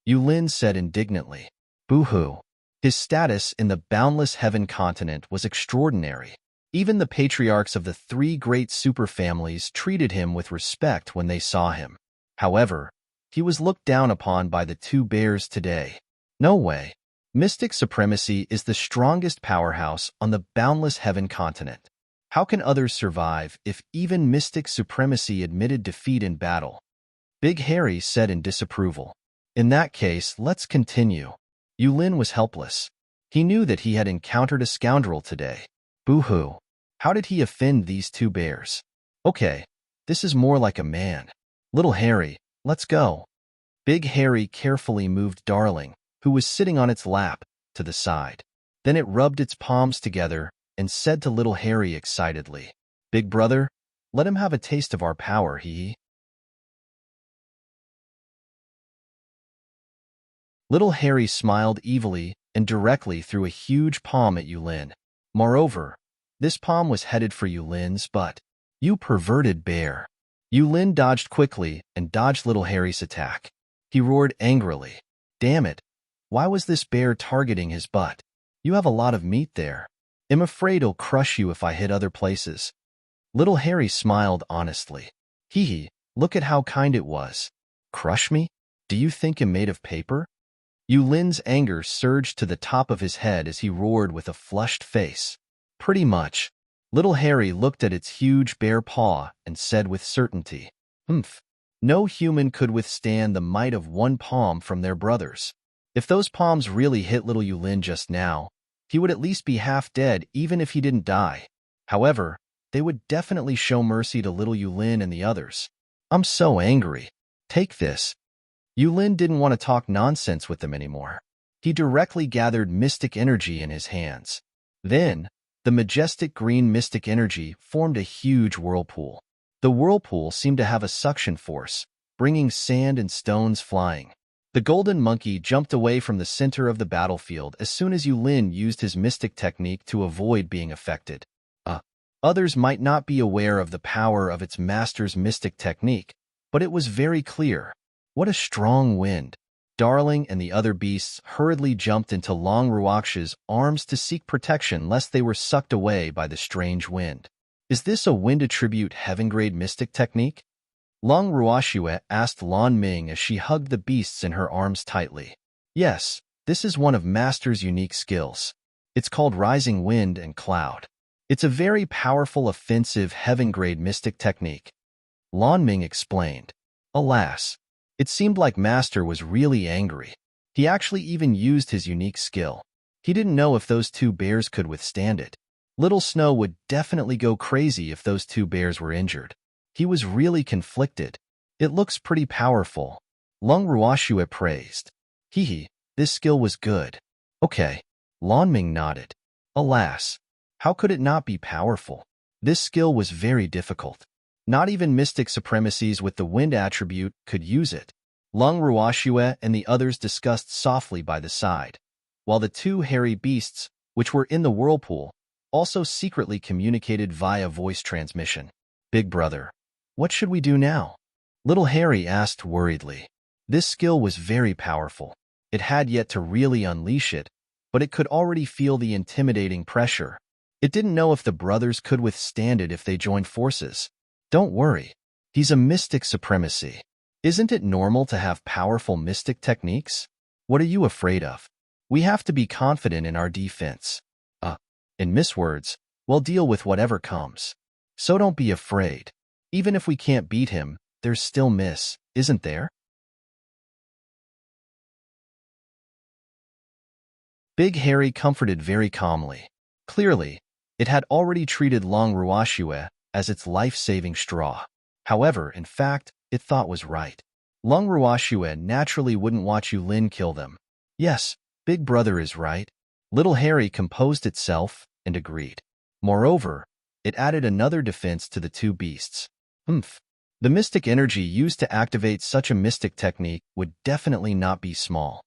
Speaker 1: Yulin said indignantly. Boo-hoo. His status in the boundless heaven continent was extraordinary. Even the patriarchs of the three great superfamilies treated him with respect when they saw him. However, he was looked down upon by the two bears today. No way. Mystic supremacy is the strongest powerhouse on the boundless heaven continent. How can others survive if even mystic supremacy admitted defeat in battle? Big Harry said in disapproval. In that case, let's continue. Yulin was helpless. He knew that he had encountered a scoundrel today. Boo-hoo. How did he offend these two bears? Okay, this is more like a man. Little Harry, let's go. Big Harry carefully moved Darling, who was sitting on its lap, to the side. Then it rubbed its palms together and said to Little Harry excitedly, Big brother, let him have a taste of our power, hee. Little Harry smiled evilly and directly threw a huge palm at Yulin. Moreover, this palm was headed for Yulin's butt. You perverted bear. Yulin dodged quickly and dodged Little Harry's attack. He roared angrily. Damn it. Why was this bear targeting his butt? You have a lot of meat there. I'm afraid I'll crush you if I hit other places. Little Harry smiled honestly. Hee, look at how kind it was. Crush me? Do you think I'm made of paper? Yulin's anger surged to the top of his head as he roared with a flushed face. Pretty much. Little Harry looked at its huge bare paw and said with certainty, Humph. No human could withstand the might of one palm from their brothers. If those palms really hit little Yulin just now, he would at least be half dead even if he didn't die. However, they would definitely show mercy to little Yulin and the others. I'm so angry. Take this. Yulin didn't want to talk nonsense with them anymore. He directly gathered mystic energy in his hands. Then, the majestic green mystic energy formed a huge whirlpool. The whirlpool seemed to have a suction force, bringing sand and stones flying. The golden monkey jumped away from the center of the battlefield as soon as Yulin used his mystic technique to avoid being affected. Others might not be aware of the power of its master's mystic technique, but it was very clear. What a strong wind! Darling and the other beasts hurriedly jumped into Lung Ruoxue's arms to seek protection lest they were sucked away by the strange wind. Is this a wind attribute heaven-grade mystic technique? Long Ruoxue asked Lan Ming as she hugged the beasts in her arms tightly. Yes, this is one of Master's unique skills. It's called Rising Wind and Cloud. It's a very powerful offensive heaven-grade mystic technique. Lan Ming explained. Alas, it seemed like Master was really angry. He actually even used his unique skill. He didn't know if those two bears could withstand it. Little Snow would definitely go crazy if those two bears were injured. He was really conflicted. It looks pretty powerful. Long Ruoxue praised. Hehe, this skill was good. Okay. Lan Ming nodded. Alas, how could it not be powerful? This skill was very difficult. Not even mystic supremacies with the wind attribute could use it. Long Ruoxue and the others discussed softly by the side, while the two hairy beasts, which were in the whirlpool, also secretly communicated via voice transmission. Big brother, what should we do now? Little Harry asked worriedly. This skill was very powerful. It had yet to really unleash it, but it could already feel the intimidating pressure. It didn't know if the brothers could withstand it if they joined forces. Don't worry. He's a mystic supremacy. Isn't it normal to have powerful mystic techniques? What are you afraid of? We have to be confident in our defense. In Miss words, we'll deal with whatever comes. So don't be afraid. Even if we can't beat him, there's still Miss, isn't there? Big Harry comforted very calmly. Clearly, it had already treated Long Ruoxue as its life-saving straw. However, in fact, it thought was right. Long Ruoxue naturally wouldn't watch Yulin kill them. Yes, Big Brother is right. Little Harry composed itself and agreed. Moreover, it added another defense to the two beasts. The mystic energy used to activate such a mystic technique would definitely not be small.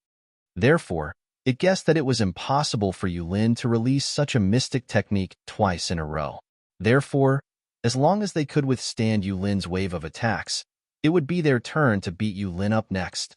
Speaker 1: Therefore, it guessed that it was impossible for Yulin to release such a mystic technique twice in a row. Therefore, as long as they could withstand Yulin's wave of attacks, it would be their turn to beat Yulin up next.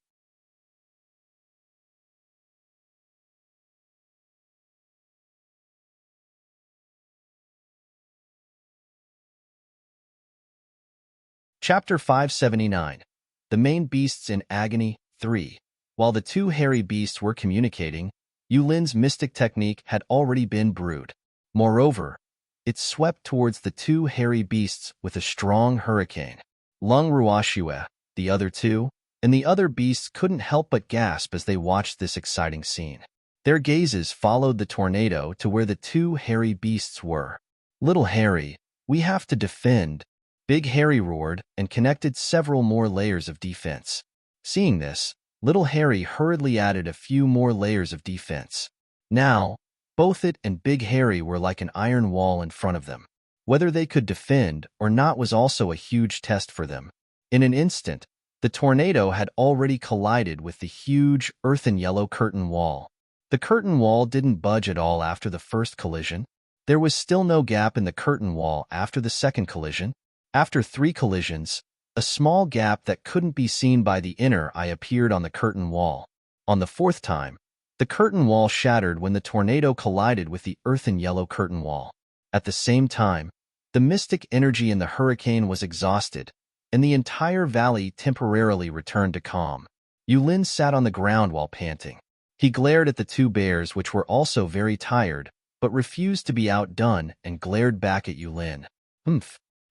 Speaker 1: Chapter 579. The Main Beasts in Agony 3. While the two hairy beasts were communicating, Yulin's mystic technique had already been brewed. Moreover, it swept towards the two hairy beasts with a strong hurricane. Long Ruoxue, the other two, and the other beasts couldn't help but gasp as they watched this exciting scene. Their gazes followed the tornado to where the two hairy beasts were. Little Harry, we have to defend. Big Harry roared and connected several more layers of defense. Seeing this, Little Harry hurriedly added a few more layers of defense. Now, both it and Big Harry were like an iron wall in front of them. Whether they could defend or not was also a huge test for them. In an instant, the tornado had already collided with the huge earthen yellow curtain wall. The curtain wall didn't budge at all after the first collision. There was still no gap in the curtain wall after the second collision. After 3 collisions, a small gap that couldn't be seen by the inner eye appeared on the curtain wall. On the 4th time, the curtain wall shattered when the tornado collided with the earthen yellow curtain wall. At the same time, the mystic energy in the hurricane was exhausted, and the entire valley temporarily returned to calm. Yulin sat on the ground while panting. He glared at the two bears, which were also very tired, but refused to be outdone and glared back at Yulin.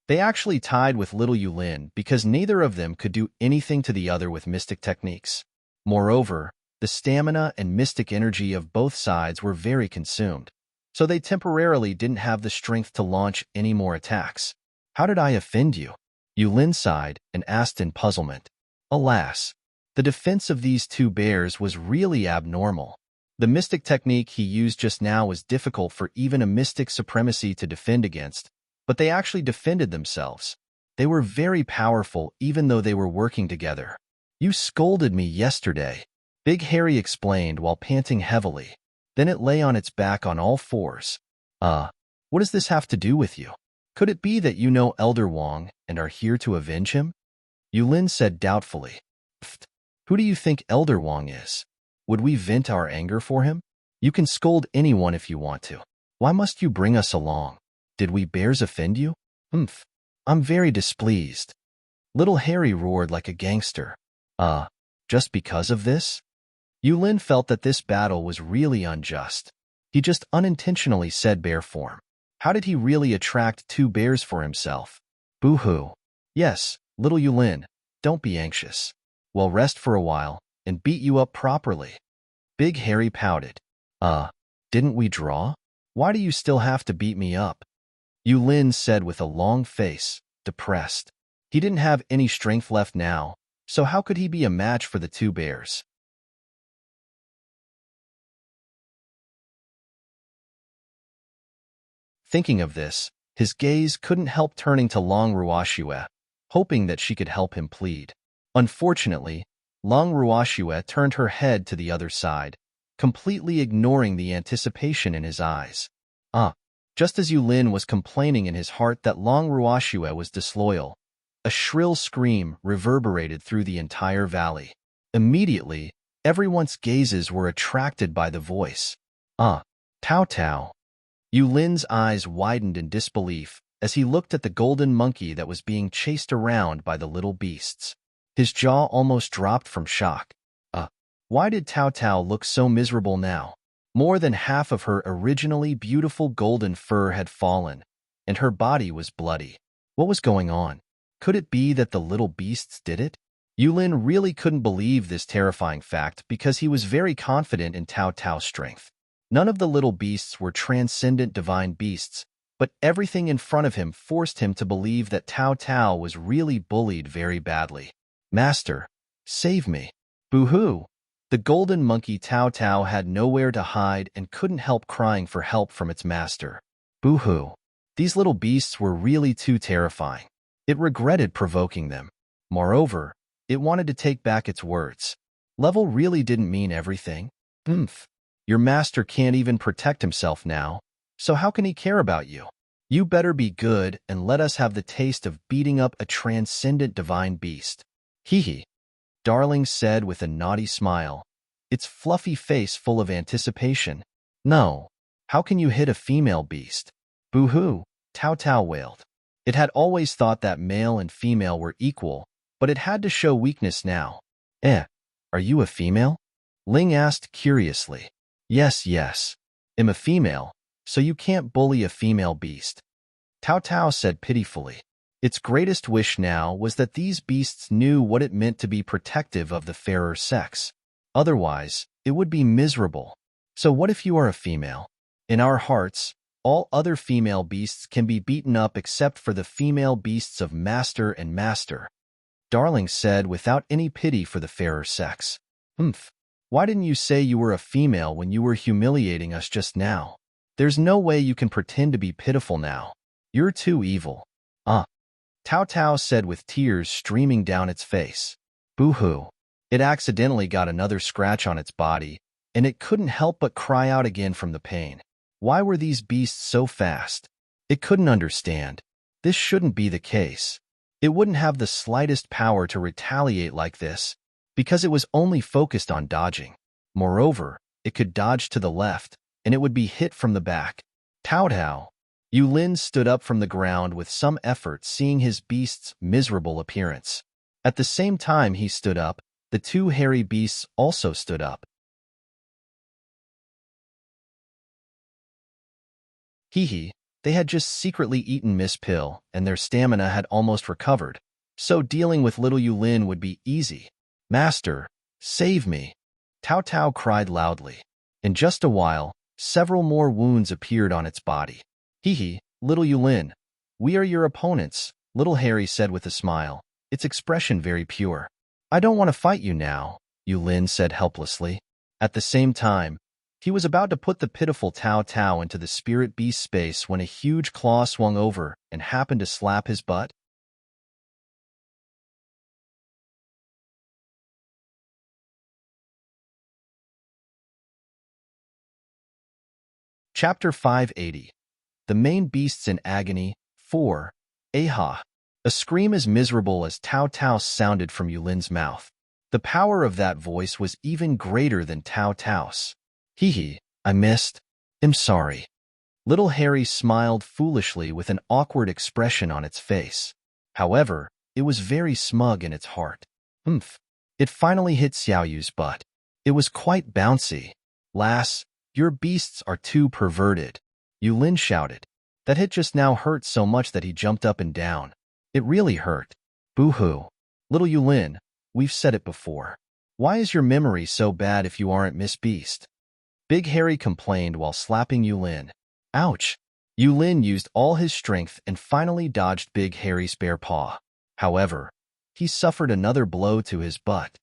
Speaker 1: They actually tied with little Yulin because neither of them could do anything to the other with mystic techniques. Moreover, the stamina and mystic energy of both sides were very consumed, so they temporarily didn't have the strength to launch any more attacks. How did I offend you? Yulin sighed and asked in puzzlement. Alas, the defense of these two bears was really abnormal. The mystic technique he used just now was difficult for even a mystic supremacy to defend against, but they actually defended themselves. They were very powerful even though they were working together. You scolded me yesterday, Big Harry explained while panting heavily. Then it lay on its back on all fours. What does this have to do with you? Could it be that you know Elder Wong and are here to avenge him? Yulin said doubtfully. Who do you think Elder Wong is? Would we vent our anger for him? You can scold anyone if you want to. Why must you bring us along? Did we bears offend you? I'm very displeased. Little Harry roared like a gangster. Just because of this? Yulin felt that this battle was really unjust. He just unintentionally said bear form. How did he really attract two bears for himself? Boo-hoo. Yes, little Yulin, don't be anxious. We'll rest for a while and beat you up properly. Big Harry pouted. Didn't we draw? Why do you still have to beat me up? Yulin said with a long face, depressed. He didn't have any strength left now, so how could he be a match for the two bears? Thinking of this, his gaze couldn't help turning to Long Ruoxue, hoping that she could help him plead. Unfortunately, Long Ruoxue turned her head to the other side, completely ignoring the anticipation in his eyes. Just as Yulin was complaining in his heart that Long Ruoxue was disloyal, a shrill scream reverberated through the entire valley. Immediately, everyone's gazes were attracted by the voice. Tao Tao. Yulin's eyes widened in disbelief as he looked at the golden monkey that was being chased around by the little beasts. His jaw almost dropped from shock. Why did Tao Tao look so miserable now? More than half of her originally beautiful golden fur had fallen, and her body was bloody. What was going on? Could it be that the little beasts did it? Yulin really couldn't believe this terrifying fact because he was very confident in Tao Tao's strength. None of the little beasts were transcendent divine beasts, but everything in front of him forced him to believe that Tao Tao was really bullied very badly. Master, save me. Boo-hoo. The golden monkey Tao Tao had nowhere to hide and couldn't help crying for help from its master. Boo-hoo. These little beasts were really too terrifying. It regretted provoking them. Moreover, it wanted to take back its words. Level really didn't mean everything. Your master can't even protect himself now, so how can he care about you? You better be good and let us have the taste of beating up a transcendent divine beast. Hee. Darling said with a naughty smile, its fluffy face full of anticipation. No, how can you hit a female beast? Boo-hoo, Tao Tao wailed. It had always thought that male and female were equal, but it had to show weakness now. Are you a female? Ling asked curiously. Yes. I'm a female, so you can't bully a female beast. Tao Tao said pitifully. Its greatest wish now was that these beasts knew what it meant to be protective of the fairer sex. Otherwise, it would be miserable. So what if you are a female? In our hearts, all other female beasts can be beaten up except for the female beasts of Master and Master. Darling said without any pity for the fairer sex. Why didn't you say you were a female when you were humiliating us just now? There's no way you can pretend to be pitiful now. You're too evil. Tao Tao said with tears streaming down its face. Boo-hoo. It accidentally got another scratch on its body, and it couldn't help but cry out again from the pain. Why were these beasts so fast? It couldn't understand. This shouldn't be the case. It wouldn't have the slightest power to retaliate like this, because it was only focused on dodging. Moreover, it could dodge to the left, and it would be hit from the back. Tao Tao. Yulin stood up from the ground with some effort, seeing his beast's miserable appearance. At the same time he stood up, the two hairy beasts also stood up. They had just secretly eaten Miss Pill, and their stamina had almost recovered, so dealing with little Yulin would be easy. Master, save me! Tao Tao cried loudly. In just a while, several more wounds appeared on its body. Little Yulin, we are your opponents, little Harry said with a smile, its expression very pure. I don't want to fight you now, Yulin said helplessly. At the same time, he was about to put the pitiful Tao Tao into the spirit beast space when a huge claw swung over and happened to slap his butt. Chapter 580. The Main Beasts in Agony, 4. Aha! A scream as miserable as Tao Tao sounded from Yulin's mouth. The power of that voice was even greater than Tao Tao's. I missed. I'm sorry. Little Harry smiled foolishly with an awkward expression on its face. However, It was very smug in its heart. Humph. It finally hit Xiaoyu's butt. It was quite bouncy. Lass, your beasts are too perverted, Yulin shouted. That hit just now hurt so much that he jumped up and down. It really hurt. Boo-hoo. Little Yulin, we've said it before. Why is your memory so bad if you aren't Miss Beast? Big Harry complained while slapping Yulin. Ouch. Yulin used all his strength and finally dodged Big Harry's bare paw. However, he suffered another blow to his butt.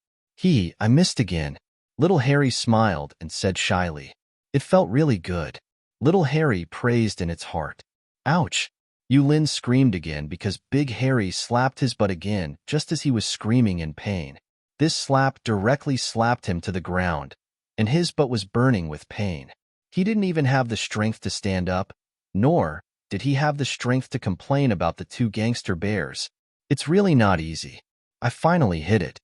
Speaker 1: I missed again. Little Harry smiled and said shyly. It felt really good. Little Harry praised in its heart. Ouch! Yulin screamed again because Big Harry slapped his butt again just as he was screaming in pain. This slap directly slapped him to the ground, and his butt was burning with pain. He didn't even have the strength to stand up, nor did he have the strength to complain about the two gangster bears. It's really not easy. I finally hit it.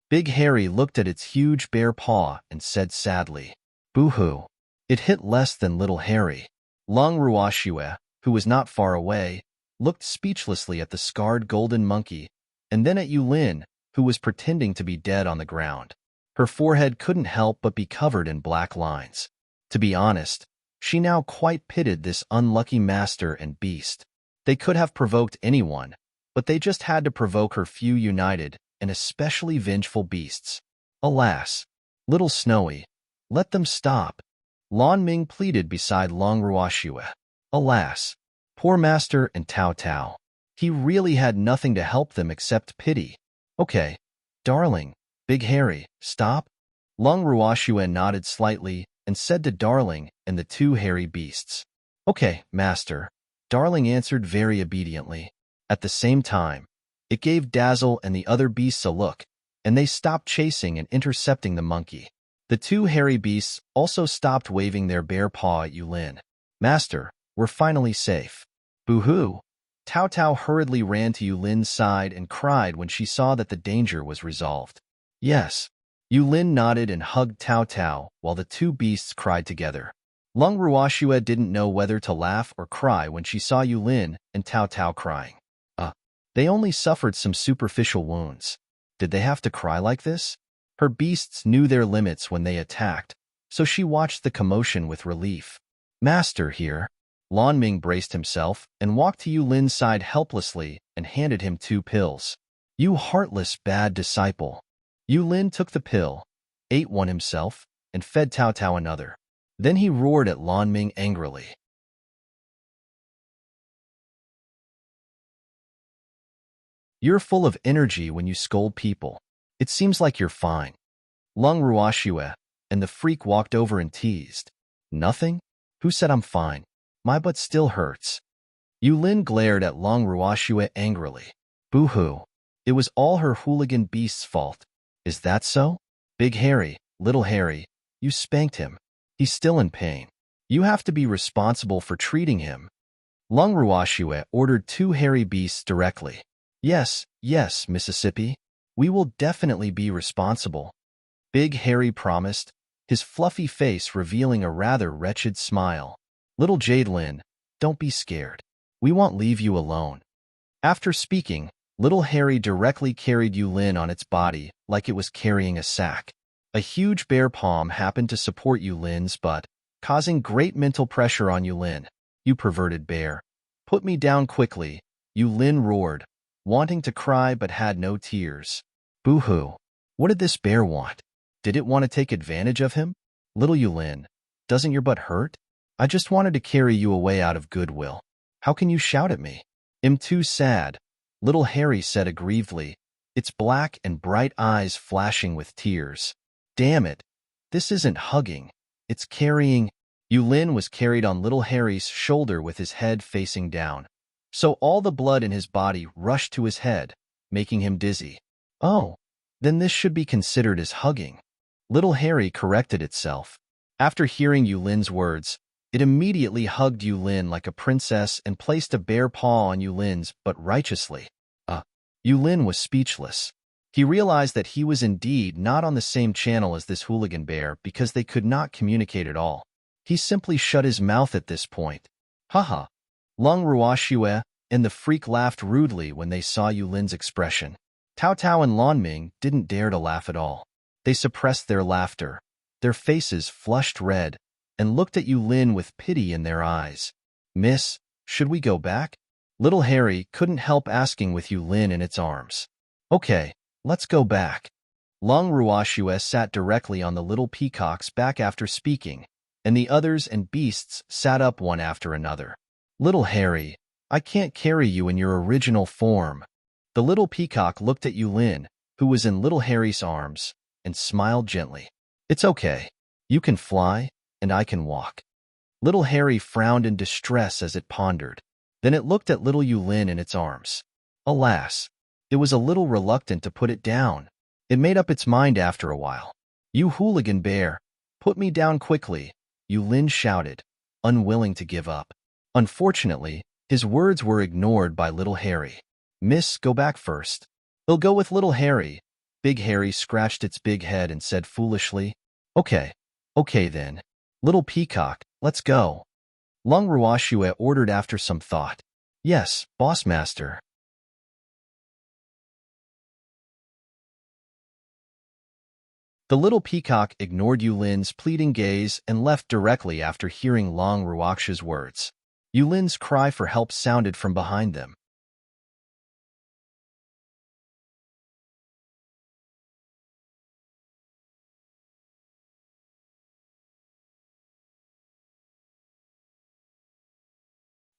Speaker 1: Big Harry looked at its huge bare paw and said sadly, Boo-hoo. It hit less than Little Harry. Long Ruoxue, who was not far away, looked speechlessly at the scarred golden monkey and then at Yulin, who was pretending to be dead on the ground. Her forehead couldn't help but be covered in black lines. To be honest, she now quite pitied this unlucky master and beast. They could have provoked anyone, but they just had to provoke her few united and especially vengeful beasts. Alas, Little Snowy, let them stop. Lan Ming pleaded beside Long Ruoxue. Alas, poor master and Tao Tao. He really had nothing to help them except pity. Okay, darling, Big Harry, stop. Long Ruoxue nodded slightly and said to Darling and the two hairy beasts. Okay, master. Darling answered very obediently. At the same time, it gave Dazzle and the other beasts a look, and they stopped chasing and intercepting the monkey. The two hairy beasts also stopped waving their bare paw at Yulin. Master, we're finally safe. Boo-hoo. Tao Tao hurriedly ran to Yulin's side and cried when she saw that the danger was resolved. Yes. Yulin nodded and hugged Tao Tao while the two beasts cried together. Long Ruoxue didn't know whether to laugh or cry when she saw Yulin and Tao Tao crying. They only suffered some superficial wounds. Did they have to cry like this? Her beasts knew their limits when they attacked, so she watched the commotion with relief. Master here. Lan Ming braced himself and walked to Yulin's side helplessly and handed him 2 pills. You heartless bad disciple. Yulin took the pill, ate one himself, and fed Tao Tao another. Then he roared at Lan Ming angrily. You're full of energy when you scold people. It seems like you're fine. Long Ruoxue and the freak walked over and teased. Nothing? Who said I'm fine? My butt still hurts. Yulin glared at Long Ruoxue angrily. Boo-hoo. It was all her hooligan beast's fault. Is that so? Big Harry, Little Harry, you spanked him. He's still in pain. You have to be responsible for treating him. Long Ruoxue ordered 2 hairy beasts directly. Yes, Mississippi. We will definitely be responsible. Big Harry promised, his fluffy face revealing a rather wretched smile. Little Jadelin, don't be scared. We won't leave you alone. After speaking, Little Harry directly carried Yulin on its body like it was carrying a sack. A huge bear palm happened to support Yulin's butt, causing great mental pressure on Yulin. You perverted bear. Put me down quickly, Yulin roared, wanting to cry but had no tears. Boo-hoo. What did this bear want? Did it want to take advantage of him? Little Yulin, doesn't your butt hurt? I just wanted to carry you away out of goodwill. How can you shout at me? I'm too sad, Little Harry said aggrievedly, its black and bright eyes flashing with tears. Damn it. This isn't hugging. It's carrying. Yulin was carried on Little Harry's shoulder with his head facing down. So all the blood in his body rushed to his head, making him dizzy. Oh, then this should be considered as hugging. Little Harry corrected itself. After hearing Yulin's words, it immediately hugged Yulin like a princess and placed a bare paw on Yulin's but righteously. Yulin was speechless. He realized that he was indeed not on the same channel as this hooligan bear because they could not communicate at all. He simply shut his mouth at this point. Haha. Long Ruoxue and the freak laughed rudely when they saw Yulin's expression. Tao Tao and Lan Ming didn't dare to laugh at all. They suppressed their laughter. Their faces flushed red and looked at Yulin with pity in their eyes. "Miss, should we go back?" Little Harry couldn't help asking with Yulin in its arms. "Okay, let's go back." Long Ruoxue sat directly on the little peacock's back after speaking, and the others and beasts sat up one after another. "Little Harry, I can't carry you in your original form." The little peacock looked at Yulin, who was in little Harry's arms, and smiled gently. "It's okay. You can fly, and I can walk." Little Harry frowned in distress as it pondered. Then it looked at little Yulin in its arms. Alas, it was a little reluctant to put it down. It made up its mind after a while. "You hooligan bear, put me down quickly," Yulin shouted, unwilling to give up. Unfortunately, his words were ignored by little Harry. "Miss, go back first." "They'll go with little Harry." Big Harry scratched its big head and said foolishly, Okay then. Little peacock, let's go." Long Ruoxue ordered after some thought. "Yes, boss master." The little peacock ignored Yulin's pleading gaze and left directly after hearing Long Ruoxue's words. Yulin's cry for help sounded from behind them.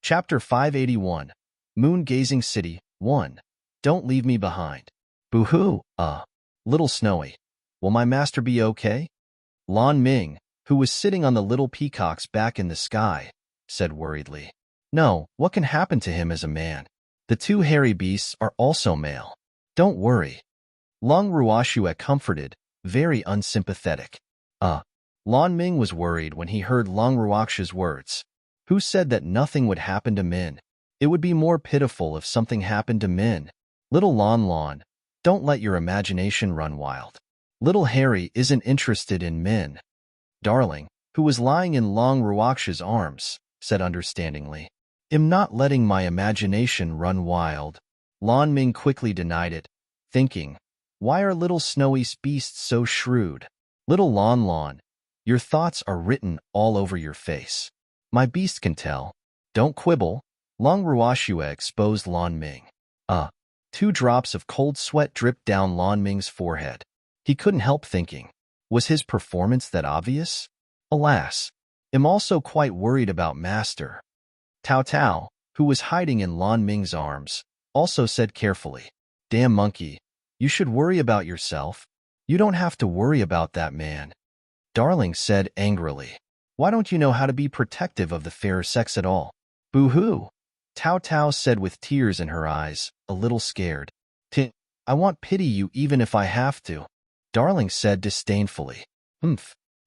Speaker 1: Chapter 581, Moon-Gazing City, 1. Don't leave me behind. Boo-hoo, Little Snowy. Will my master be okay? Lan Ming, who was sitting on the little peacock's back in the sky, said worriedly. No, what can happen to him as a man? The two hairy beasts are also male. Don't worry. Long Ruoxue comforted, very unsympathetic. Lan Ming was worried when he heard Long Ruoxue's words. Who said that nothing would happen to Min? It would be more pitiful if something happened to Min. Little Lan, don't let your imagination run wild. Little Harry isn't interested in Min. Darling, who was lying in Long Ruoxue's arms, said understandingly. I'm not letting my imagination run wild. Lan Ming quickly denied it, thinking, why are little snowy beasts so shrewd? Little Lan, your thoughts are written all over your face. My beast can tell. Don't quibble. Long Ruoxue exposed Lan Ming. 2 drops of cold sweat dripped down Lan Ming's forehead. He couldn't help thinking, was his performance that obvious? Alas, I'm also quite worried about Master. Tao Tao, who was hiding in Lan Ming's arms, also said carefully, Damn monkey, you should worry about yourself. You don't have to worry about that man. Darling said angrily, Why don't you know how to be protective of the fairer sex at all? Boo-hoo. Tao Tao said with tears in her eyes, a little scared. I won't pity you even if I have to. Darling said disdainfully.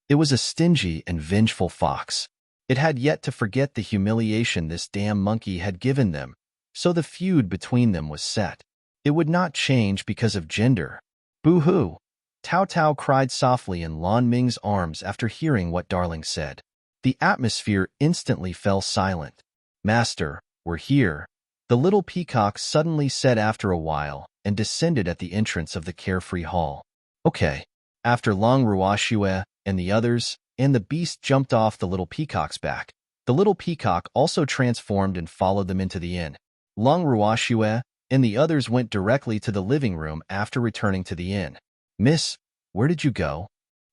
Speaker 1: It was a stingy and vengeful fox. It had yet to forget the humiliation this damn monkey had given them, so the feud between them was set. It would not change because of gender. Boo-hoo. Tao Tao cried softly in Lan Ming's arms after hearing what Darling said. The atmosphere instantly fell silent. Master, we're here, the little peacock suddenly said after a while and descended at the entrance of the carefree hall. Okay. After Long Ruoxue and the others, and the beast jumped off the little peacock's back. The little peacock also transformed and followed them into the inn. Long Ruoxue and the others went directly to the living room after returning to the inn. Miss, where did you go?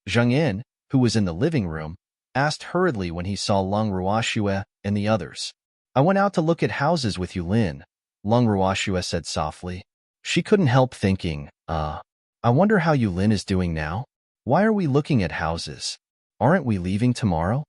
Speaker 1: Zheng In, who was in the living room, asked hurriedly when he saw Long Ruoxue and the others. I went out to look at houses with Yulin, Long Ruoxue said softly. She couldn't help thinking, I wonder how Yulin is doing now? Why are we looking at houses? Aren't we leaving tomorrow?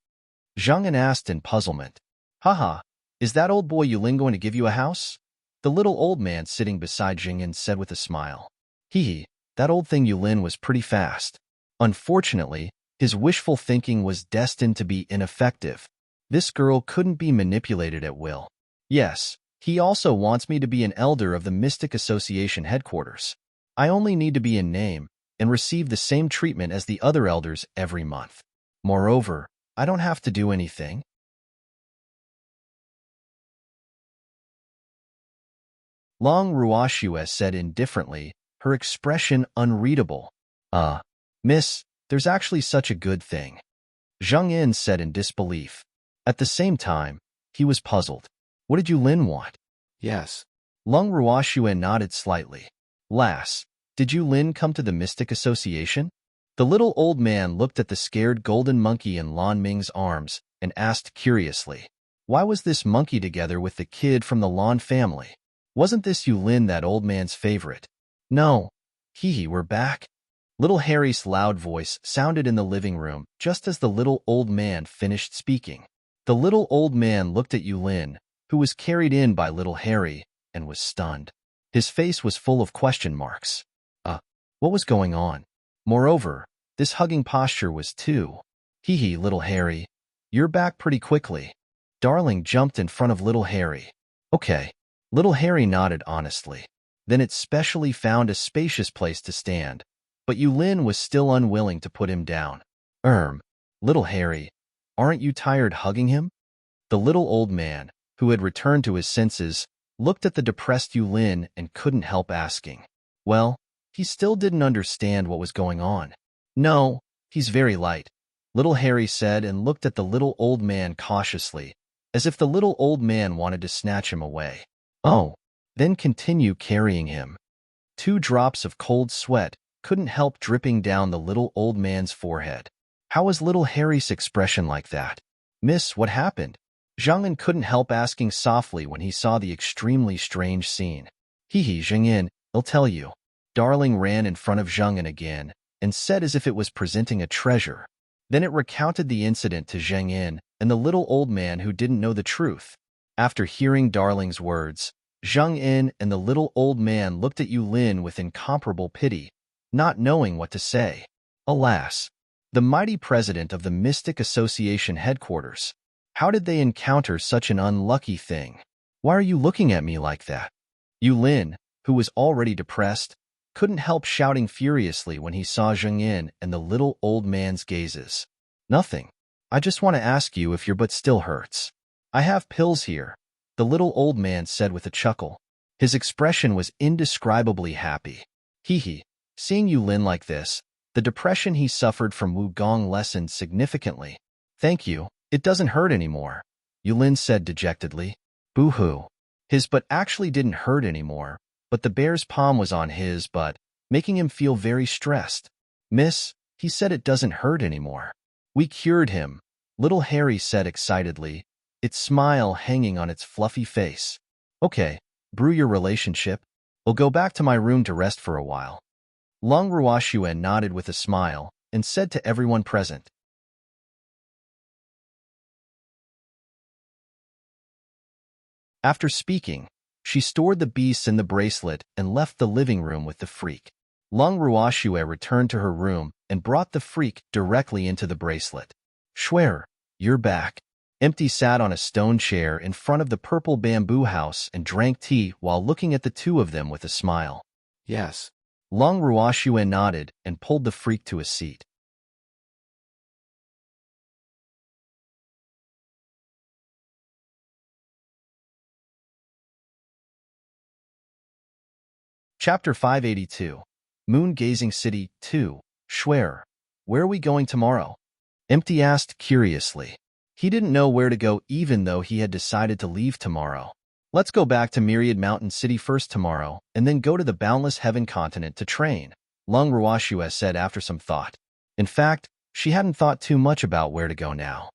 Speaker 1: Zheng In asked in puzzlement. Haha, is that old boy Yulin going to give you a house? The little old man sitting beside Zheng In said with a smile. Hee, that old thing Yulin was pretty fast. Unfortunately, his wishful thinking was destined to be ineffective. This girl couldn't be manipulated at will. Yes, he also wants me to be an elder of the Mystic Association headquarters. I only need to be in name and receive the same treatment as the other elders every month. Moreover, I don't have to do anything. Long Ruoxue said indifferently, her expression unreadable. Miss, there's actually such a good thing. Zheng Yin said in disbelief. At the same time, he was puzzled. What did Yulin want?
Speaker 2: Yes.
Speaker 1: Long Ruoxue nodded slightly. Lass, did Yulin come to the Mystic Association? The little old man looked at the scared golden monkey in Lan Ming's arms and asked curiously, why was this monkey together with the kid from the Lan family? Wasn't this Yulin that old man's favorite? No. We're back. Little Harry's loud voice sounded in the living room just as the little old man finished speaking. The little old man looked at Yulin, who was carried in by little Harry, and was stunned. His face was full of question marks. What was going on? Moreover, this hugging posture was too. Little Harry. You're back pretty quickly. Darling jumped in front of little Harry. Okay. Little Harry nodded honestly. Then it specially found a spacious place to stand. But Yulin was still unwilling to put him down. Little Harry, aren't you tired hugging him? The little old man, who had returned to his senses, looked at the depressed Yulin and couldn't help asking. Well, he still didn't understand what was going on. No, he's very light, little Harry said and looked at the little old man cautiously, as if the little old man wanted to snatch him away. Oh, then continue carrying him. 2 drops of cold sweat couldn't help dripping down the little old man's forehead. How was little Harry's expression like that? Miss, what happened? Zheng Yin couldn't help asking softly when he saw the extremely strange scene. Zheng Yin, I'll tell you. Darling ran in front of Zheng Yin again and said as if it was presenting a treasure. Then it recounted the incident to Zheng Yin and the little old man who didn't know the truth. After hearing Darling's words, Zheng Yin and the little old man looked at Yulin with incomparable pity, not knowing what to say. Alas, the mighty president of the Mystic Association headquarters. How did they encounter such an unlucky thing? Why are you looking at me like that? Yulin, who was already depressed, couldn't help shouting furiously when he saw Zheng Yin and the little old man's gazes. Nothing. I just want to ask you if your butt still hurts. I have pills here, the little old man said with a chuckle. His expression was indescribably happy. Seeing Yulin like this, the depression he suffered from Wugong lessened significantly. Thank you, it doesn't hurt anymore, Yulin said dejectedly. Boo-hoo. His butt actually didn't hurt anymore, but the bear's palm was on his butt, making him feel very stressed. Miss, he said it doesn't hurt anymore. We cured him, little Harry said excitedly, its smile hanging on its fluffy face. Okay, brew your relationship. I'll go back to my room to rest for a while. Long Ruoxue nodded with a smile and said to everyone present. After speaking, she stored the beasts in the bracelet and left the living room with the freak. Long Ruoxue returned to her room and brought the freak directly into the bracelet. Schwer, you're back. Empty sat on a stone chair in front of the purple bamboo house and drank tea while looking at the two of them with a smile.
Speaker 2: Yes.
Speaker 1: Long Ruoxue nodded and pulled the freak to a seat. Chapter 582. Moon-Gazing City 2. Schwer, where are we going tomorrow? Empty asked curiously. He didn't know where to go even though he had decided to leave tomorrow. Let's go back to Myriad Mountain City first tomorrow and then go to the Boundless Heaven continent to train, Long Ruoxue said after some thought. In fact, she hadn't thought too much about where to go now.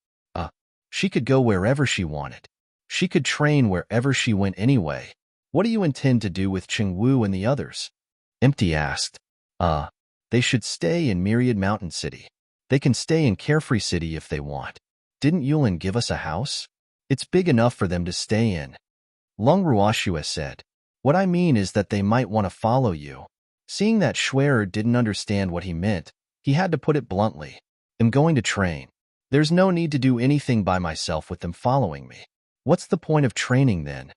Speaker 1: She could go wherever she wanted. She could train wherever she went anyway. What do you intend to do with Chengwu and the others? Empty asked. They should stay in Myriad Mountain City. They can stay in Carefree City if they want. Didn't Yulin give us a house? It's big enough for them to stay in. Long Ruoxue said. What I mean is that they might want to follow you. Seeing that Schwerer didn't understand what he meant, he had to put it bluntly. I'm going to train. There's no need to do anything by myself with them following me. What's the point of training then?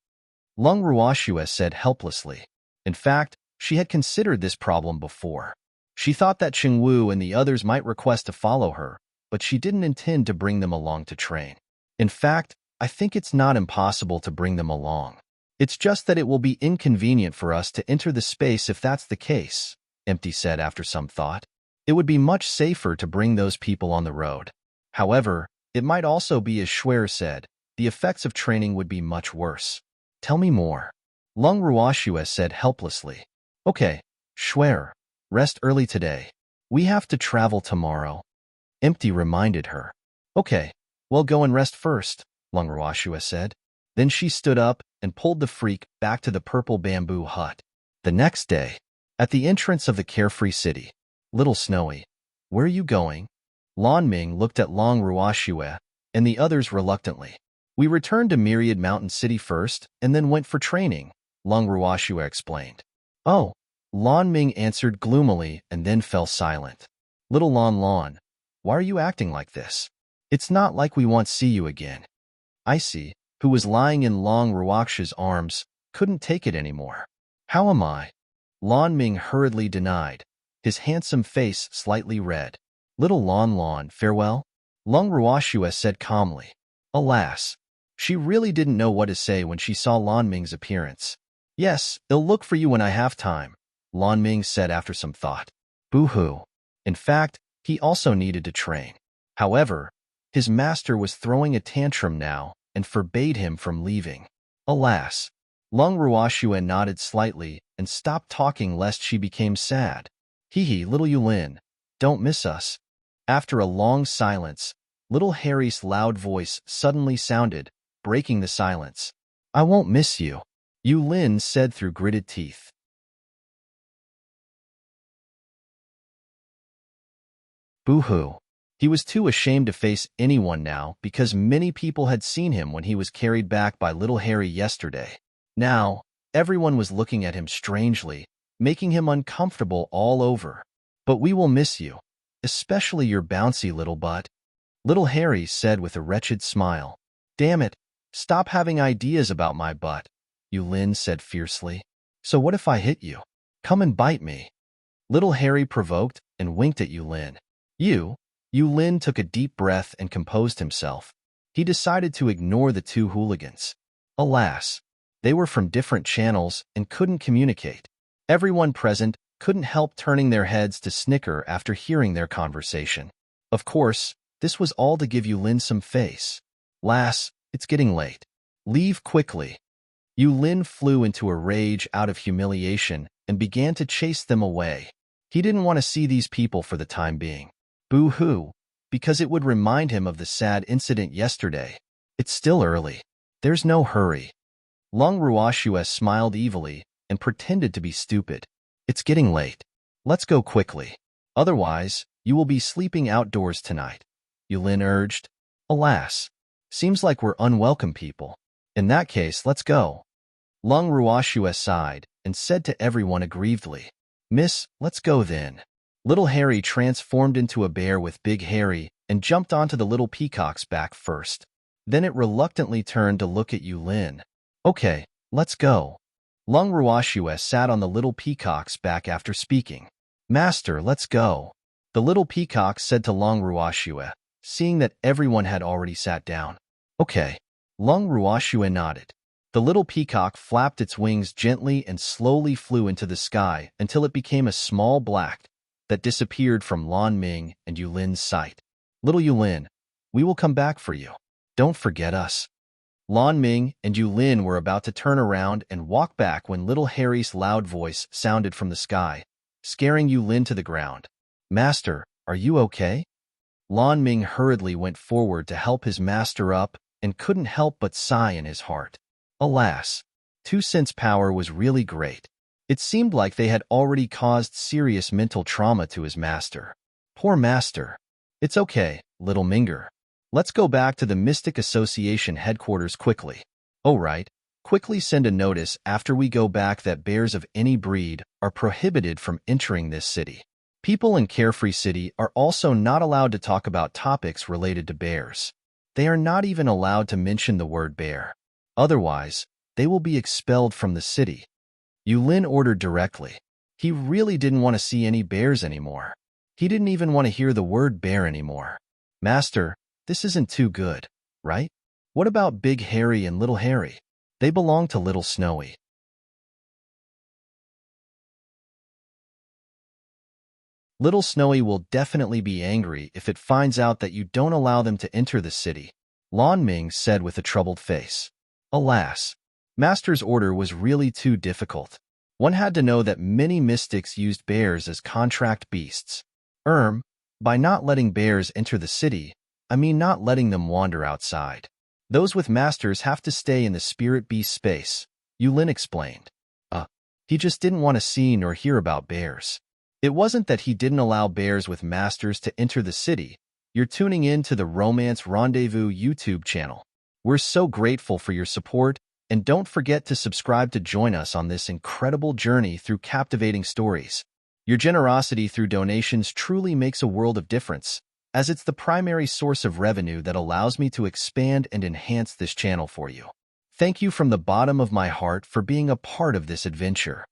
Speaker 1: Long Ruoxue said helplessly. In fact, she had considered this problem before. She thought that Chengwu and the others might request to follow her, but she didn't intend to bring them along to train. In fact, I think it's not impossible to bring them along. It's just that it will be inconvenient for us to enter the space if that's the case, Empty said after some thought. It would be much safer to bring those people on the road. However, it might also be as Schwer said, the effects of training would be much worse. Tell me more. Lung Ruoxue said helplessly. Okay, Schwer, rest early today. We have to travel tomorrow. Empty reminded her. Okay, well go and rest first, Lung Ruoxue said. Then she stood up and pulled the freak back to the purple bamboo hut. The next day, at the entrance of the carefree city, Little Snowy, where are you going? Lan Ming looked at Long Ruoxue and the others reluctantly. We returned to Myriad Mountain City first and then went for training, Long Ruoxue explained. Oh, Lan Ming answered gloomily and then fell silent. Little Lan, why are you acting like this? It's not like we won't see you again. Icy, who was lying in Long Ruoxue's arms, couldn't take it anymore. How am I? Lan Ming hurriedly denied, his handsome face slightly red. Little Lan, farewell? Lung Ruoxue said calmly. Alas, she really didn't know what to say when she saw Lan Ming's appearance. Yes, I'll look for you when I have time, Lan Ming said after some thought. Boo-hoo. In fact, he also needed to train. However, his master was throwing a tantrum now and forbade him from leaving. Alas, Lung Ruoxue nodded slightly and stopped talking lest she became sad. Hee little Yulin, don't miss us. After a long silence, little Harry's loud voice suddenly sounded, breaking the silence. I won't miss you, Yulin said through gritted teeth. Boo-hoo. He was too ashamed to face anyone now because many people had seen him when he was carried back by little Harry yesterday. Now, everyone was looking at him strangely, making him uncomfortable all over. But we will miss you, especially your bouncy little butt, little Harry said with a wretched smile. Damn it, stop having ideas about my butt, Yulin said fiercely. So what if I hit you? Come and bite me. Little Harry provoked and winked at Yulin. Yulin took a deep breath and composed himself. He decided to ignore the two hooligans. Alas, they were from different channels and couldn't communicate. Everyone present couldn't help turning their heads to snicker after hearing their conversation. Of course, this was all to give Yulin some face. Lass, it's getting late. Leave quickly. Yulin flew into a rage out of humiliation and began to chase them away. He didn't want to see these people for the time being. Boo-hoo, because it would remind him of the sad incident yesterday. It's still early. There's no hurry. Lung Ruoxue smiled evilly and pretended to be stupid. It's getting late. Let's go quickly. Otherwise, you will be sleeping outdoors tonight, Yulin urged. Alas, seems like we're unwelcome people. In that case, let's go. Lung Ruoxue sighed and said to everyone aggrievedly. Miss, let's go then. Little Harry transformed into a bear with Big Harry and jumped onto the little peacock's back first. Then it reluctantly turned to look at Yulin. Okay, let's go. Lung Ruoxue sat on the little peacock's back after speaking. Master, let's go. The little peacock said to Lung Ruoxue, seeing that everyone had already sat down. Okay. Lung Ruoxue nodded. The little peacock flapped its wings gently and slowly flew into the sky until it became a small black that disappeared from Lan Ming and Yulin's sight. Little Yulin, we will come back for you. Don't forget us. Lan Ming and Yulin were about to turn around and walk back when little Harry's loud voice sounded from the sky, scaring Yulin to the ground. Master, are you okay? Lan Ming hurriedly went forward to help his master up and couldn't help but sigh in his heart. Alas, Two Cents' power was really great. It seemed like they had already caused serious mental trauma to his master. Poor master. It's okay, little Minger. Let's go back to the Mystic Association headquarters quickly. Oh right, quickly send a notice after we go back that bears of any breed are prohibited from entering this city. People in Carefree City are also not allowed to talk about topics related to bears. They are not even allowed to mention the word bear. Otherwise, they will be expelled from the city. Yulin ordered directly. He really didn't want to see any bears anymore. He didn't even want to hear the word bear anymore. Master, this isn't too good, right? What about Big Harry and Little Harry? They belong to little Snowy. Little Snowy will definitely be angry if it finds out that you don't allow them to enter the city, Lan Ming said with a troubled face. Alas, Master's order was really too difficult. One had to know that many mystics used bears as contract beasts. By not letting bears enter the city, I mean not letting them wander outside. Those with masters have to stay in the spirit beast space, Yulin explained. He just didn't want to see nor hear about bears. It wasn't that he didn't allow bears with masters to enter the city. You're tuning in to the Romance Rendezvous YouTube channel. We're so grateful for your support, and don't forget to subscribe to join us on this incredible journey through captivating stories. Your generosity through donations truly makes a world of difference, as it's the primary source of revenue that allows me to expand and enhance this channel for you. Thank you from the bottom of my heart for being a part of this adventure.